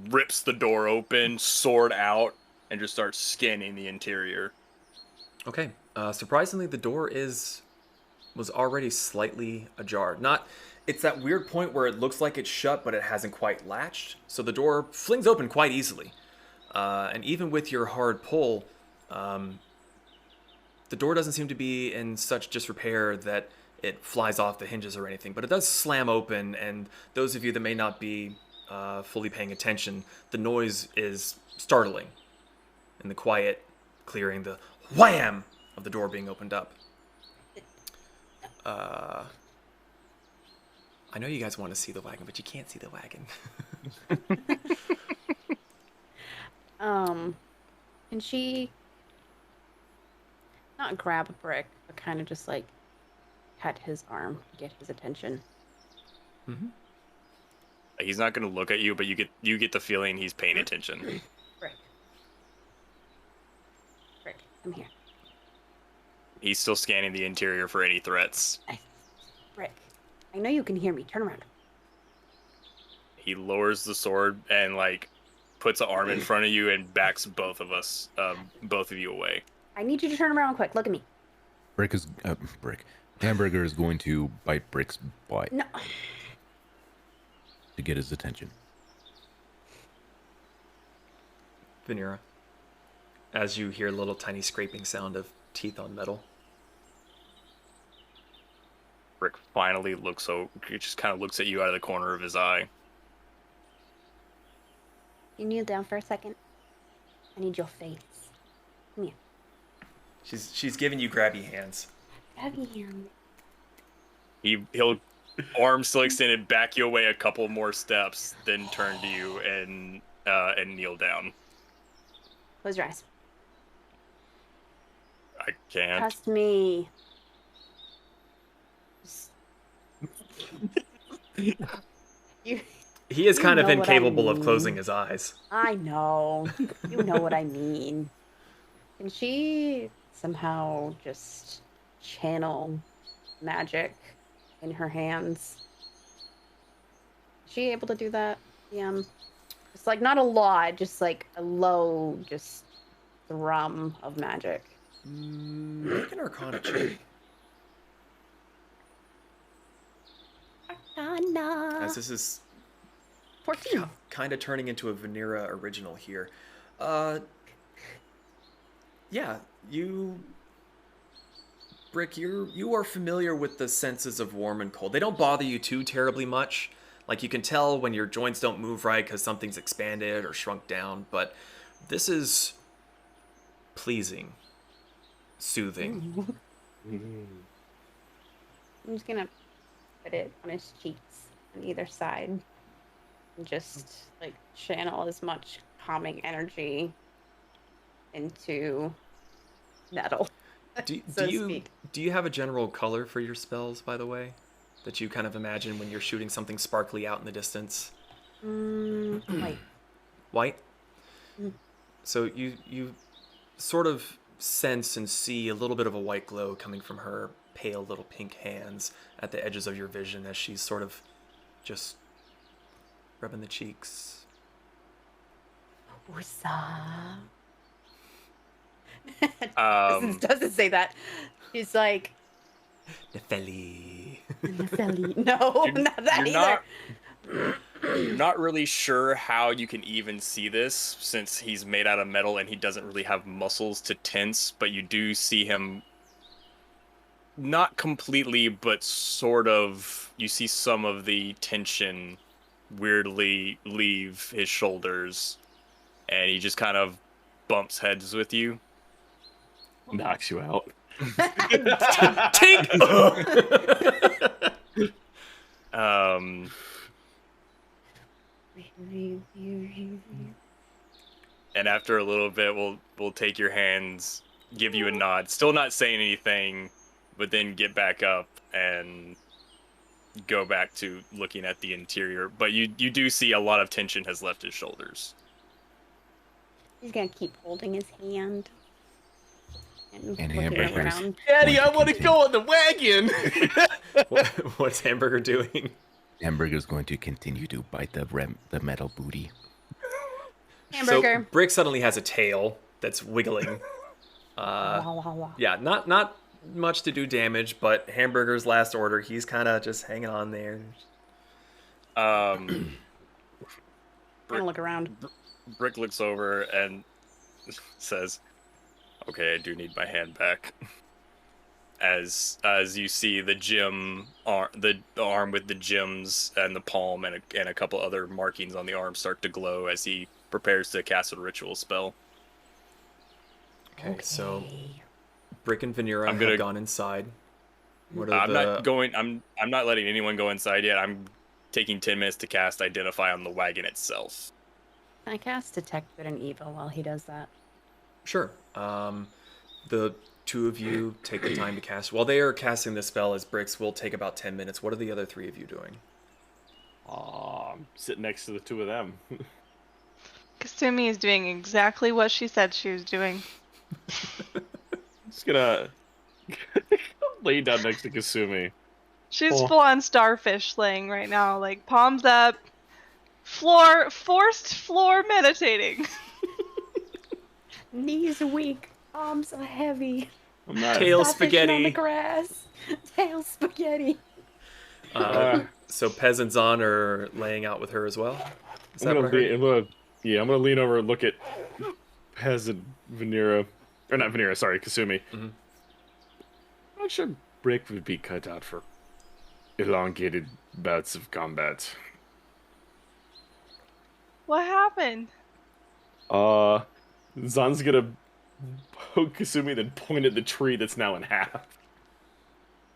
rips the door open, sword out, and just starts scanning the interior. Okay. Surprisingly, the door was already slightly ajar. It's that weird point where it looks like it's shut, but it hasn't quite latched. So the door flings open quite easily. And even with your hard pull, the door doesn't seem to be in such disrepair that it flies off the hinges or anything. But it does slam open, and those of you that may not be fully paying attention, the noise is startling. And the quiet clearing, the wham of the door being opened up. I know you guys want to see the wagon, but you can't see the wagon. Can she not grab a Brick, but kind of just like pat his arm to get his attention? Mm-hmm. He's not going to look at you, but you get the feeling he's paying attention. Brick, come here. He's still scanning the interior for any threats. Brick, I know you can hear me. Turn around. He lowers the sword and puts an arm in front of you and backs both of you away. I need you to turn around quick. Look at me. Brick. Hamburger is going to bite Brick's butt No. to get his attention. Vanera, as you hear a little tiny scraping sound of teeth on metal. Brick finally just kind of looks at you out of the corner of his eye. You kneel down for a second. I need your face. Come here. She's giving you grabby hands. Grabby hand. He'll arm still extended back you away a couple more steps, then turn to you and kneel down. Close your eyes. I can't. Trust me. He is kind of know what I incapable of mean. closing his eyes. I know. You know what I mean. Can she somehow just channel magic in her hands? Is she able to do that? Yeah. It's not a lot, just a low, just thrum of magic. Make an Arcana check. Arcana. As this is 14. kind of turning into a Vanera original here. Yeah, Brick, you are familiar with the senses of warm and cold. They don't bother you too terribly much. You can tell when your joints don't move right because something's expanded or shrunk down, but this is pleasing, soothing. I'm just gonna put it on his cheeks on either side and just channel as much calming energy into metal. Do so to speak. you have a general color for your spells, by the way, that you kind of imagine when you're shooting something sparkly out in the distance? White. White? So you sort of sense and see a little bit of a white glow coming from her pale little pink hands at the edges of your vision as she's sort of just rubbing the cheeks. What's up? Doesn't say that. She's like Nefeli. Nefeli. No, not that either. You're not really sure how you can even see this since he's made out of metal and he doesn't really have muscles to tense, but you do see him not completely, but sort of, you see some of the tension weirdly leave his shoulders and he just kind of bumps heads with you. Knocks you out. Tink! And after a little bit, we'll take your hands, give you a nod, still not saying anything, but then get back up and go back to looking at the interior. But you do see a lot of tension has left his shoulders. He's gonna keep holding his hand and And looking hamburgers. around. Daddy, I Going to want to go on the wagon. What's Hamburger doing? Hamburger's going to continue to bite the metal booty. Hamburger. So Brick suddenly has a tail that's wiggling. Wah, wah, wah. Yeah, not much to do damage, but Hamburger's last order, he's kind of just hanging on there. Gonna look around. Brick looks over and says, "Okay, I do need my hand back." As you see the arm with the gems and the palm and a couple other markings on the arm start to glow as he prepares to cast a ritual spell. Okay, so Brick and Vanera I'm gonna- have gone inside. What are I'm the... not going. I'm not letting anyone go inside yet. I'm taking 10 minutes to cast Identify on the wagon itself. Can I cast Detect Good and Evil while he does that? Sure. The two of you take the time to cast. While they are casting the spell as Bricks will take about 10 minutes. What are the other three of you doing? I'm sitting next to the two of them. Kasumi is doing exactly what she said she was doing. Just gonna lay down next to Kasumi. She's Oh. full on starfish laying right now, like palms up, forced floor meditating. Knees weak, arms are heavy. I'm not. Tail Starfish on the spaghetti. grass. Tail spaghetti. So Pez and Zaan are laying out with her as well? Is that what I heard? I'm gonna lean over and look at Pez and Vanera, or not Vanera, sorry, Kasumi. Mhm. I'm not sure Brick would be cut out for elongated bouts of combat. What happened? Zaan's gonna poke Kasumi, then point at the tree that's now in half.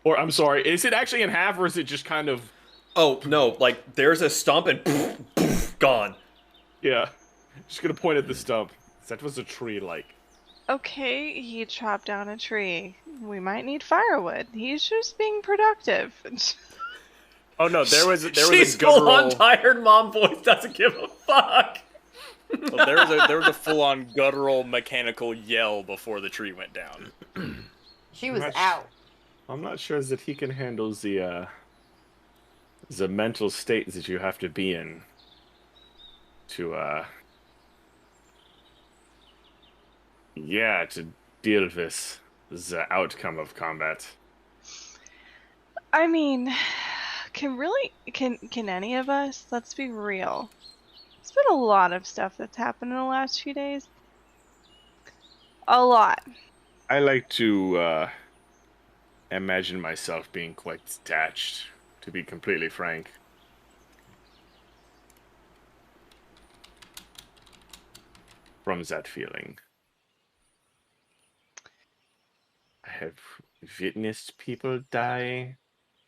Or, I'm sorry, is it actually in half, or is it just kind of... Oh, no, like, there's a stump and poof, poof, gone. Yeah. Just gonna point at the stump. That was a tree, like... Okay, he chopped down a tree. We might need firewood. He's just being productive. Oh no, there was She's a full on guttural. tired mom voice, doesn't give a fuck. Well, there was a full on guttural mechanical yell before the tree went down. She was Much- out. I'm not sure that he can handle the mental state that you have to be in to to deal with the outcome of combat. I mean, can any of us? Let's be real. There's been a lot of stuff that's happened in the last few days. A lot. I like to imagine myself being quite detached, to be completely frank. From that feeling. I have witnessed people die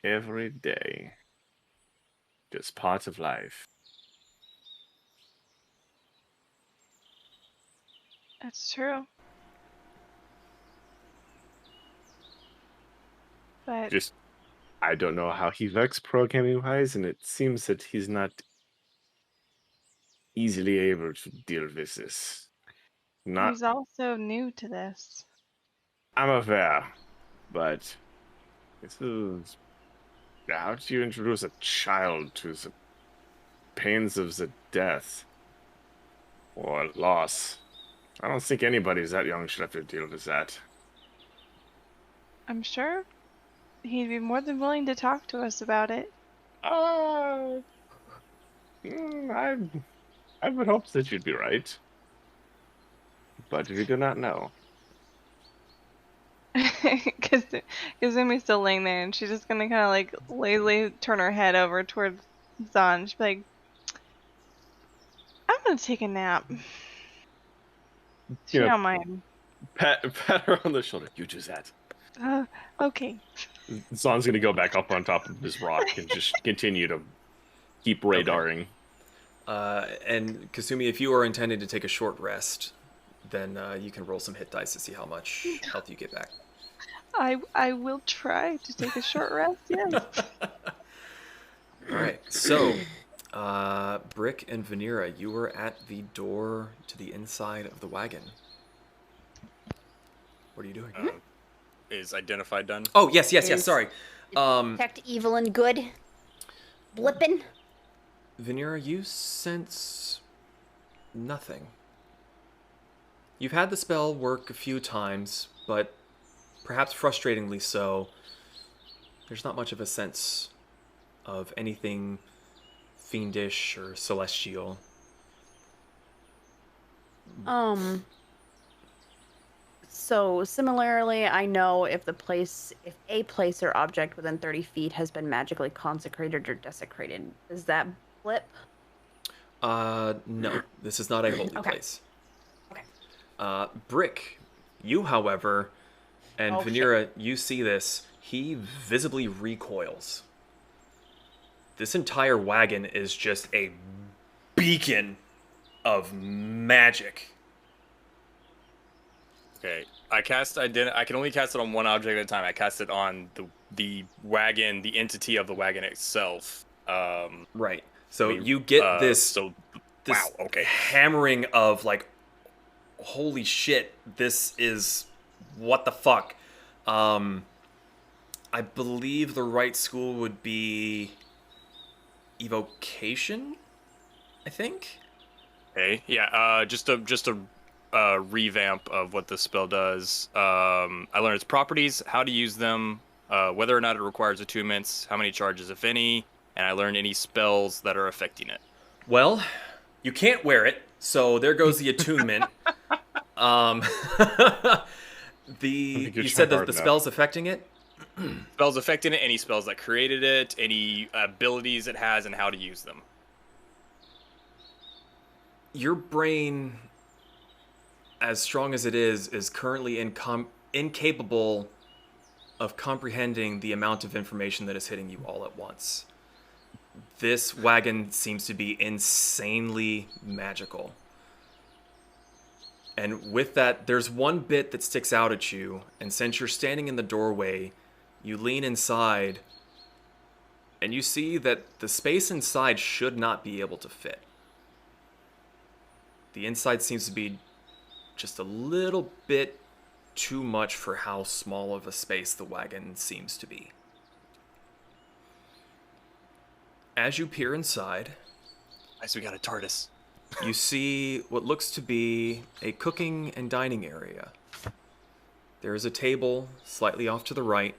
every day. Just part of life. That's true. But Just, I don't know how he works programming-wise, and it seems that he's not easily able to deal with this. Not, he's also new to this. I'm aware, but this is... How do you introduce a child to the pains of the death or loss? I don't think anybody that young should have to deal with that. I'm sure he'd be more than willing to talk to us about it. I would hope that you'd be right, but we do not know. Kazumi's still laying there, and she's just gonna kind of like lazily turn her head over towards Zaan. She'll be like, "I'm gonna take a nap." She Yeah. don't mind. Pat her on the shoulder. You do that. Okay. Zaan's gonna go back up on top of this rock and just continue to keep radaring. And Kasumi, if you are intending to take a short rest, then you can roll some hit dice to see how much health you get back. I will try to take a short rest. Yes. All right. So, Brick and Vanera, you were at the door to the inside of the wagon. What are you doing? Is identified done? Oh, yes, Is- sorry. Detect evil and good. Blippin'. Vanera, you sense nothing. You've had the spell work a few times, but perhaps frustratingly so. There's not much of a sense of anything fiendish or celestial. So similarly, I know if a place or object within 30 feet has been magically consecrated or desecrated. Does that blip? No, this is not a holy Okay. place. Okay. Brick, you, however, and Oh, Vanera, you see this. He visibly recoils. This entire wagon is just a beacon of magic. Okay. I can only cast it on one object at a time. I cast it on the wagon, the entity of the wagon itself. Right. So you get this wow, okay. hammering of like, holy shit, this is what the fuck. I believe the right school would be evocation, I think. Okay. Yeah. Just a revamp of what the spell does. I learned its properties, how to use them, whether or not it requires attunements, how many charges, if any, and I learned any spells that are affecting it. Well, you can't wear it, so there goes the attunement. You said that the spell's affecting it? Spells affecting it, any spells that created it, any abilities it has, and how to use them. Your brain, as strong as it is currently incapable of comprehending the amount of information that is hitting you all at once. This wagon seems to be insanely magical. And with that, there's one bit that sticks out at you, and since you're standing in the doorway, you lean inside, and you see that the space inside should not be able to fit. The inside seems to be just a little bit too much for how small of a space the wagon seems to be. As you peer inside, Nice, we got a TARDIS. you see what looks to be a cooking and dining area. There is a table slightly off to the right,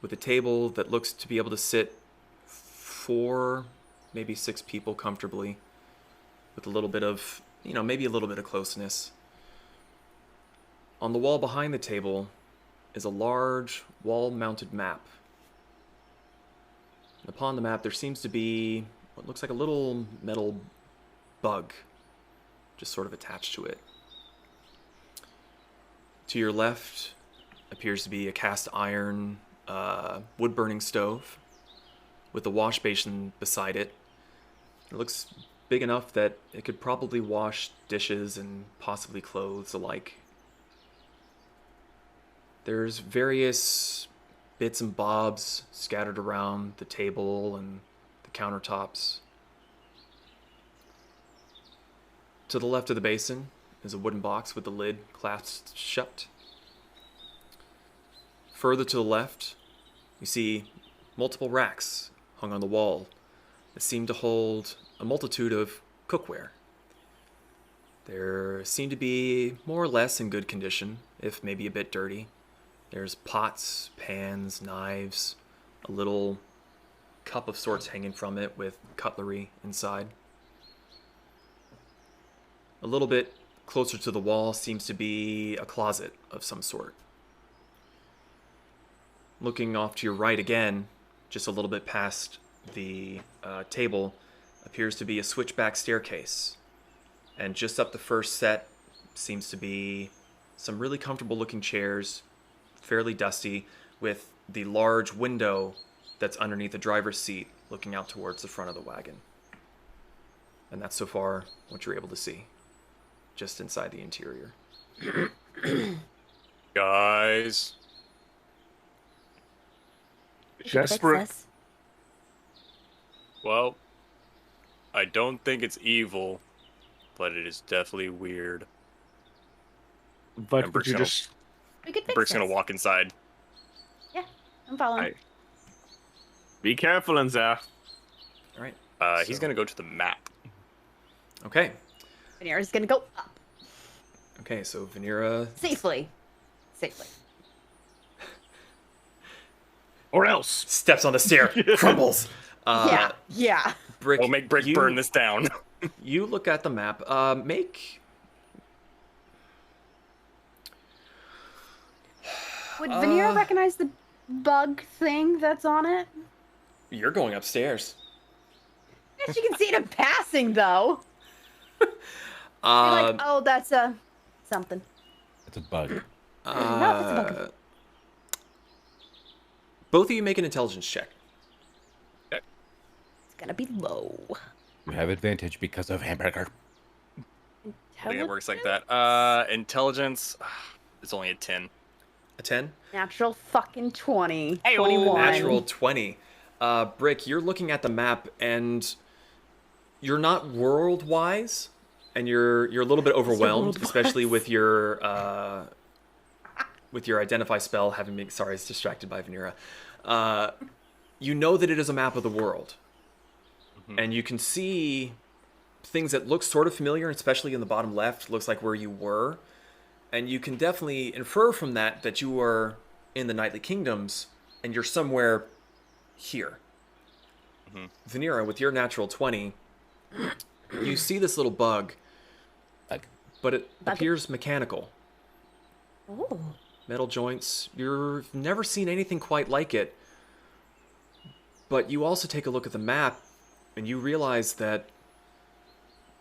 with a table that looks to be able to sit 4, maybe 6 people comfortably, with a little bit of, maybe a little bit of closeness. On the wall behind the table is a large wall-mounted map. Upon the map, there seems to be what looks like a little metal bug just sort of attached to it. To your left appears to be a cast iron wood-burning stove with a wash basin beside it. It looks big enough that it could probably wash dishes and possibly clothes alike. There's various bits and bobs scattered around the table and the countertops. To the left of the basin is a wooden box with the lid clasped shut. Further to the left, you see multiple racks hung on the wall that seem to hold a multitude of cookware. There seem to be more or less in good condition, if maybe a bit dirty. There's pots, pans, knives, a little cup of sorts hanging from it with cutlery inside. A little bit closer to the wall seems to be a closet of some sort. Looking off to your right again, just a little bit past the table, appears to be a switchback staircase. And just up the first set seems to be some really comfortable looking chairs, fairly dusty, with the large window that's underneath the driver's seat looking out towards the front of the wagon. And that's so far what you're able to see, just inside the interior. Guys. Desperate. Fix this. Well, I don't think it's evil, but it is definitely weird. But And would you just... We could fix Brick's gonna this. walk inside. Yeah, I'm following. I- Be careful in there. All right. He's So- gonna go to the map. Okay. Vanera's gonna go up Okay, so Vanera... safely. Safely. Or else. steps on the stair, crumbles. Yeah. Brick, We'll make Brick you, burn this down. You look at the map. Make... Would Vanera recognize the bug thing that's on it? You're going upstairs. Yeah, she can see it in passing, though. You're like, oh, that's something. It's a bug. No, it's a bug. Both of you make an intelligence check. It's gonna be low. You have advantage because of hamburger. I think it works like that. Intelligence, it's only a 10. A 10? Natural fucking 20. Hey, 21. Natural 20. Brick, you're looking at the map and you're not world-wise, and you're a little bit overwhelmed, especially with your identify spell having been... Sorry, I was distracted by Vanera. You know that it is a map of the world. And you can see things that look sort of familiar, especially in the bottom left, looks like where you were. And you can definitely infer from that you are in the Knightly Kingdoms, and you're somewhere here. Vanera, with your natural 20, you see this little bug, but it appears mechanical. Oh. Metal joints. You've never seen anything quite like it. But you also take a look at the map, and you realize that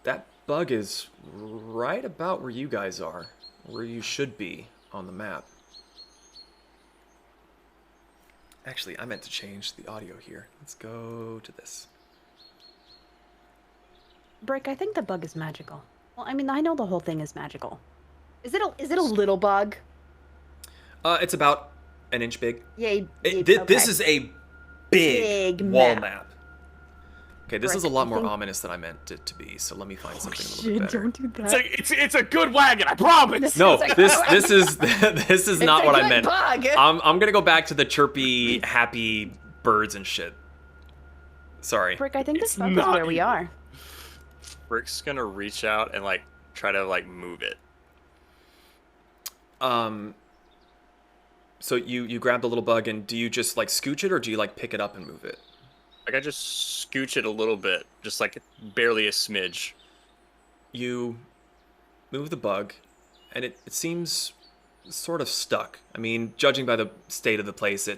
that bug is right about where you guys are, where you should be on the map. Actually, I meant to change the audio here. Let's go to this. Brick, I think the bug is magical. Well, I mean, I know the whole thing is magical. Is it a little bug? It's about an inch big. Yay. This is a big wall map. Okay, this is a lot more think- ominous than I meant it to be, so let me find something a little bit better. Don't do that. It's a good wagon, I promise. No, this is not what I meant. Bug. I'm gonna go back to the chirpy, happy birds and shit. Sorry. Brick, I think this bug is where we are. Brick's gonna reach out and like try to like move it. So you grab the little bug, and do you just like scooch it, or do you like pick it up and move it? Like I just scooch it a little bit, just like barely a smidge. You move the bug, and it seems sort of stuck. I mean, judging by the state of the place,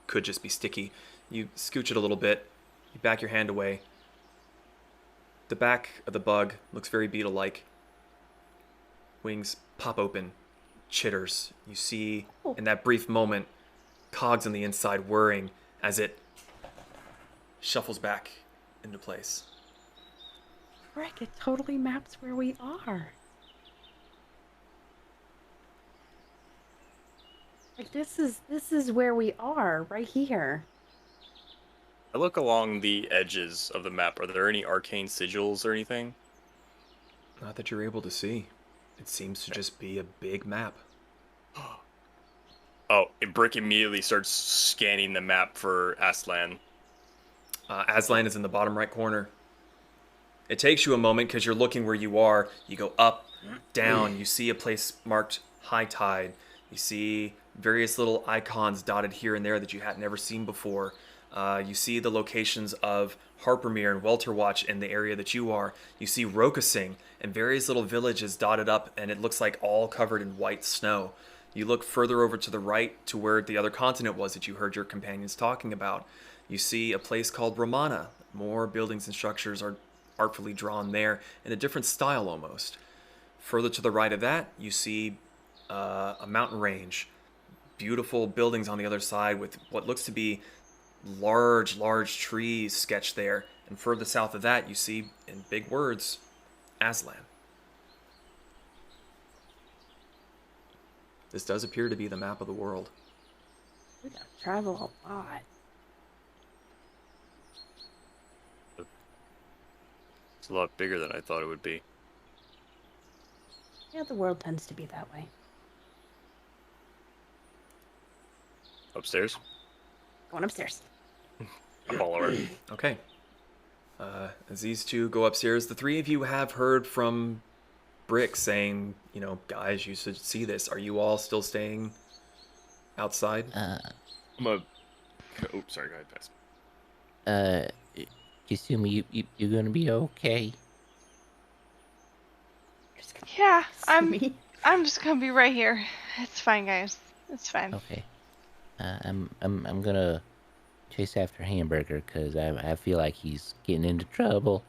could just be sticky. You scooch it a little bit, you back your hand away. The back of the bug looks very beetle-like. Wings pop open, chitters. You see, in that brief moment, cogs on the inside whirring as it shuffles back into place. Brick, it totally maps where we are. Like this is where we are, right here. I look along the edges of the map. Are there any arcane sigils or anything? Not that you're able to see. It seems to just be a big map. Oh, and Brick immediately starts scanning the map for Aslan. Aslan is in the bottom right corner. It takes you a moment because you're looking where you are. You go up, down. You see a place marked High Tide. You see various little icons dotted here and there that you had never seen before. You see the locations of Harpermere and Welterwatch in the area that you are. You see Rokasing and various little villages dotted up, and it looks like all covered in white snow. You look further over to the right to where the other continent was that you heard your companions talking about. You see a place called Romana. More buildings and structures are artfully drawn there in a different style almost. Further to the right of that, you see a mountain range. Beautiful buildings on the other side with what looks to be large trees sketched there. And further south of that, you see, in big words, Aslan. This does appear to be the map of the world. We gotta travel a lot. It's a lot bigger than I thought it would be. Yeah, the world tends to be that way. Upstairs. Going upstairs. I follow her. Okay. As these two go upstairs, the three of you have heard from Brick saying, you know, guys, you should see this. Are you all still staying outside? I'm a. Oh, sorry. Go ahead, Pez. Kasumi, you gonna be okay? Yeah, Me? I'm just gonna be right here. It's fine, guys. It's fine. Okay. I'm gonna chase after Hamburger because I feel like he's getting into trouble.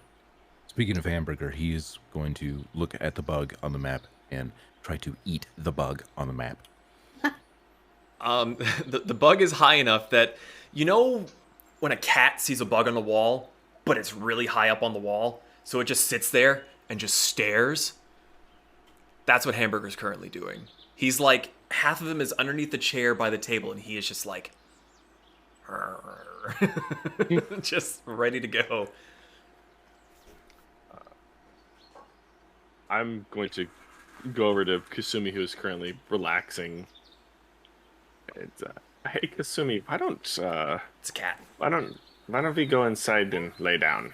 Speaking of hamburger, he is going to look at the bug on the map and try to eat the bug on the map. The bug is high enough that, you know, when a cat sees a bug on the wall, but it's really high up on the wall, so it just sits there and just stares? That's what Hamburger's currently doing. He's like, half of him is underneath the chair by the table, and he is just like, just ready to go. I'm going to go over to Kasumi, who is currently relaxing. And, hey, Kasumi, why don't It's a cat. why don't we go inside and lay down?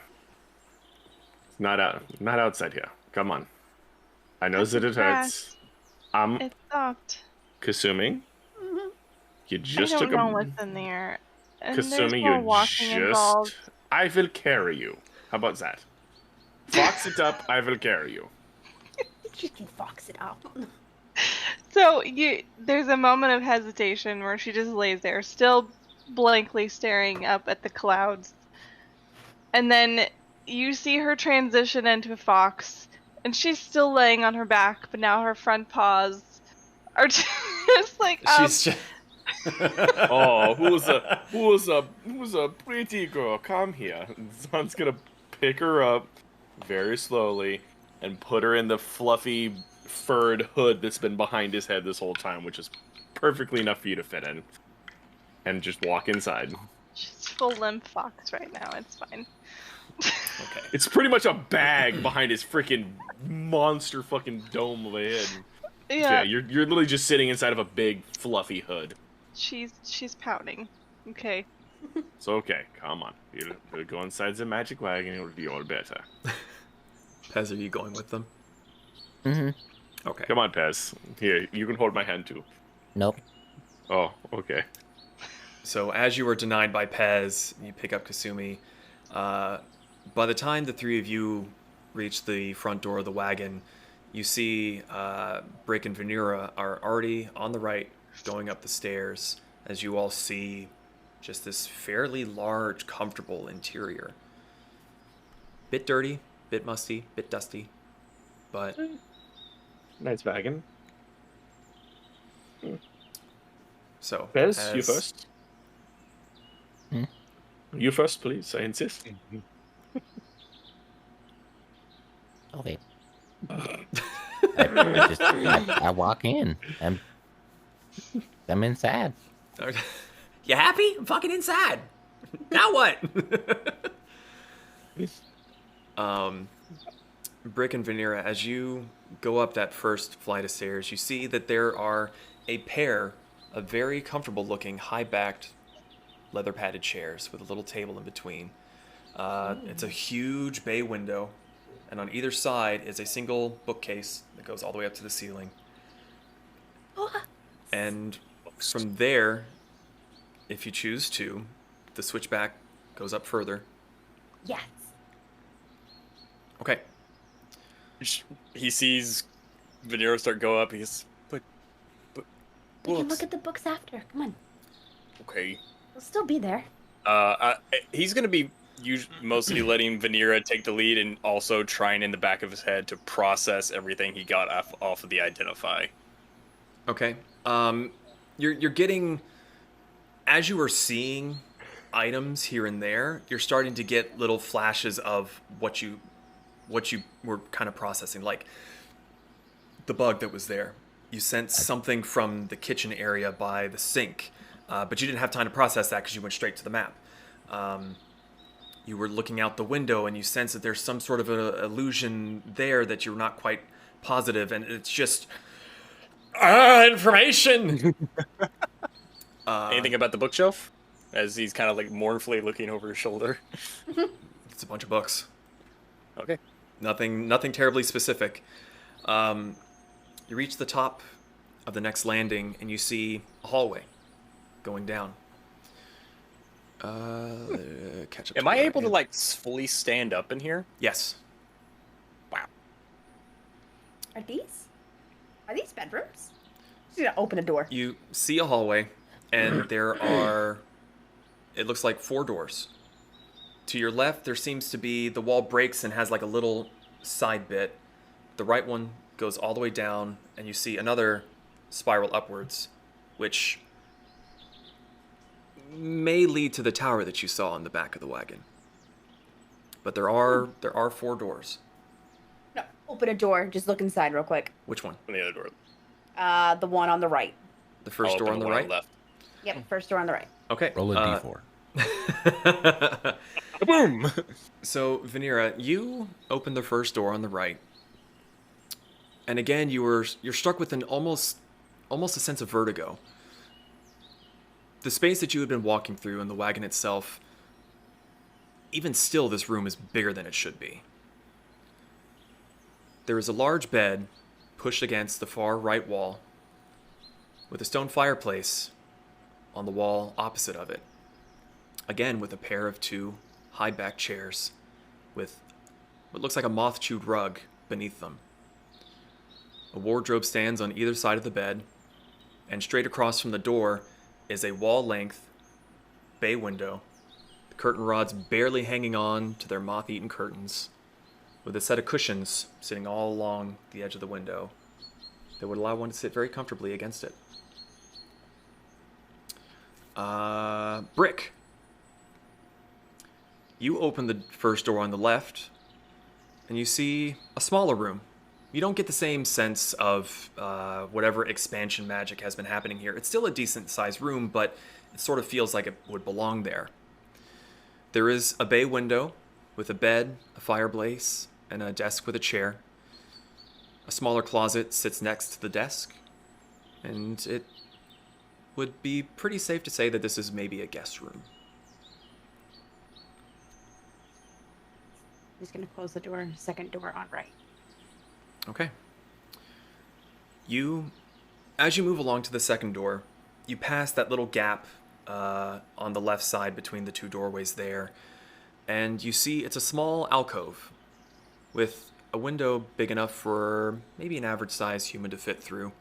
Not outside here. Come on. I know that it hurts. It's soft. Kasumi, you just I took don't know a. what's in there. And there's Kasumi, more you walking involved. just. I will carry you. How about that? Fox it up. I will carry you. You can fox it out. So there's a moment of hesitation where she just lays there, still blankly staring up at the clouds. And then you see her transition into a fox, and she's still laying on her back, but now her front paws are just like She's just... Oh, who's a pretty girl? Come here. And Zaan's gonna pick her up very slowly and put her in the fluffy furred hood that's been behind his head this whole time, which is perfectly enough for you to fit in, and just walk inside. she's full limp fox right now. It's fine. Okay. It's pretty much a bag behind his freaking monster fucking dome of a head. Yeah, You're literally just sitting inside of a big fluffy hood. she's pouting. Okay. So okay, come on. You'll go inside the magic wagon, it'll be all better. Pez, are you going with them? Mm-hmm. Okay. Come on, Pez. Here, you can hold my hand too. Nope. Oh, okay. So as you were denied by Pez, you pick up Kasumi. By the time the three of you reach the front door of the wagon, you see Brick and Vanera are already on the right, going up the stairs, as you all see just this fairly large, comfortable interior. Bit dirty, bit musty, bit dusty, but Nice wagon. so Pez, you first. Hmm? You first, please. I insist. Okay. I walk in. I'm inside. You happy? I'm fucking inside. Now what? Brick and Vanera, as you go up that first flight of stairs, you see that there are a pair of very comfortable looking, high-backed, leather-padded chairs with a little table in between. It's a huge bay window, and on either side is a single bookcase that goes all the way up to the ceiling. And from there, if you choose to, the switchback goes up further. Yes. Okay. He sees Vanera start go up. He's but We can books. look at the books after. Come on. Okay. We'll still be there. He's gonna be mostly letting Vanera take the lead and also trying in the back of his head to process everything he got off of the identify. Okay. You're getting, as you were seeing items here and there, you're starting to get little flashes of what you were kind of processing, like the bug that was there. You sensed something from the kitchen area by the sink, but you didn't have time to process that because you went straight to the map. you were looking out the window and you sense that there's some sort of an illusion there that you're not quite positive, and it's just information. Anything about the bookshelf? As he's kind of like mournfully looking over his shoulder. It's a bunch of books. Okay. Nothing terribly specific. You reach the top of the next landing and you see a hallway going down. Catch up. Am I able to like fully stand up in here? Yes. Wow. Are these bedrooms? Just gonna open a door. You see a hallway, and there are, it looks like 4 doors. To your left, there seems to be, the wall breaks and has like a little side bit. The right one goes all the way down, and you see another spiral upwards, which may lead to the tower that you saw in the back of the wagon. But there are 4 doors. No, open a door. Just look inside real quick. Which one? On the other door. The one on the right. The first door on the right? left. Yep, first door on the right. Okay. Roll a d4. Boom! So, Vanera, you open the first door on the right. And again, you're struck with an almost a sense of vertigo. The space that you had been walking through and the wagon itself, even still, this room is bigger than it should be. There is a large bed pushed against the far right wall, with a stone fireplace on the wall opposite of it. Again, with a pair of 2 high-backed chairs with what looks like a moth-chewed rug beneath them. A wardrobe stands on either side of the bed, and straight across from the door is a wall-length bay window, the curtain rods barely hanging on to their moth-eaten curtains, with a set of cushions sitting all along the edge of the window that would allow one to sit very comfortably against it. Brick. You open the first door on the left, and you see a smaller room. You don't get the same sense of whatever expansion magic has been happening here. It's still a decent-sized room, but it sort of feels like it would belong there. There is a bay window with a bed, a fireplace, and a desk with a chair. A smaller closet sits next to the desk, and it would be pretty safe to say that this is maybe a guest room. He's gonna close the door. Second door on right. Okay. As you move along to the second door, you pass that little gap on the left side between the 2 doorways there, and you see it's a small alcove with a window big enough for maybe an average-sized human to fit through.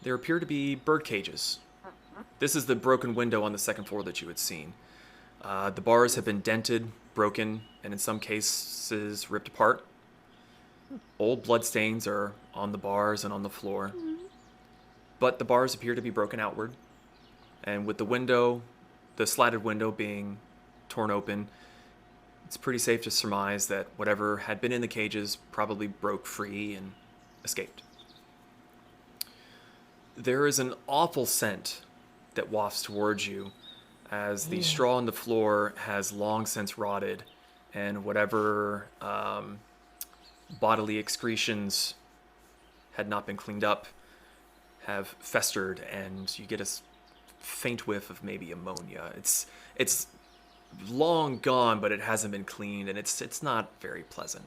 There appear to be bird cages. This is the broken window on the second floor that you had seen. The bars have been dented, broken, and in some cases ripped apart. Old bloodstains are on the bars and on the floor. But the bars appear to be broken outward. And with the slatted window being torn open, it's pretty safe to surmise that whatever had been in the cages probably broke free and escaped. There is an awful scent that wafts towards you as the straw on the floor has long since rotted, and whatever bodily excretions had not been cleaned up have festered, and you get a faint whiff of maybe ammonia. It's long gone, but it hasn't been cleaned, and it's not very pleasant.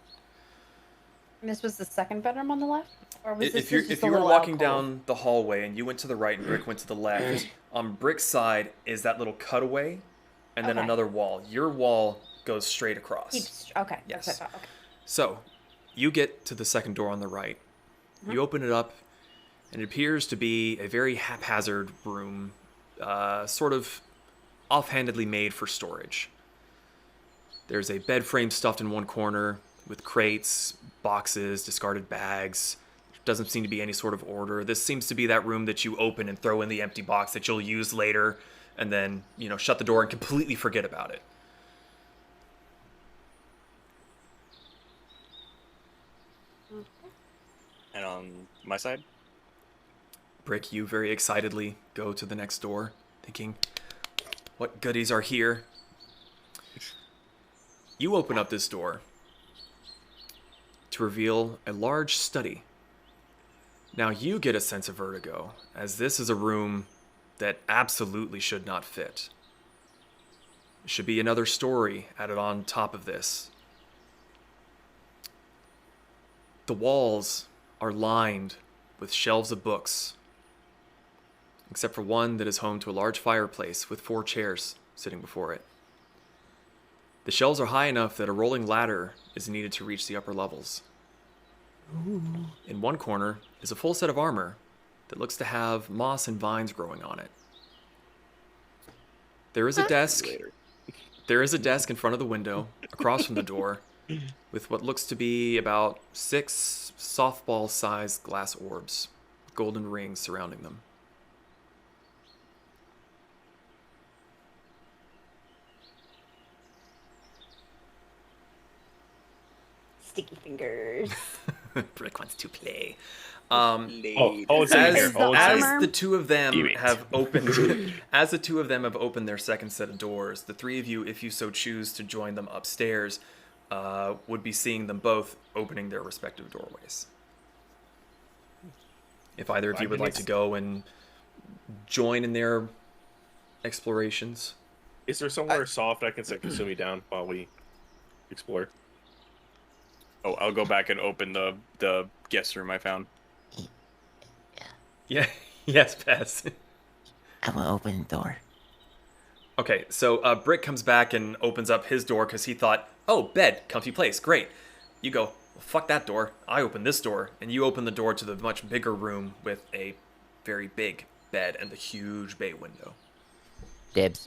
And this was the second bedroom on the left? Or was this If just you a were little walking alcove? down the hallway and you went to the right and Brick went to the left, on Brick's side is that little cutaway, and then Okay. another wall. Your wall goes straight across. Okay. Yes. That's what I thought. Okay. So, you get to the second door on the right. You open it up, and it appears to be a very haphazard room, sort of offhandedly made for storage. There's a bed frame stuffed in one corner with crates, boxes, discarded bags. Doesn't seem to be any sort of order. This seems to be that room that you open and throw in the empty box that you'll use later, and then, shut the door and completely forget about it. And on my side? Brick, you very excitedly go to the next door, thinking, what goodies are here? You open up this door to reveal a large study. Now you get a sense of vertigo, as this is a room that absolutely should not fit. There should be another story added on top of this. The walls are lined with shelves of books, except for one that is home to a large fireplace with 4 chairs sitting before it. The shelves are high enough that a rolling ladder is needed to reach the upper levels. Ooh. In one corner is a full set of armor that looks to have moss and vines growing on it. There is a desk. There is a desk in front of the window, across from the door, with what looks to be about 6 softball-sized glass orbs, with golden rings surrounding them. Sticky fingers. Brick wants to play. Oh, it's in here. As the two of them have opened, as the two of them have opened their second set of doors, the 3 of you, if you so choose to join them upstairs, would be seeing them both opening their respective doorways. If either of you would like to go and join in their explorations. Is there somewhere soft I can set Kasumi down while we explore? Oh, I'll go back and open the guest room I found. Yeah. Yes, Pez. I'm gonna open the door. Okay, so Brick comes back and opens up his door because he thought, oh, bed, comfy place, great. You go, well, fuck that door. I open this door, and you open the door to the much bigger room with a very big bed and the huge bay window. Dibs.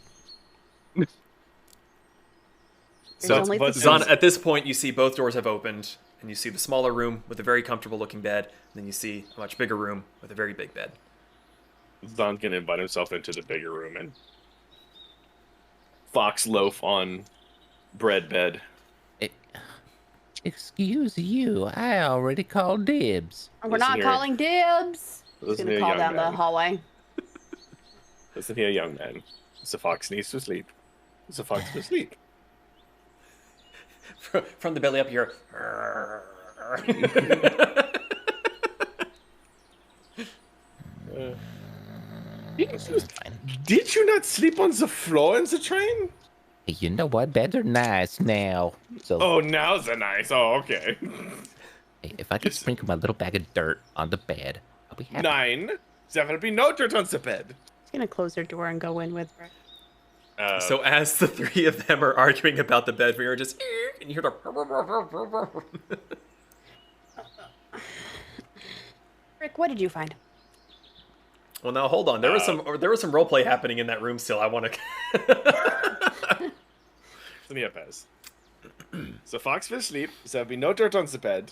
So, only Zaan, at this point, you see both doors have opened, and you see the smaller room with a very comfortable-looking bed, and then you see a much bigger room with a very big bed. Zaan can invite himself into the bigger room and fox loaf on bread bed. Excuse you, I already called dibs. We're not calling dibs. He's Listen gonna here, call young down the man. hallway. Listen here, young man. The fox needs to sleep. The fox to sleep. From the belly up here. Did you not sleep on the floor in the train? Hey, you know what? Beds are nice now. So Oh, now they're nice. Oh, okay. hey, if I could sprinkle my little bag of dirt on the bed, I'll be happy. 9. There will be no dirt on the bed. He's gonna close their door and go in with her. So as the 3 of them are arguing about the bed, we are just, and you hear the. Rick, what did you find? Well, now hold on. There was some roleplay happening in that room. Still, I want to. Let me up, Pez. The fox will sleep. There will be no dirt on the bed,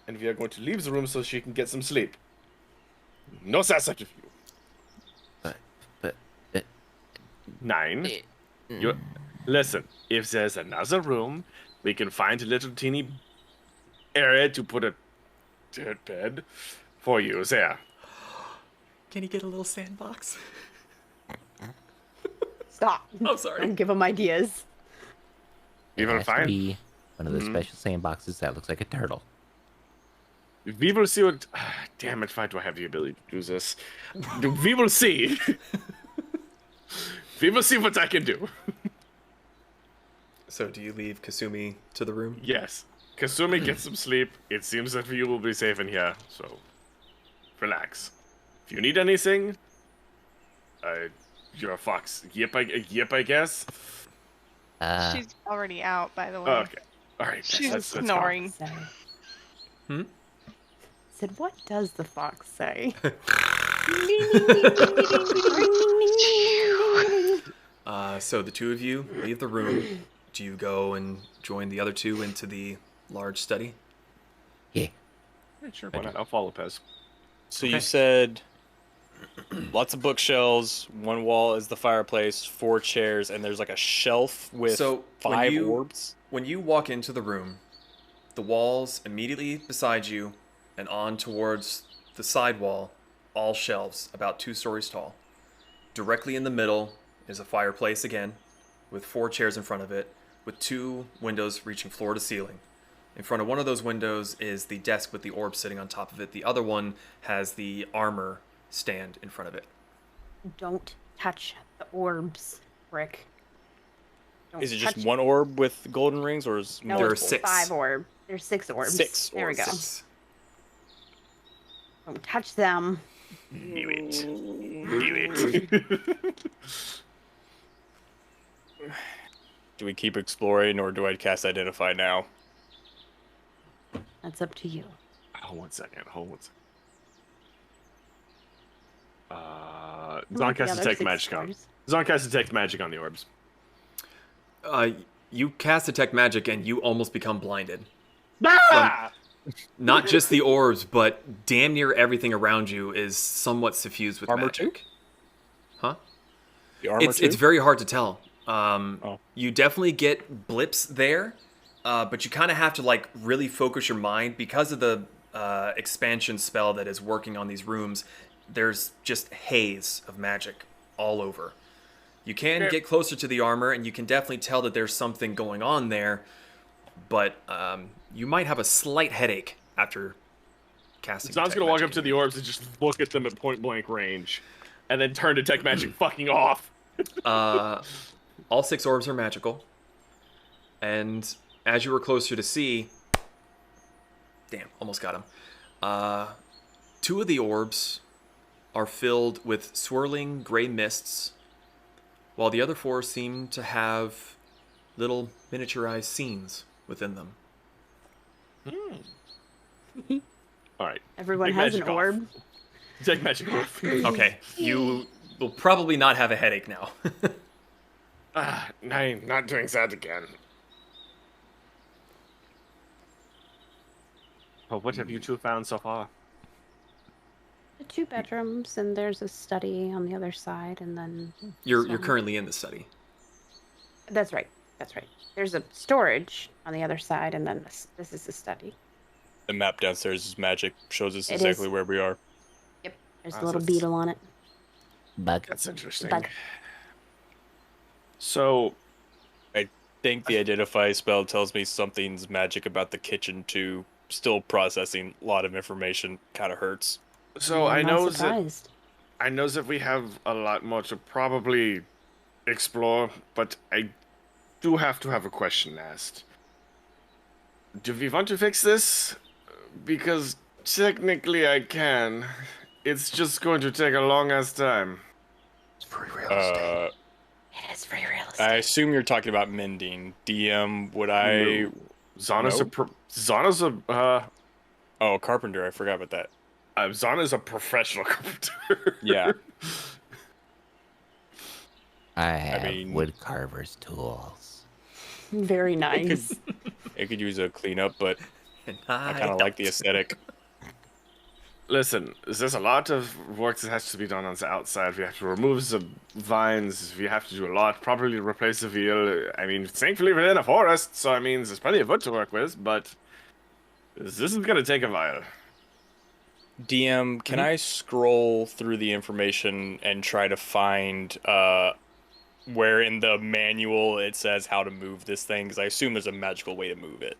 and we are going to leave the room so she can get some sleep. No sass out of you. But 9. You listen. If there's another room, we can find a little teeny area to put a dirt bed for you there. Can you get a little sandbox? Stop. I'm sorry. Don't give him ideas. We will has to find. be one of those special sandboxes that looks like a turtle. We will see what. Damn it! Why do I have the ability to do this? We will see. We will see what I can do. So, do you leave Kasumi to the room? Yes. Kasumi gets some sleep. It seems that you will be safe in here, so relax. If you need anything, you're a fox. Yep, I guess. She's already out, by the way. Okay. All right. She's let's go. snoring. Say. Hmm? Said, what does the fox say? So the 2 of you leave the room. Do you go and join the other 2 into the large study? Yeah. Yeah, sure, why not? I'll follow Pez. So Okay. you said lots of bookshelves, one wall is the fireplace, 4 chairs, and there's like a shelf with So, when 5 you- orbs. When you walk into the room, the walls immediately beside you and on towards the side wall, all shelves about 2 stories tall. Directly in the middle is a fireplace again, with 4 chairs in front of it, with 2 windows reaching floor to ceiling. In front of one of those windows is the desk with the orb sitting on top of it. The other one has the armor stand in front of it. Don't touch the orbs, Rick. Don't Is it just touch one orb with golden rings, or is No, There are it's multiple? 6. 5 orbs. There's 6 orbs. 6 There we go. orbs. Don't touch them. Do it. Do we keep exploring, or do I cast Identify now? That's up to you. Hold one second. Come Zaan on, casts the Detect other Magic 6 on. orbs. Zaan casts Detect Magic on the orbs. You cast Detect Magic and you almost become blinded. Ah! Not just the orbs, but damn near everything around you is somewhat suffused with Armor magic. too? Huh? The armor It's too? very hard to tell. Oh. You definitely get blips there, but you kind of have to like really focus your mind because of the expansion spell that is working on these rooms. There's just haze of magic all over. You can get closer to the armor, and you can definitely tell that there's something going on there, but you might have a slight headache after casting. Zaan's Detect gonna walk Magic up to in the here. orbs and just look at them at point blank range, and then turn Detect Magic fucking off. All 6 orbs are magical, and as you were closer to see, damn, almost got him. 2 of the orbs are filled with swirling gray mists, while the other 4 seem to have little miniaturized scenes within them. All right. Everyone Take has an magic off. orb. Detect Magic off. Okay, you will probably not have a headache now. I'm not doing that again. Well, what have you 2 found so far? The 2 bedrooms, and there's a study on the other side, and then You're some- currently in the study. That's right. That's right. There's a storage on the other side, and then this is the study. The map downstairs is magic. Shows us It exactly is. where we are. Yep. There's Ah, a so little it's- beetle on it. Bug. That's interesting. Bug. So, I think the Identify spell tells me something's magic about the kitchen too. Still processing a lot of information. Kind of hurts. I I'm know not that surprised. we have a lot more to probably explore, but I do have to have a question asked. Do we want to fix this? Because technically I can. It's just going to take a long ass time. It's free real estate. It is free real I estate. assume you're talking about mending. DM, would I? No. Zana's No? Oh, carpenter. I forgot about that. Zana's a professional carpenter. Yeah. I have mean- wood carver's tools. Very nice. It could use a cleanup, but And I kind of like the aesthetic. Listen, there's a lot of work that has to be done on the outside. We have to remove the vines. We have to do a lot. Probably replace the wheel. I mean, thankfully we're in a forest, so I mean, there's plenty of wood to work with, but this is gonna take a while. DM, can I scroll through the information and try to find where in the manual it says how to move this thing? Because I assume there's a magical way to move it.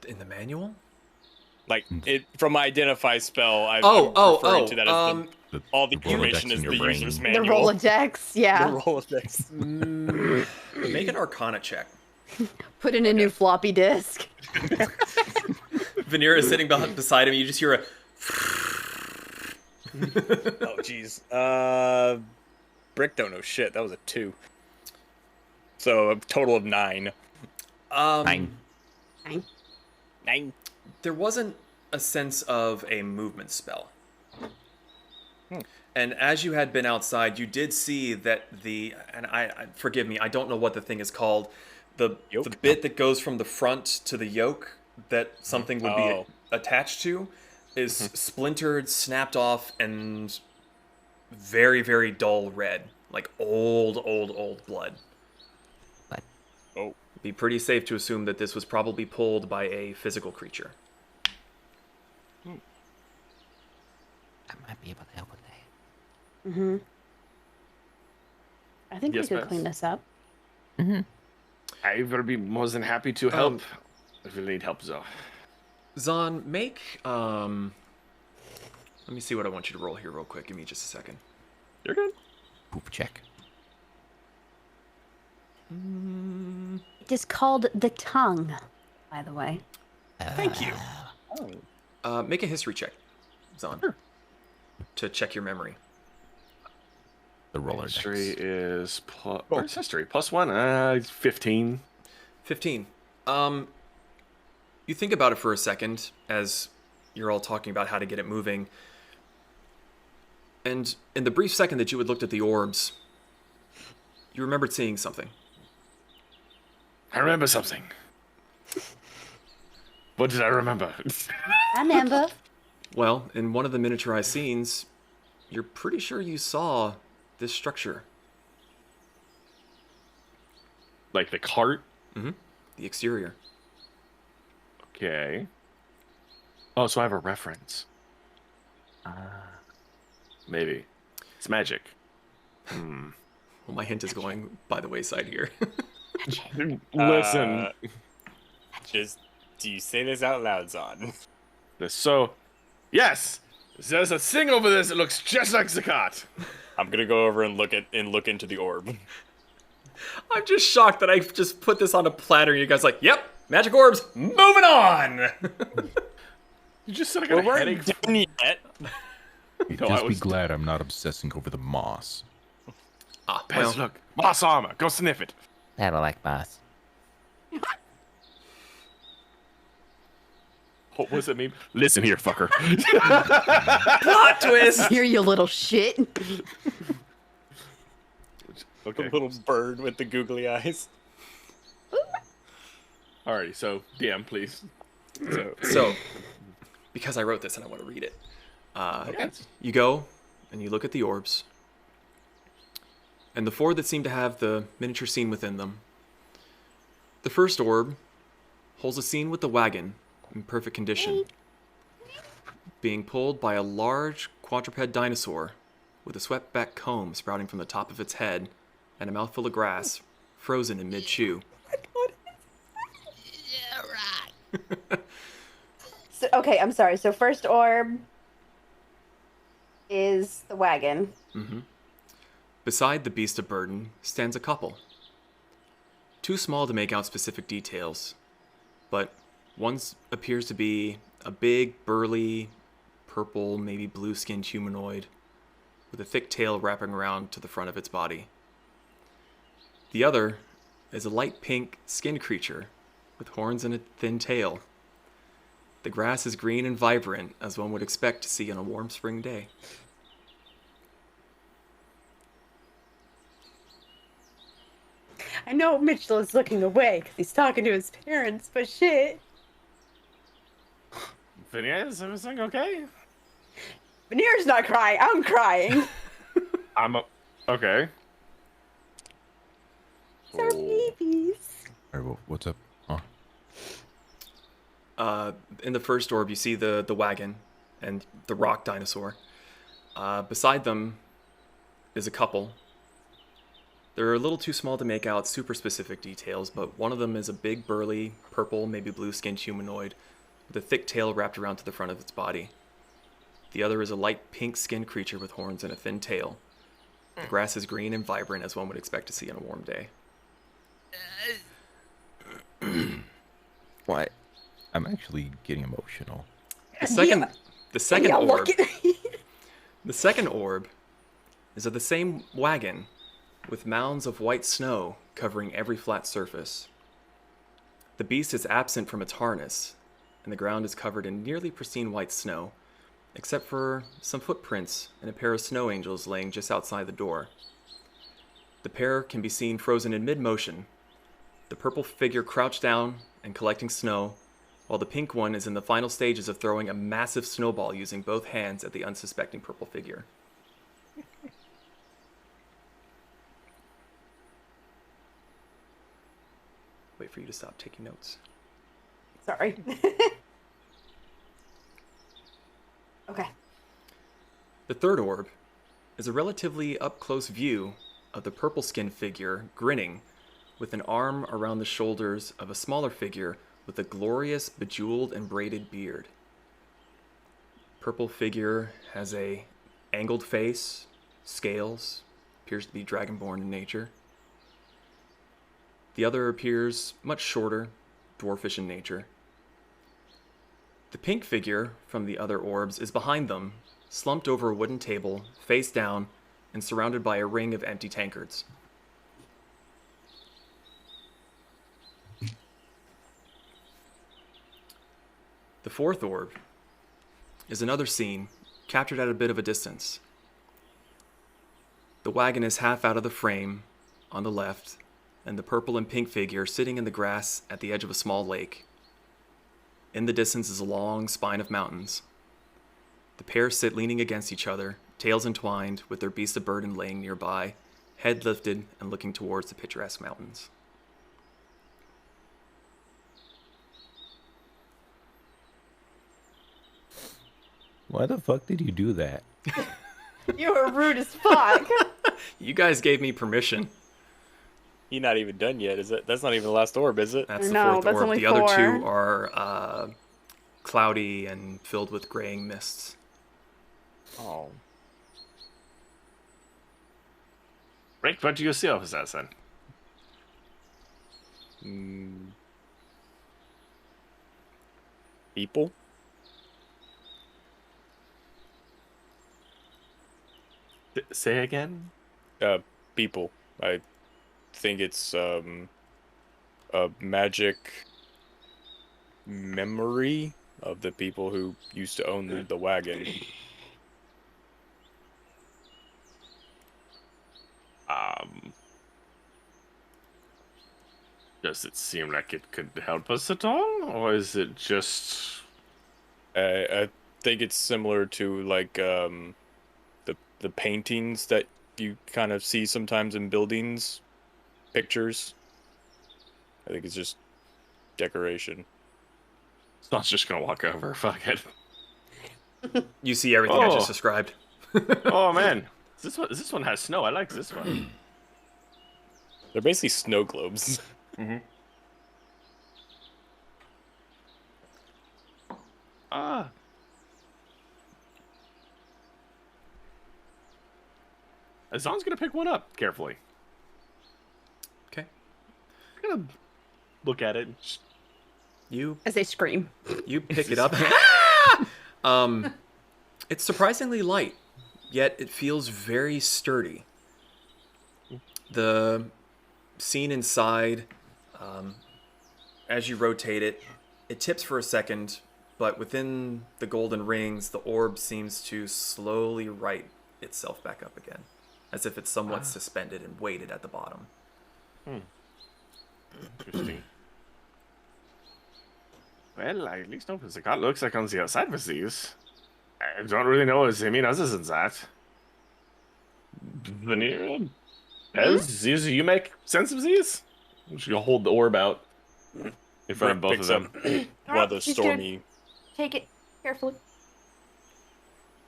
In the manual? Like it from my identify spell. I'm referring to that as all the information Rolodex is in your the brain. user's The manual. Rolodex, yeah. The Rolodex. Make an Arcana check. Put in a new floppy disk. Vanera is sitting beside him. You just hear a. Oh jeez. Brick don't know shit. That was a 2. So a total of 9. 9. 9. There wasn't a sense of a movement spell. And as you had been outside, you did see that and I forgive me, I don't know what the thing is called. The bit that goes from the front to the yoke that something would be attached to is splintered, snapped off, and very, very dull red. Like old blood. But Oh. It'd be pretty safe to assume that this was probably pulled by a physical creature. I might be able to help with that. Mm-hmm. I think Yes, we could Beth? clean this up. I will be more than happy to help. If you need help, though. Zaan, make let me see what I want you to roll here real quick. Give me just a second. You're good. Poop check. It is called the tongue, by the way. Thank you. Make a history check, Zaan, to check your memory. The roller History dice. is plus. Where's history? +1. 15. 15. You think about it for a second as you're all talking about how to get it moving. And in the brief second that you had looked at the orbs, you remembered seeing something. I remember something. What did I remember? I remember. Well, in one of the miniaturized scenes, you're pretty sure you saw this structure. Like the cart? Mm-hmm. The exterior. Okay. Oh, so I have a reference. Maybe. It's magic. Well, my hint is going by the wayside here. Listen. Just do you say this out loud, Zaan? So, yes! There's a thing over there that looks just like the cart. I'm gonna go over and look into the orb. I'm just shocked that I just put this on a platter and you guys are like, yep, magic orbs, moving on! You just said I got a headache. Done yet. No, Just I be was- glad I'm not obsessing over the moss. Ah, Pez, well, look. Moss armor. Go sniff it. I don't like moss. What was it mean? Listen here, fucker. plot twist! Here, you little shit. The Okay. little bird with the googly eyes. Alrighty, so DM, please. So, because I wrote this and I want to read it, you go and you look at the orbs, and the four that seem to have the miniature scene within them. The first orb holds a scene with the wagon in perfect condition, being pulled by a large quadruped dinosaur with a swept-back comb sprouting from the top of its head and a mouthful of grass, frozen in mid-chew. So, okay, I'm sorry. So first orb is the wagon. Mm-hmm. Beside the beast of burden stands a couple. Too small to make out specific details, but one appears to be a big, burly, purple, maybe blue-skinned humanoid with a thick tail wrapping around to the front of its body. The other is a light pink skinned creature with horns and a thin tail. The grass is green and vibrant, as one would expect to see on a warm spring day. I know Mitchell is looking away because he's talking to his parents, but shit. Vinny, is everything okay? Veneer's not crying. I'm crying. Okay. It's our babies. All right, what's up? Huh? In the first orb, you see the wagon and the rock dinosaur. Beside them is a couple. They're a little too small to make out super specific details, but one of them is a big, burly, purple, maybe blue-skinned humanoid with a thick tail wrapped around to the front of its body. The other is a light pink-skinned creature with horns and a thin tail. The grass is green and vibrant, as one would expect to see on a warm day. What? I'm actually getting emotional. The second Yeah, orb, look at the second orb is of the same wagon, with mounds of white snow covering every flat surface. The beast is absent from its harness, and the ground is covered in nearly pristine white snow, except for some footprints and a pair of snow angels laying just outside the door. The pair can be seen frozen in mid-motion, the purple figure crouched down and collecting snow, while the pink one is in the final stages of throwing a massive snowball using both hands at the unsuspecting purple figure. Wait for you to stop taking notes. Sorry. Okay. The third orb is a relatively up-close view of the purple-skinned figure grinning with an arm around the shoulders of a smaller figure with a glorious bejeweled and braided beard. Purple figure has a angled face, scales, appears to be dragonborn in nature. The other appears much shorter, dwarfish in nature. The pink figure from the other orbs is behind them, slumped over a wooden table, face down, and surrounded by a ring of empty tankards. The fourth orb is another scene, captured at a bit of a distance. The wagon is half out of the frame on the left, and the purple and pink figure sitting in the grass at the edge of a small lake. In the distance is a long spine of mountains. The pair sit leaning against each other, tails entwined, with their beast of burden laying nearby, head lifted and looking towards the picturesque mountains. Why the fuck did you do that? You were rude as fuck. You guys gave me permission. He's not even done yet, is it? That's not even the last orb, is it? That's the No, fourth that's orb. only The other four. two are cloudy and filled with graying mists. Oh. Rick, what do you see of that then? People? Say again? People. I think it's a magic memory of the people who used to own the wagon. Does it seem like it could help us at all, or is it just? I think it's similar to like the paintings that you kind of see sometimes in buildings, pictures. I think it's just decoration. It's just gonna walk over. Fuck it. You see everything I just described. Oh man, this one has snow. I like this one. They're basically snow globes. Mm-hmm. Zaan's gonna pick one up carefully. Okay. I'm gonna look at it. You As they scream. pick it up. It's surprisingly light, yet it feels very sturdy. The scene inside, as you rotate it, it tips for a second, but within the golden rings, the orb seems to slowly right itself back up again, as if it's somewhat suspended and weighted at the bottom. Interesting. Well, I at least know what the god looks like on the outside with these. I don't really know what I mean other than that. Vanera, as you make sense of these? You hold the orb out in front of both of them. One of the She's stormy. Take it carefully.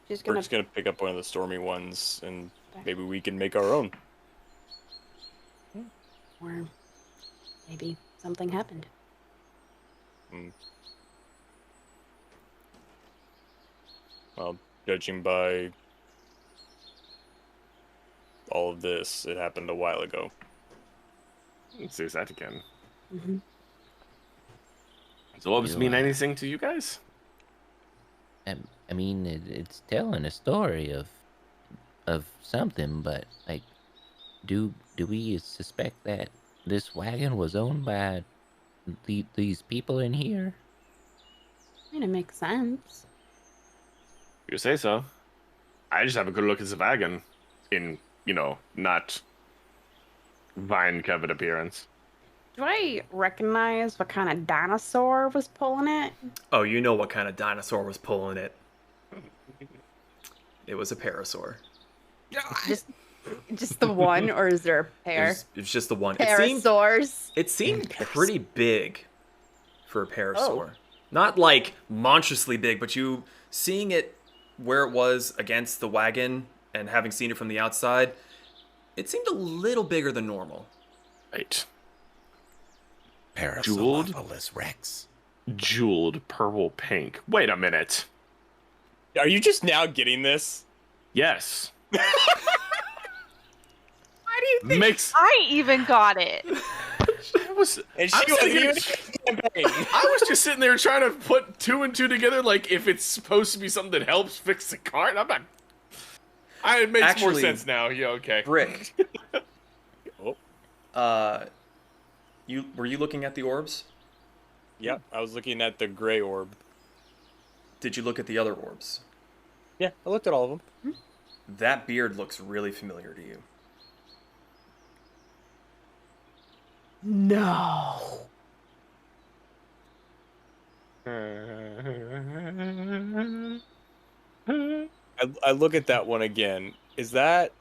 She's We're gonna. just gonna pick up one of the stormy ones, and maybe we can make our own. Or maybe something happened. Well, judging by all of this, it happened a while ago. Let's see that again. Mm-hmm. Does orbs mean anything to you guys? I mean, it's telling a story of something, but like, do we suspect that this wagon was owned by these people in here? I mean, it makes sense. You say so. I just have a good look at the wagon in, not vine-covered appearance. Do I recognize what kind of dinosaur was pulling it? Oh, you know what kind of dinosaur was pulling it. It was a parasaur. Just the one, or is there a pair? It was just the one. Parasaurs. It seemed pretty big for a parasaur. Not like monstrously big, but you seeing it where it was against the wagon and having seen it from the outside, it seemed a little bigger than normal. Right. Parasolopoulos Rex. Jeweled purple pink. Wait a minute. Are you just now getting this? Yes. Why do you think Makes. I even got it? I was. And I'm she sitting wasn't here- even campaign. I was just sitting there trying to put 2 and 2 together. Like if it's supposed to be something that helps fix the card. I'm not. It makes more Actually, sense now. Yeah. Okay. Brick. Oh. Were you looking at the orbs? Yeah, I was looking at the gray orb. Did you look at the other orbs? Yeah, I looked at all of them. That beard looks really familiar to you. No. I look at that one again. Is that...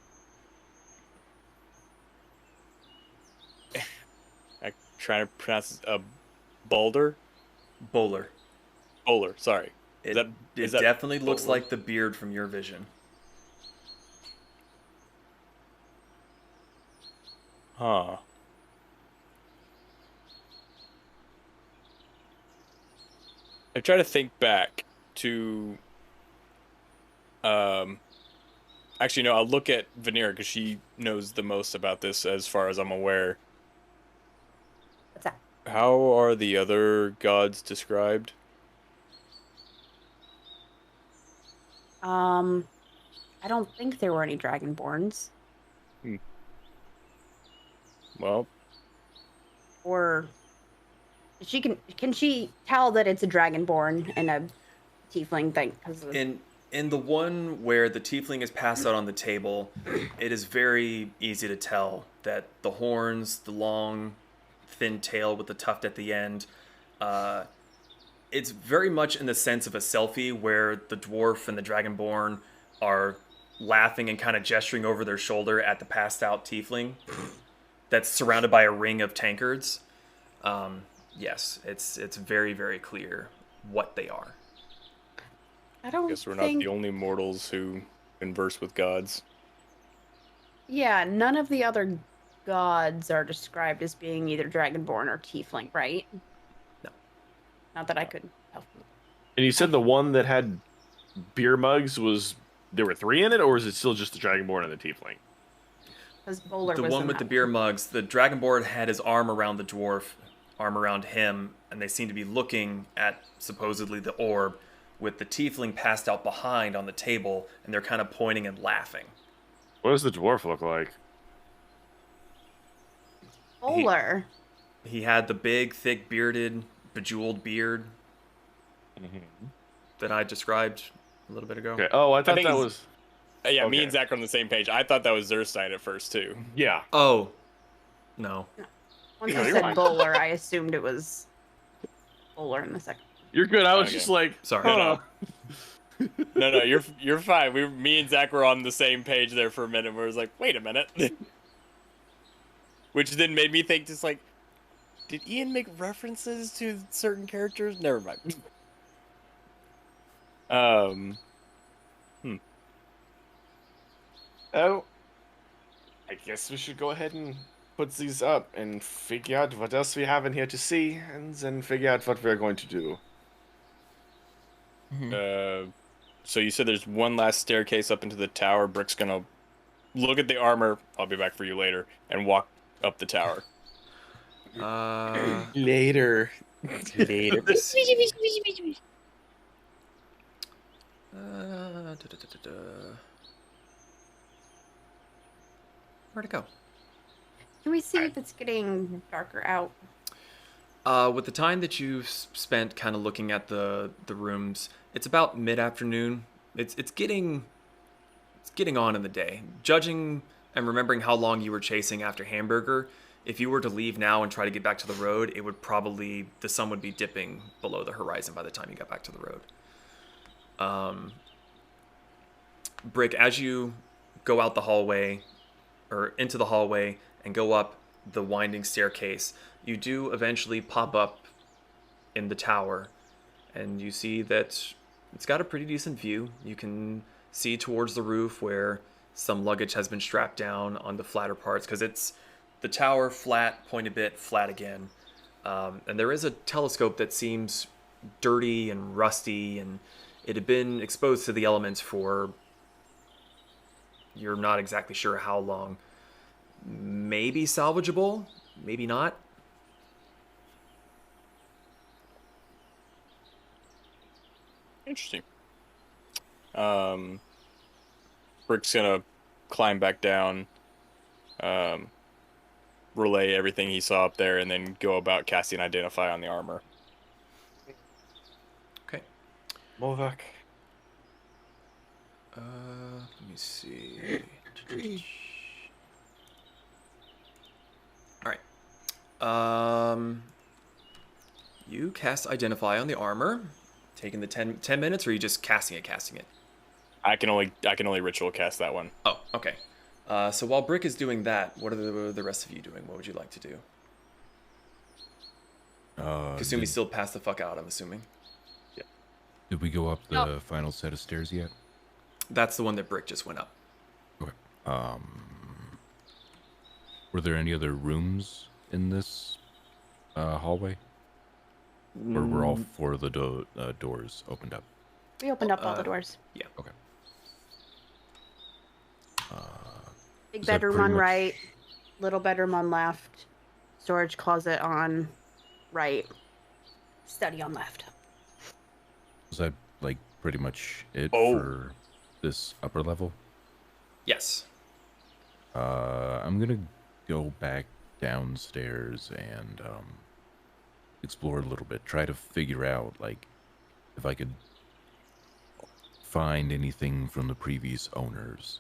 I'm trying to pronounce this, Boulder? Bowler. Bowler, sorry. It, that- it is that definitely looks Bowler? like the beard from your vision. Huh. I try to think back to... Actually, no, I'll look at Vanera because she knows the most about this as far as I'm aware. What's that? How are the other gods described? I don't think there were any dragonborns. Well, Or can she tell that it's a dragonborn and a tiefling thing? Because In the one where the tiefling is passed out on the table, it is very easy to tell that the horns, the long, thin tail with the tuft at the end, it's very much in the sense of a selfie where the dwarf and the dragonborn are laughing and kind of gesturing over their shoulder at the passed out tiefling that's surrounded by a ring of tankards. Yes, it's very, very clear what they are. I don't guess we're think... not the only mortals who converse with gods. Yeah, none of the other gods are described as being either dragonborn or tiefling, right? No. Not that I could help. And you said the one that had beer mugs was there were 3 in it, or is it still just the dragonborn and the tiefling? Because Bowler The was one in with the that beer mugs, the dragonborn had his arm around the dwarf, arm around him, and they seem to be looking at supposedly the orb, with the tiefling passed out behind on the table, and they're kind of pointing and laughing. What does the dwarf look like? Bowler. He had the big, thick, bearded, bejeweled beard that I described a little bit ago. Okay. Oh, I thought think that he's- was. Yeah, me Okay. and Zach are on the same page. I thought that was Zerstein at first, too. Yeah. Oh, no. Once No, I you're said fine. Bowler, I assumed it was Bowler in the second. You're good. I was Okay. just like, Sorry. huh. No, you're fine. Me and Zach were on the same page there for a minute. Where it was like, wait a minute, which then made me think, just like, did Ian make references to certain characters? Never mind. Oh, I guess we should go ahead and put these up and figure out what else we have in here to see, and then figure out what we're going to do. So you said there's one last staircase up into the tower. Brick's gonna look at the armor. I'll be back for you later, and walk up the tower. Later. Later. Where'd it go? Can we see if it's getting darker out? With the time that you've spent kind of looking at the rooms, it's about mid-afternoon. It's getting on in the day. Judging and remembering how long you were chasing after Hamburger, if you were to leave now and try to get back to the road, it would probably, the sun would be dipping below the horizon by the time you got back to the road. Brick, as you go out the hallway, or into the hallway, and go up the winding staircase, you do eventually pop up in the tower, and you see that it's got a pretty decent view. You can see towards the roof where some luggage has been strapped down on the flatter parts, because it's the tower, flat, point a bit, flat again. And there is a telescope that seems dirty and rusty, and it had been exposed to the elements for you're not exactly sure how long. Maybe salvageable, maybe not. Interesting. Brick's gonna climb back down, relay everything he saw up there, and then go about casting Identify on the armor. Okay. Molvak. Let me see. All right. You cast Identify on the armor. Taking the 10 minutes, or are you just casting it? I can only ritual cast that one. Oh, okay. So while Brick is doing that, what are the rest of you doing? What would you like to do? Kasumi still passed the fuck out, I'm assuming. Yeah. Did we go up the final set of stairs yet? That's the one that Brick just went up. Okay. Were there any other rooms in this hallway? Or were all four of the doors opened up? We opened up all the doors. Yeah. Okay. Big Is that bedroom pretty on much- right, little bedroom on left, storage closet on right, study on left. Was that like pretty much it Oh. for this upper level? Yes. I'm gonna go back downstairs and explore a little bit. Try to figure out like if I could find anything from the previous owners.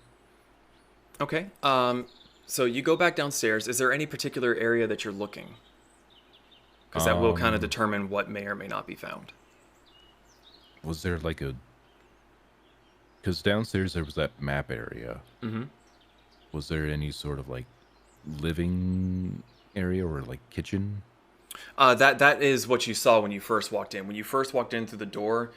Okay. So you go back downstairs. Is there any particular area that you're looking? Because that will kind of determine what may or may not be found. Was there like a... Because downstairs there was that map area. Mm-hmm. Was there any sort of like living area or like kitchen? That is what you saw when you first walked in. When you first walked in through the door,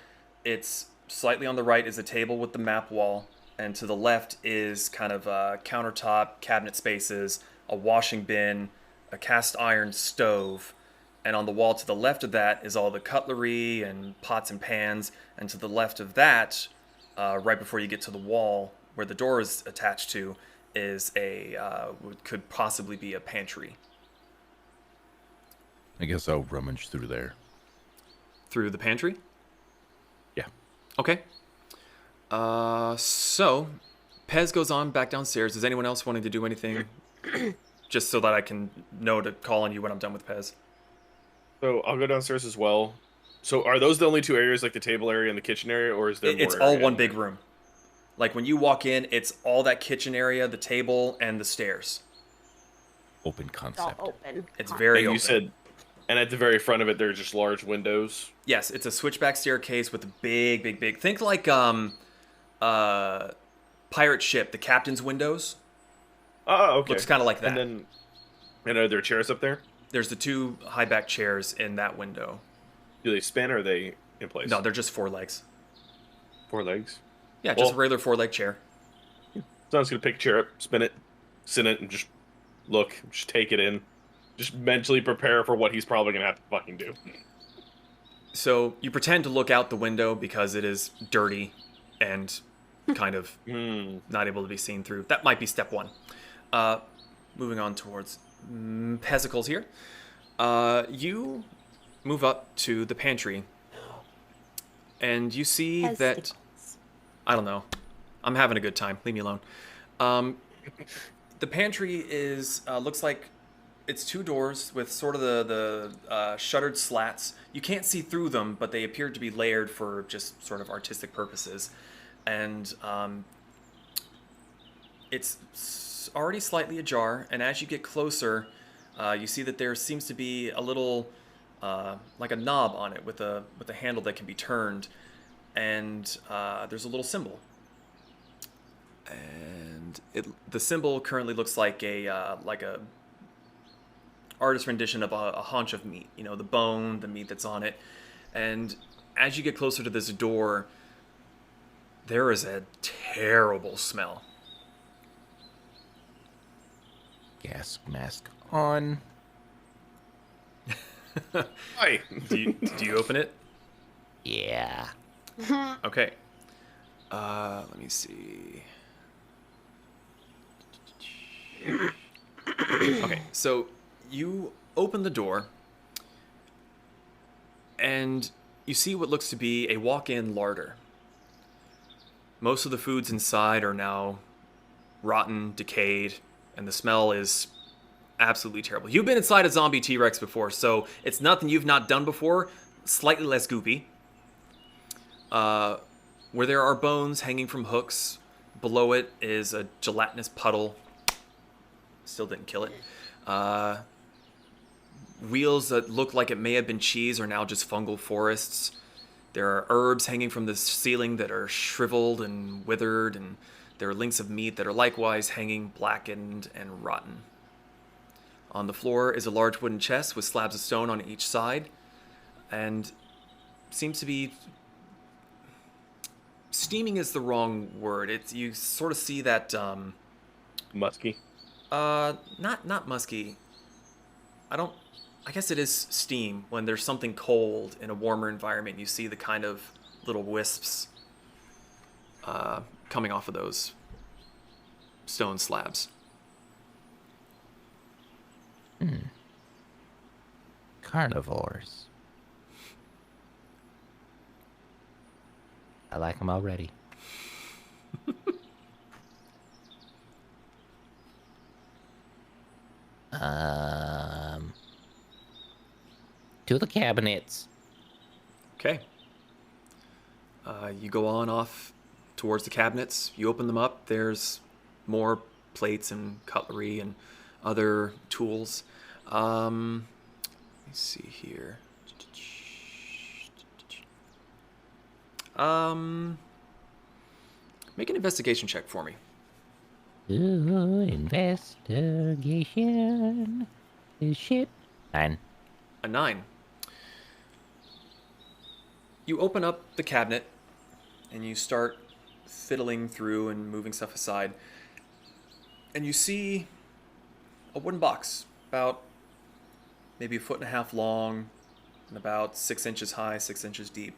it's slightly on the right is a table with the map wall, and to the left is kind of countertop, cabinet spaces, a washing bin, a cast iron stove, and on the wall to the left of that is all the cutlery and pots and pans, and to the left of that, right before you get to the wall where the door is attached to, is what could possibly be a pantry. I guess I'll rummage through there. Through the pantry? Yeah. Okay. So Pez goes on back downstairs. Is anyone else wanting to do anything? Just so that I can know to call on you when I'm done with Pez. So I'll go downstairs as well. So are those the only two areas, like the table area and the kitchen area, or is there more It's all area one in big there? room. Like when you walk in, it's all that kitchen area, the table, and the stairs. Open It's all concept. open. It's very And open. you said, and at the very front of it, there are just large windows. Yes, it's a switchback staircase with a big. Think like pirate ship, the captain's windows. Oh, okay. Looks kind of like that. And are there chairs up there? There's the two high back chairs in that window. Do they spin or are they in place? No, they're just 4 legs. 4 legs. Yeah, just a Well- regular 4-leg chair. So I'm just gonna pick a chair up, spin it, sit it, and just look, just take it in. Just mentally prepare for what he's probably gonna have to fucking do. So you pretend to look out the window because it is dirty and kind of not able to be seen through. That might be step 1. Moving on towards Pesicles here. You move up to the pantry, and you see that... Pesticles. I don't know. I'm having a good time. Leave me alone. The pantry is looks like it's 2 doors with sort of the shuttered slats. You can't see through them, but they appear to be layered for just sort of artistic purposes. And it's already slightly ajar. And as you get closer, you see that there seems to be a little like a knob on it with a handle that can be turned. And there's a little symbol. And the symbol currently looks like a artist rendition of a haunch of meat. You know, the bone, the meat that's on it. And as you get closer to this door, there is a terrible smell. Gas mask on. Hi. Do you open it? Yeah. Okay. Let me see. Okay, so you open the door, and you see what looks to be a walk-in larder. Most of the foods inside are now rotten, decayed, and the smell is absolutely terrible. You've been inside a zombie T-Rex before, so it's nothing you've not done before. Slightly less goopy. Where there are bones hanging from hooks, below it is a gelatinous puddle. Still didn't kill it. Wheels that look like it may have been cheese are now just fungal forests. There are herbs hanging from the ceiling that are shriveled and withered, and there are links of meat that are likewise hanging blackened and rotten. On the floor is a large wooden chest with slabs of stone on each side, and seems to be... steaming is the wrong word. You sort of see that... Musky. Not musky. I guess it is steam. When there's something cold in a warmer environment, you see the kind of little wisps coming off of those stone slabs. Carnivores. I like them already. To the cabinets. Okay. You go on off towards the cabinets. You open them up. There's more plates and cutlery and other tools. Let me see here. Make an investigation check for me. Ooh, investigation. Is ship 9. A 9. You open up the cabinet and you start fiddling through and moving stuff aside. And you see a wooden box about maybe 1.5 feet long and about 6 inches high, 6 inches deep.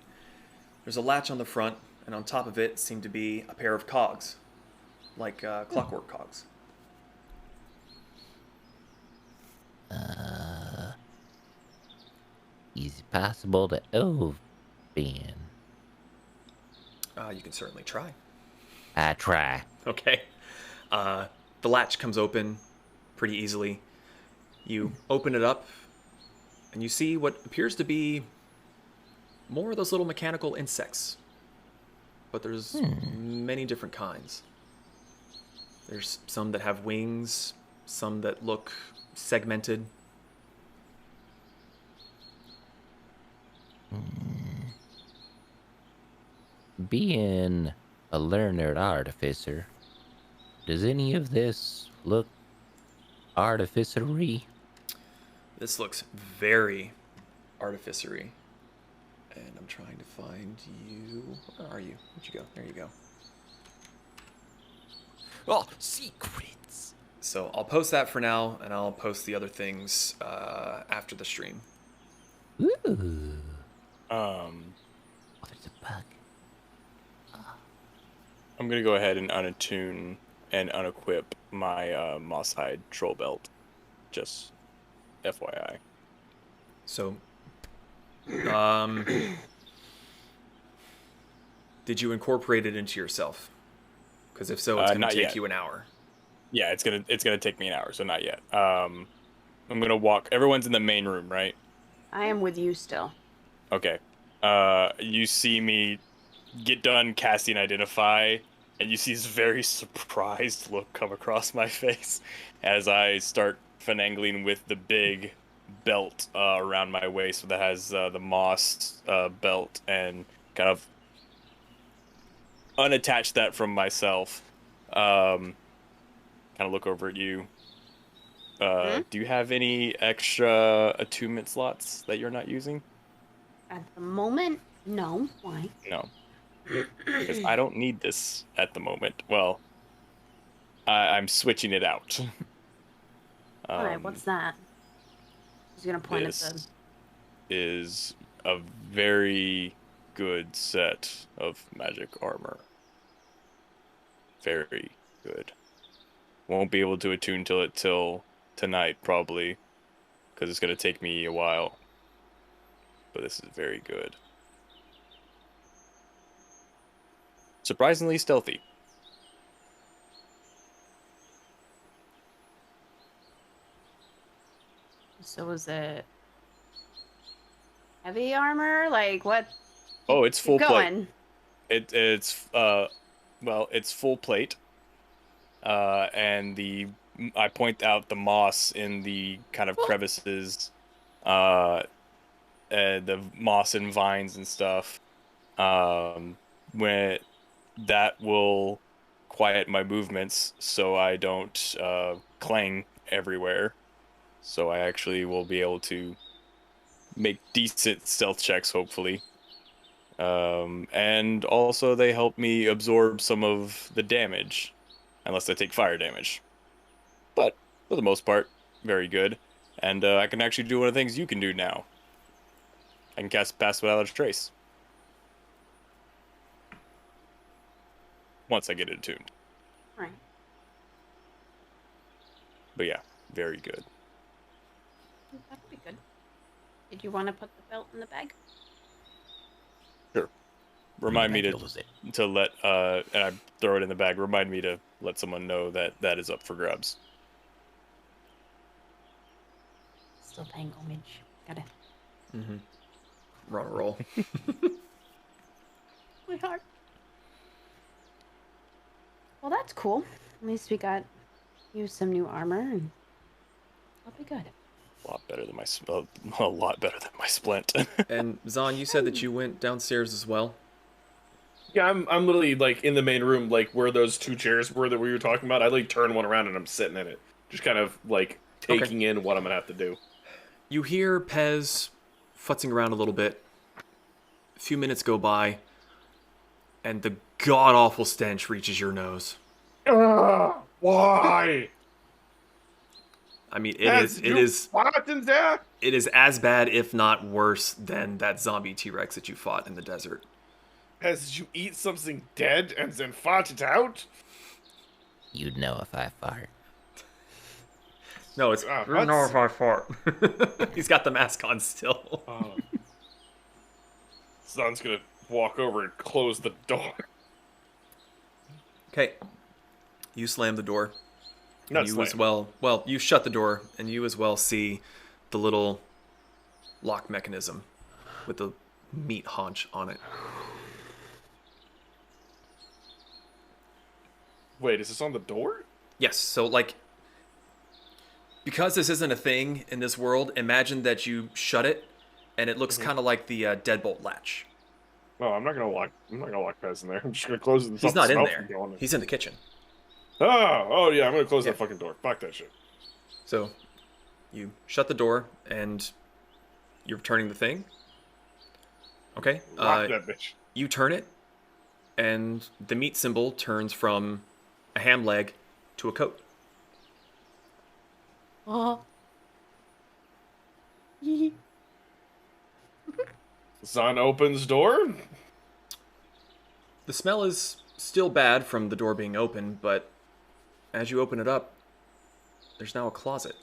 There's a latch on the front, and on top of it seem to be a pair of cogs, like clockwork cogs. Is it possible to open? You can certainly try. I try. Okay. The latch comes open pretty easily. You open it up, and you see what appears to be more of those little mechanical insects. But there's many different kinds. There's some that have wings, some that look segmented. Being a learned artificer, does any of this look artificery? This looks very artificery. And I'm trying to find you. Where are you? Where'd you go? There you go. Oh, secrets. So I'll post that for now, and I'll post the other things after the stream. Ooh. Um, Oh, there's a bug. I'm gonna go ahead and unattune and unequip my moss hide troll belt. Just FYI. So, did you incorporate it into yourself? Because if so, it's going to not take yet. you an hour. Yeah, it's gonna take me an hour, so not yet. I'm gonna walk. Everyone's in the main room, right? I am with you still. Okay. You see me get done casting Identify, and you see this very surprised look come across my face as I start finagling with the big belt around my waist that has the moss belt, and kind of unattach that from myself. Kind of look over at you. Do you have any extra attunement slots that you're not using? At the moment, no. Why? No. Because I don't need this at the moment. Well, I'm switching it out. Alright, what's that? He's gonna point at This is a very good set of magic armor. Very good. Won't be able to attune till tonight, probably, because it's going to take me a while. But this is very good. Surprisingly stealthy. So is it heavy armor? Like what? Oh, it's full Keep plate. going. It's full plate. And I point out the moss in the kind of crevices, the moss and vines and stuff. When that will quiet my movements, so I don't clang everywhere. So I actually will be able to make decent stealth checks, hopefully. And also they help me absorb some of the damage, unless I take fire damage. But for the most part, very good. And I can actually do one of the things you can do now. I can cast Pass Without a Trace. Once I get it attuned. Right. But yeah, very good. That'd be good. Did you want to put the belt in the bag? Sure. Remind me That was it. to let and I throw it in the bag. Remind me to let someone know that is up for grabs. Still paying homage. Gotta. Mm-hmm. We're on a roll. My heart. Well, that's cool. At least we got you some new armor, and that'll be good. A lot better than my splint. And Zaan, you said that you went downstairs as well. Yeah, I'm literally like in the main room, like where those two chairs were that we were talking about. I like turn one around and I'm sitting in it, just kind of like taking in what I'm gonna have to do. You hear Pez futzing around a little bit. A few minutes go by, and the god-awful stench reaches your nose. Why? I mean, it is What in there? it is as bad, if not worse, than that zombie T-Rex that you fought in the desert. Did you eat something dead and then fart it out? You'd know if I fart. No, it's what's- no if I fart. He's got the mask on still. Son's gonna walk over and close the door. Okay, you slam the door. Not And you slam. as well. Well, you shut the door, and you as well see the little lock mechanism with the meat haunch on it. Wait, is this on the door? Yes, so like, because this isn't a thing in this world, imagine that you shut it, and it looks kind of like the deadbolt latch. No, I'm not gonna lock Pez in there. I'm just gonna close it. And He's stop not the in smell there. from going in. He's in the kitchen. Oh yeah, I'm gonna close Yeah. that fucking door. Fuck that shit. So, you shut the door, and you're turning the thing. Okay. Lock that bitch. You turn it, and the meat symbol turns from a ham leg to a coat. Oh. Zaan opens door. The smell is still bad from the door being open, but as you open it up, there's now a closet.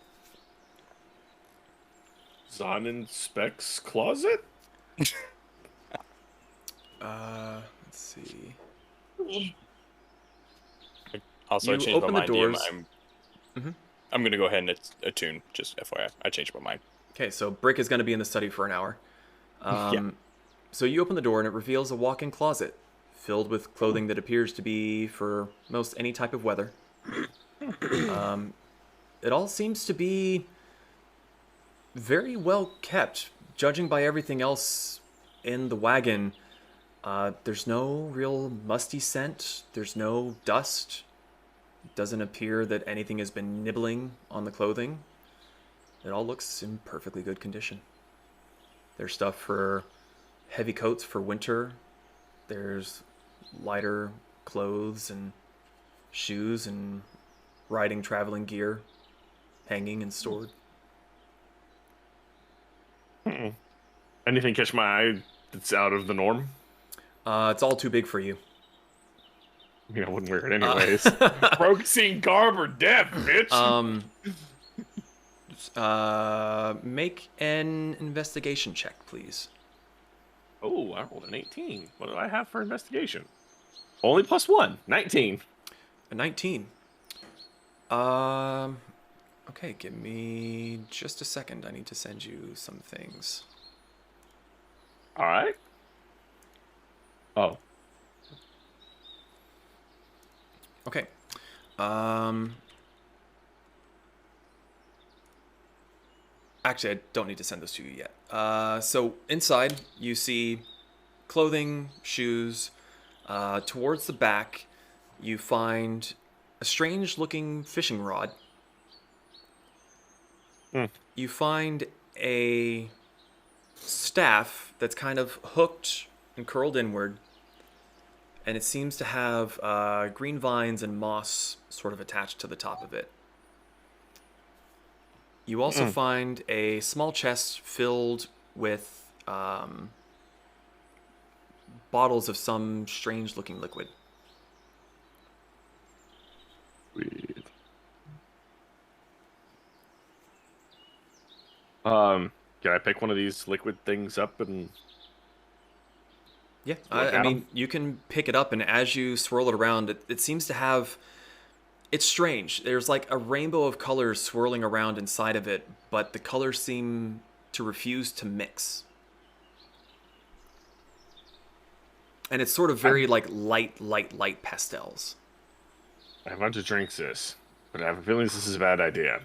Zaan inspects closet. Let's see. Also, I You changed my open the mind. doors. I'm going to go ahead and attune, just FYI. I changed my mind. Okay, so Brick is going to be in the study for an hour. Yeah. So you open the door and it reveals a walk-in closet filled with clothing that appears to be for most any type of weather. It all seems to be very well kept, judging by everything else in the wagon. There's no real musty scent. There's no dust. It doesn't appear that anything has been nibbling on the clothing. It all looks in perfectly good condition. There's stuff for heavy coats for winter. There's lighter clothes and shoes and riding traveling gear hanging and stored. Anything catch my eye that's out of the norm? It's all too big for you. I mean, I wouldn't wear it anyways. Focusing garb or death, bitch. Make an investigation check, please. Oh, I rolled an 18. What do I have for investigation? Only +1. 19. A 19. Okay, give me just a second. I need to send you some things. All right. Oh. Okay. Actually, I don't need to send those to you yet. So inside, you see clothing, shoes. Towards the back, you find a strange-looking fishing rod. You find a staff that's kind of hooked and curled inward, and it seems to have green vines and moss sort of attached to the top of it. You also find a small chest filled with bottles of some strange-looking liquid. Weird. Can I pick one of these liquid things up and... Yeah, I mean, you can pick it up, and as you swirl it around, it seems to have... It's strange. There's like a rainbow of colors swirling around inside of it, but the colors seem to refuse to mix. And it's sort of very like light pastels. I want to drink this, but I have a feeling this is a bad idea.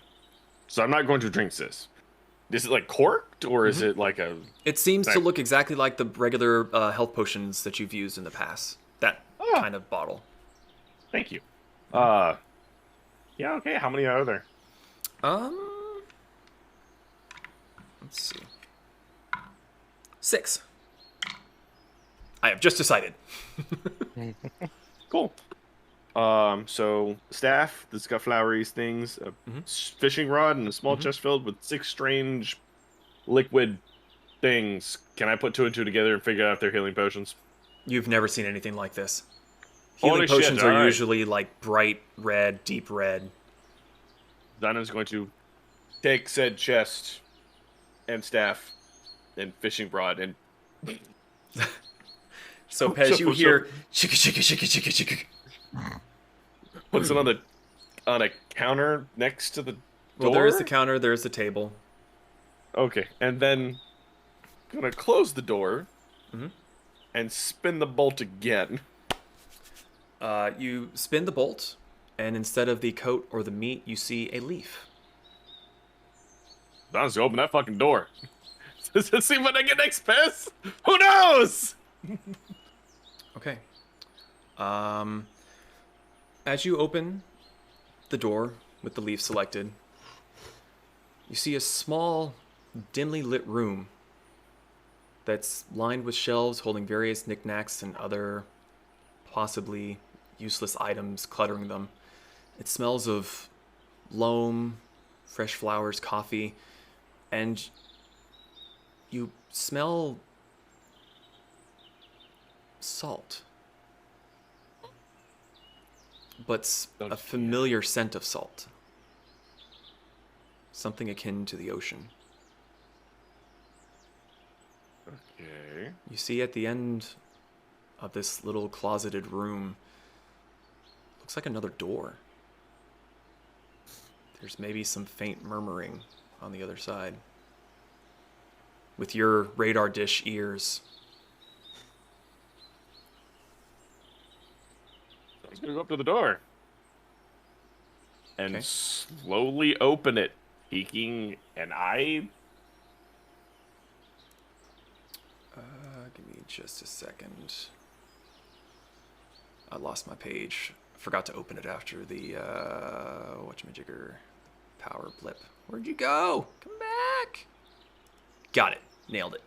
So I'm not going to drink this. Is it like corked, or is it like a... It seems to look exactly like the regular health potions that you've used in the past. That kind of bottle. Thank you. Yeah, okay, how many are there? Let's see. 6. I have just decided. Cool. So staff that's got flowery things, a fishing rod, and a small chest filled with 6 strange liquid things. Can I put 2 and 2 together and figure out if they're healing potions? You've never seen anything like this. Holy Healing potions shit, are alright. usually like bright red, deep red. Zana's going to take said chest and staff and fishing rod and... So Pez, you hear chicka chicka chicka chicka chicka. puts it on a counter next to the door. Well, there is the counter, there is the table. Okay, and then gonna close the door and spin the bolt again. You spin the bolt, and instead of the coat or the meat, you see a leaf. Don's gonna open that fucking door. Does it see what I get next, Pez? Who knows? Okay. As you open the door with the leaf selected, you see a small, dimly lit room that's lined with shelves holding various knickknacks and other possibly useless items cluttering them. It smells of loam, fresh flowers, coffee, and you smell salt. But a familiar scent of salt. Something akin to the ocean. Okay. You see at the end of this little closeted room, looks like another door. There's maybe some faint murmuring on the other side. With your radar dish ears. I was gonna go up to the door and Okay. slowly open it, peeking an eye. Give me just a second. I lost my page. Forgot to open it after the whatchamajigger power blip. Where'd you go? Come back. Got it. Nailed it.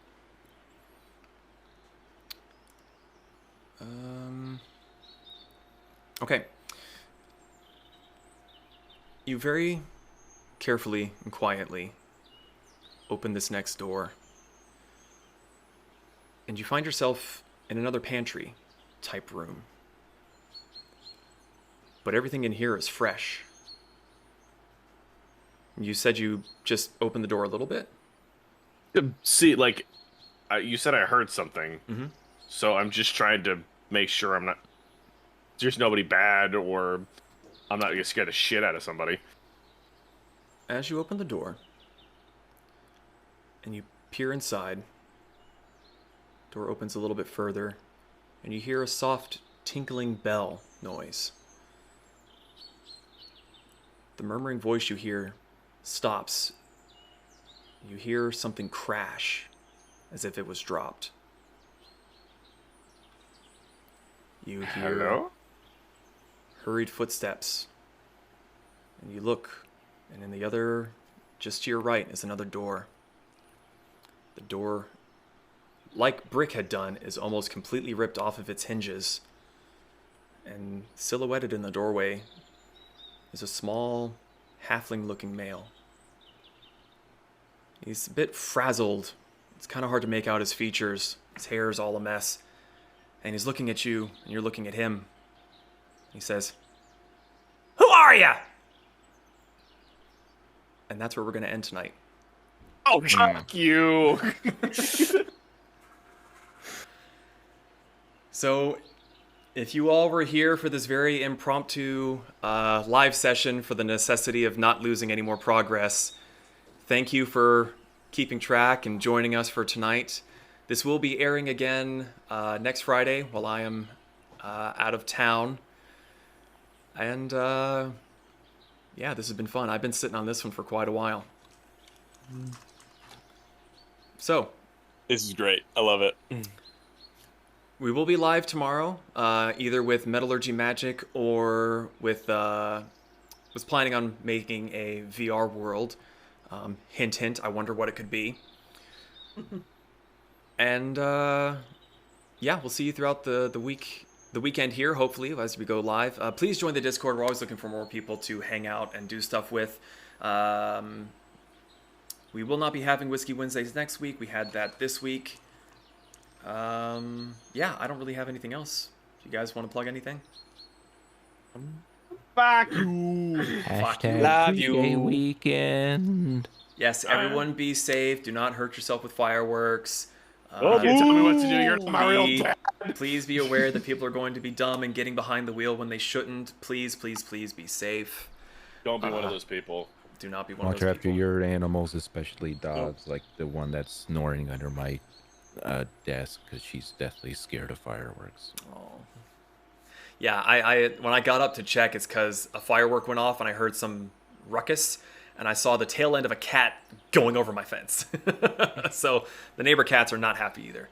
Okay. You very carefully and quietly open this next door. and you find yourself in another pantry type room. But everything in here is fresh. You said you just opened the door a little bit? See, like, you said I heard something. Mm-hmm. So I'm just trying to make sure there's nobody bad, or I'm not gonna scare the shit out of somebody. As you open the door and you peer inside, door opens a little bit further, and you hear a soft tinkling bell noise. The murmuring voice you hear stops. You hear something crash as if it was dropped. You hear Hello? hurried footsteps, and you look, and in the other, just to your right, is another door. The door, like Brick had done, is almost completely ripped off of its hinges, and silhouetted in the doorway is a small, halfling-looking male. He's a bit frazzled. It's kind of hard to make out his features. His hair is all a mess. And he's looking at you, and you're looking at him. He says, "Who are ya?" And that's where we're going to end tonight. Oh, fuck you! So, if you all were here for this very impromptu live session for the necessity of not losing any more progress, thank you for keeping track and joining us for tonight. This will be airing again next Friday while I am out of town. And yeah, this has been fun. I've been sitting on this one for quite a while. So, This is great. I love it. we will be live tomorrow, either with Metallurgy Magic or with, was planning on making a VR world. Hint, hint, I wonder what it could be. And, yeah, we'll see you throughout the weekend here, hopefully, as we go live. Please join the Discord. We're always looking for more people to hang out and do stuff with. We will not be having Whiskey Wednesdays next week. We had that this week. Yeah, I don't really have anything else. Do you guys want to plug anything? Fuck you! Hashtag Love PJ you. weekend. Yes, everyone be safe. Do not hurt yourself with fireworks. Oh, you tell me what to do. You're not my real Be- dad. Please be aware that people are going to be dumb and getting behind the wheel when they shouldn't. Please, please, please be safe. Don't be one of those people. Do not be one Watch of those after people. your animals, especially dogs, like the one that's snoring under my desk because she's deathly scared of fireworks. Oh. Yeah, I when I got up to check, it's because a firework went off and I heard some ruckus, and I saw the tail end of a cat going over my fence. So the neighbor cats are not happy either.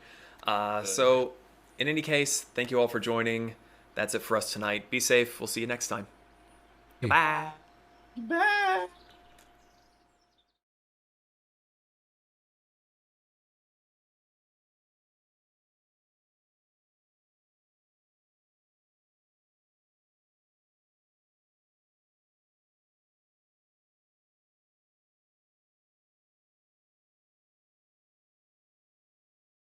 So in any case, thank you all for joining. That's it for us tonight. Be safe. We'll see you next time. Goodbye. Bye.